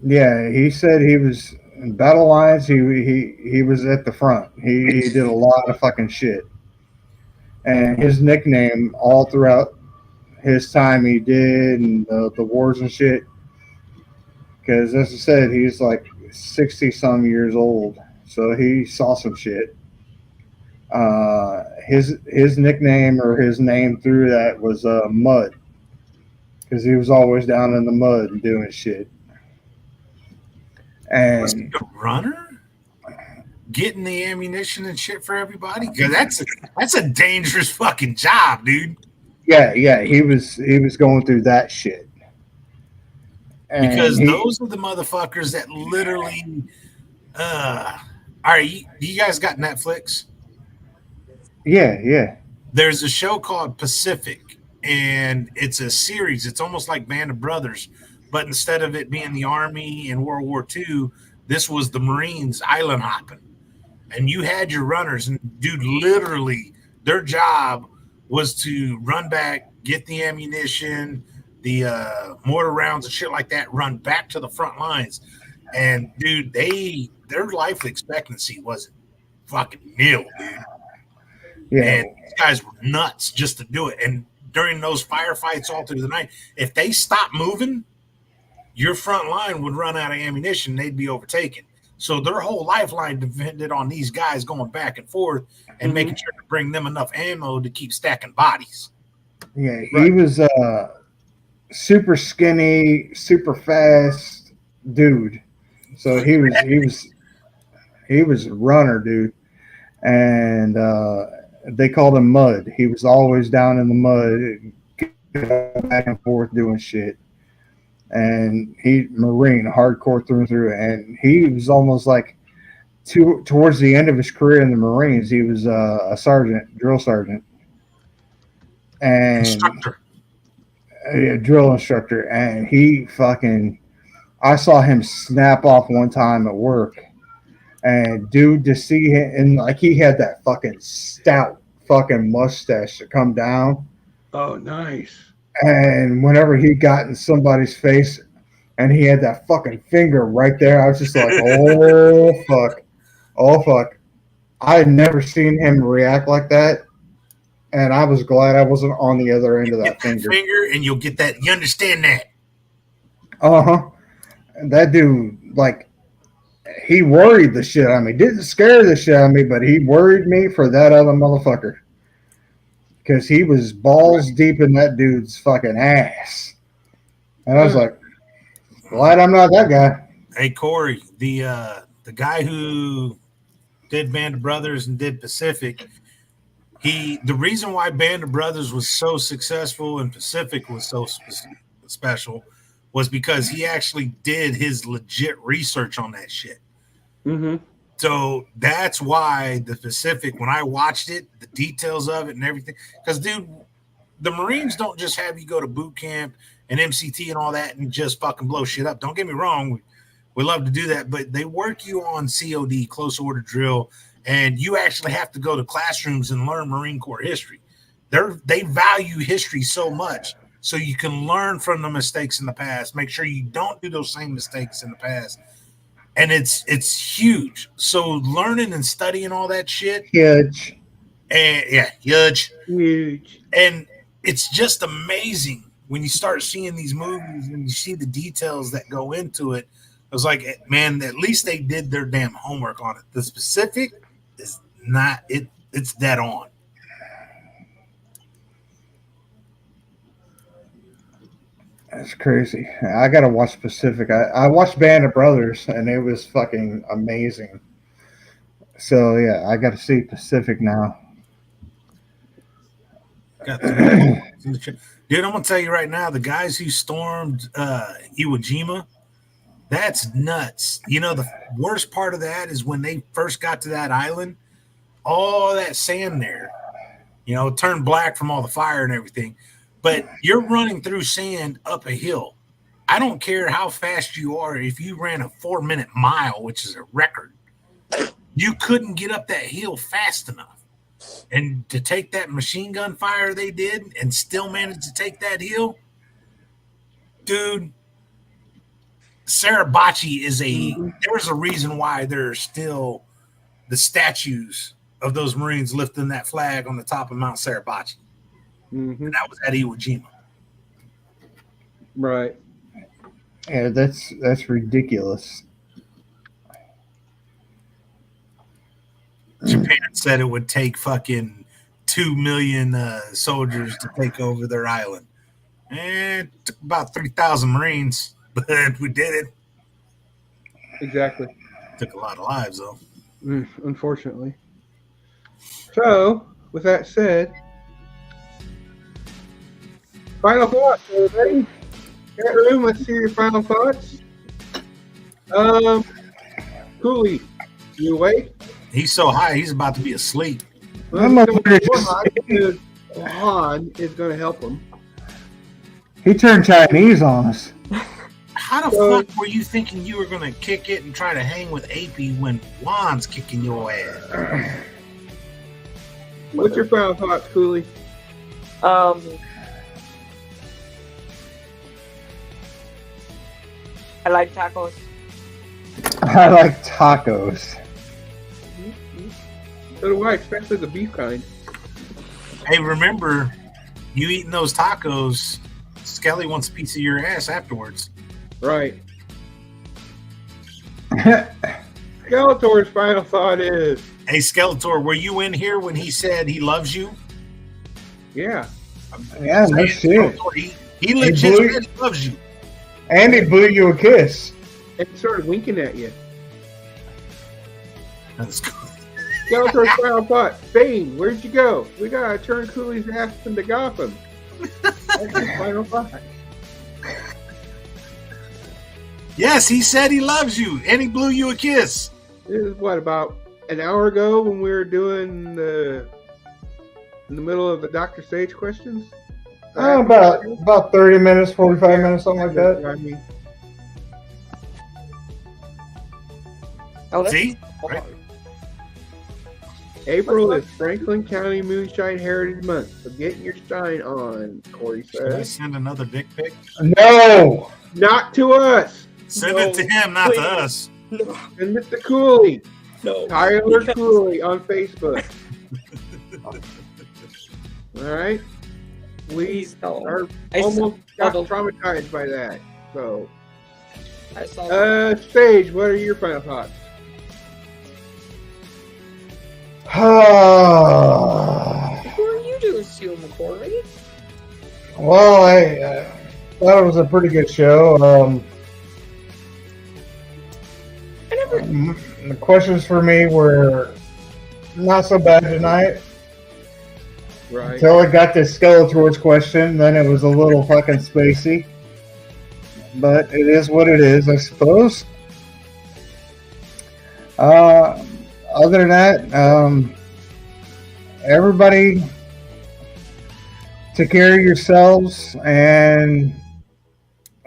Yeah, he said he was in battle lines. He was at the front. He did a lot of fucking shit. And his nickname all throughout his time he did and the wars and shit. Because as I said, he's like 60 some years old, so he saw some shit. His nickname or his name through that was Mud, because he was always down in the mud and doing shit. Was he And a runner? Getting the ammunition and shit for everybody? Because that's a dangerous fucking job, dude. yeah, he was going through that shit. And Because those are the motherfuckers that literally. All right, you guys got Netflix? yeah. There's a show called Pacific, and it's a series. It's almost like Band of Brothers, but instead of it being the Army in World War II, this was the Marines island hopping. And you had your runners, and dude, literally, their job was to run back, get the ammunition, the mortar rounds and shit like that, run back to the front lines. And dude, their life expectancy wasn't fucking nil, dude. Yeah. And these guys were nuts just to do it. And during those firefights all through the night, if they stopped moving, your front line would run out of ammunition. They'd be overtaken. So their whole lifeline depended on these guys going back and forth and making sure to bring them enough ammo to keep stacking bodies. Yeah, he was super skinny, super fast dude. So he was a runner, dude. And they called him Mud. He was always down in the mud, back and forth doing shit. And he Marine, hardcore through and through. And he was almost like towards the end of his career in the Marines, he was a sergeant, drill sergeant. And Instructor. A drill instructor, and I saw him snap off one time at work, and dude, to see him, and like he had that fucking stout fucking mustache to come down. Oh, nice. And whenever he got in somebody's face and he had that fucking finger right there, I was just like, oh fuck. I had never seen him react like that. And I was glad I wasn't on the other end of that finger. And you'll get that. You understand that? Uh-huh. That dude, like, he worried the shit out of me. Didn't scare the shit out of me, but he worried me for that other motherfucker. Because he was balls deep in that dude's fucking ass. And I was like, glad I'm not that guy. Hey, Corey, the guy who did Band of Brothers and did Pacific, the reason why Band of Brothers was so successful and Pacific was so special was because he actually did his legit research on that shit. Mm-hmm. So that's why the Pacific, when I watched it, the details of it and everything, because dude, the Marines don't just have you go to boot camp and MCT and all that and just fucking blow shit up. Don't get me wrong. We love to do that, but they work you on COD, close order drill, and you actually have to go to classrooms and learn Marine Corps history. They value history so much so you can learn from the mistakes in the past, make sure you don't do those same mistakes in the past. And it's huge. So learning and studying all that shit. Huge. And yeah, huge. Huge. And it's just amazing when you start seeing these movies and you see the details that go into it. I was like, man, at least they did their damn homework on it. The specific is not it. It's dead on. That's crazy. I gotta watch Pacific. I watched Band of Brothers and it was fucking amazing. So yeah, I gotta see Pacific now. Got dude, I'm gonna tell you right now, the guys who stormed Iwo Jima, that's nuts. You know, the worst part of that is when they first got to that island, all that sand there, you know, turned black from all the fire and everything. But you're running through sand up a hill. I don't care how fast you are. If you ran a 4-minute mile, which is a record, you couldn't get up that hill fast enough. And to take that machine gun fire they did and still manage to take that hill, dude, Suribachi is there's a reason why there's still the statues of those Marines lifting that flag on the top of Mount Suribachi. And that was at Iwo Jima. Right. Yeah, that's ridiculous. Japan said it would take fucking 2 million soldiers to take over their island. And it took about 3,000 Marines, but we did it. Exactly. Took a lot of lives, though. Unfortunately. So, with that said, final thoughts, everybody. Chat room, let's hear your final thoughts. Cooley, you awake? He's so high, he's about to be asleep. Well, Han is going to help him. He turned Chinese on us. How the fuck were you thinking you were going to kick it and try to hang with AP when Juan's kicking your ass? What's your final thoughts, Cooley? I like tacos. I like tacos. So do I, especially the beef kind. Hey, remember, you eating those tacos, Skelly wants a piece of your ass afterwards. Right. Skeletor's final thought is... Hey, Skeletor, were you in here when he said he loves you? Yeah. Yeah, no shit. He legit loves you. And he blew you a kiss. And started winking at you. That's cool. Skeletor's final thought. Bane, where'd you go? We gotta turn Cooley's ass into Gotham. That's his final thought. Yes, he said he loves you, and he blew you a kiss. This is what, about an hour ago when we were doing in the middle of the Dr. Sage questions? About 30 minutes, 45 minutes, something like that. I mean, see? Right. April is Franklin County Moonshine Heritage Month, so get your shine on, Corey Should I says. send another dick pic? No! Not to us. Send it to him, not to us. No. And Mr. Cooley. No. Tyler Cooley on Facebook. All right? We Please no. are I almost got saw- traumatized by that. So, I saw Sage, what are your final thoughts? Who are you to assume, Corey? Well, I thought it was a pretty good show. The questions for me were not so bad tonight. Right. Until I got this Skeletor's question, then it was a little fucking spacey. But it is what it is, I suppose. Other than that, everybody take care of yourselves and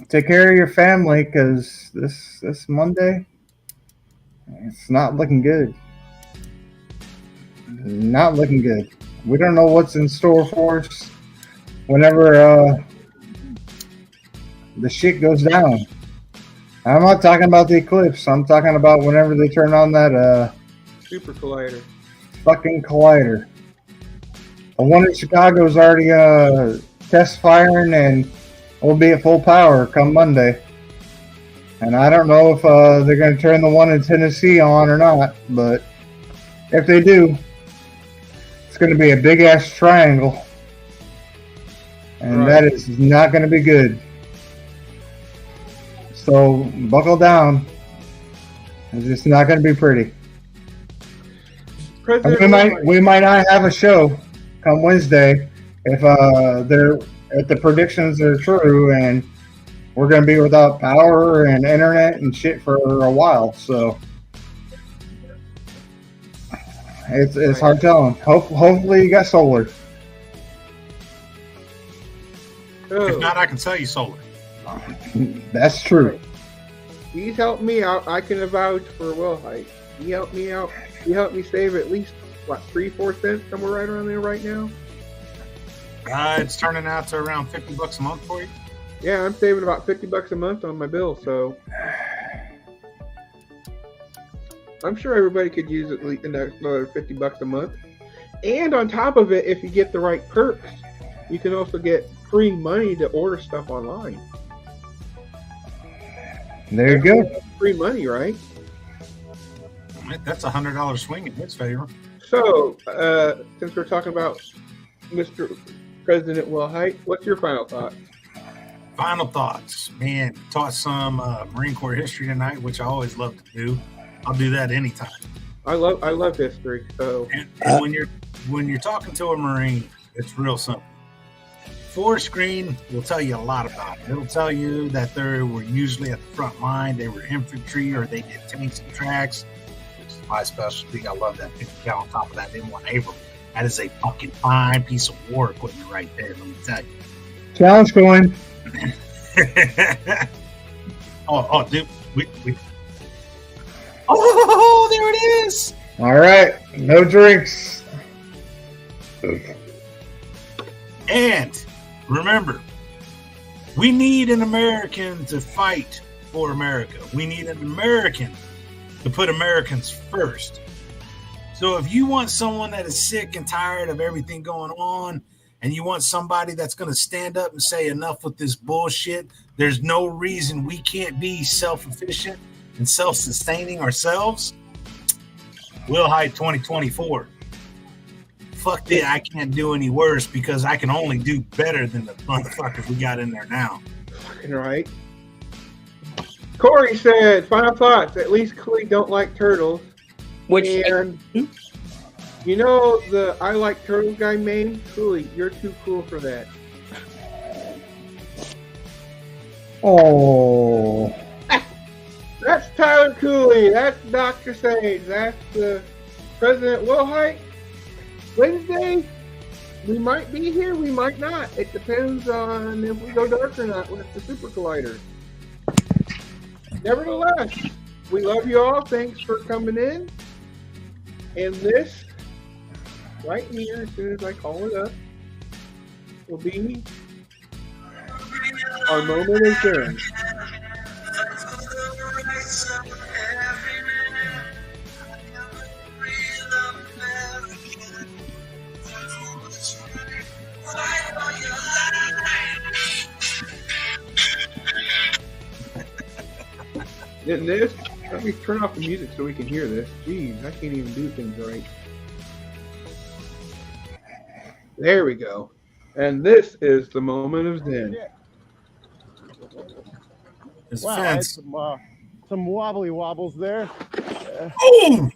take care of your family, because this Monday, it's not looking good. Not looking good. We don't know what's in store for us whenever the shit goes down. I'm not talking about the eclipse. I'm talking about whenever they turn on that Super Collider. fucking collider. The one in Chicago is already test firing, and we'll be at full power come Monday. And I don't know if they're going to turn the one in Tennessee on or not, but if they do, it's going to be a big-ass triangle. And that is not going to be good. So buckle down. It's just not going to be pretty. We might not have a show come Wednesday if the predictions are true, and we're going to be without power and internet and shit for a while. So it's hard telling. Hopefully you got solar. If not, I can sell you solar. That's true. He's helped me out. I can vouch for Will Height. He helped me out. He helped me save at least, 3-4 cents, somewhere right around there right now? It's turning out to around $50 a month for you. Yeah, I'm saving about $50 a month on my bill, so I'm sure everybody could use at least another $50 a month. And on top of it, if you get the right perks, you can also get free money to order stuff online. There you go. Free money, right? That's $100 swing in his favor. So, since we're talking about Mr. President Will Height, what's your final thought? Final thoughts. Man, taught some Marine Corps history tonight, which I always love to do. I'll do that anytime. I love history. So, and when you're talking to a Marine, it's real simple. Forest Screen will tell you a lot about it. It'll tell you that they were usually at the front line, they were infantry, or they did tanks and tracks, which is my specialty. I love that 50 cal on top of that M1 Abrams. That is a fucking fine piece of war equipment right there, let me tell you. Challenge going. oh, dude. Oh, there it is. All right. No drinks. And remember, we need an American to fight for America. We need an American to put Americans first. So if you want someone that is sick and tired of everything going on, and you want somebody that's going to stand up and say enough with this bullshit, there's no reason we can't be self-efficient and self-sustaining ourselves, Will Height 2024. Fuck it, I can't do any worse because I can only do better than the motherfuckers we got in there now. Fucking right. Corey said, final thoughts. At least Clee don't like turtles. And you know the I like turtles guy meme? Cooley, you're too cool for that. Oh. That's Tyler Cooley. That's Dr. Sage. That's the President Will Height. Wednesday, we might be here, we might not. It depends on if we go dark or not with the Super Collider. Nevertheless, we love you all. Thanks for coming in. And this, right here, as soon as I call it up, will be our moment of Zen. And this, let me turn off the music so we can hear this. Jeez, I can't even do things right. There we go. And this is the moment of Zen. Wow, I had some wobbly wobbles there. Oh!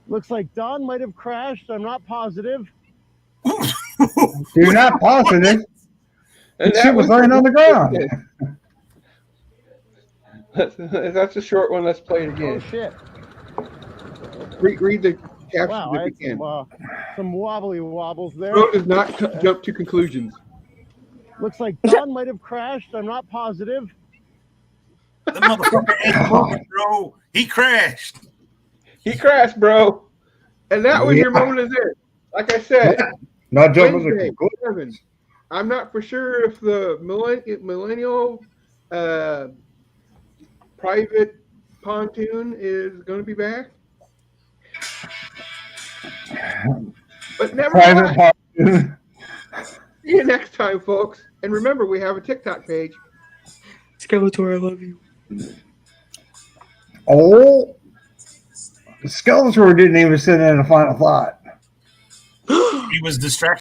Looks like Don might have crashed. I'm not positive. You're not positive. And that shit was laying on the ground. That's a short one. Let's play it again. Oh, shit. Read the captions Wow, if I you had can. some wobbly wobbles there. Bro does not jump to conclusions. Looks like Don might have crashed. I'm not positive. The motherfucker ain't moving, bro. He crashed. He crashed, bro. And that was your moment of Zen. Like I said, not jumping Wednesday, to 7. I'm not for sure if the millennial private pontoon is going to be back. But never mind. See you next time, folks. And remember, we have a TikTok page. Skeletor, I love you. Oh, Skeletor didn't even send in a final thought. He was distracted.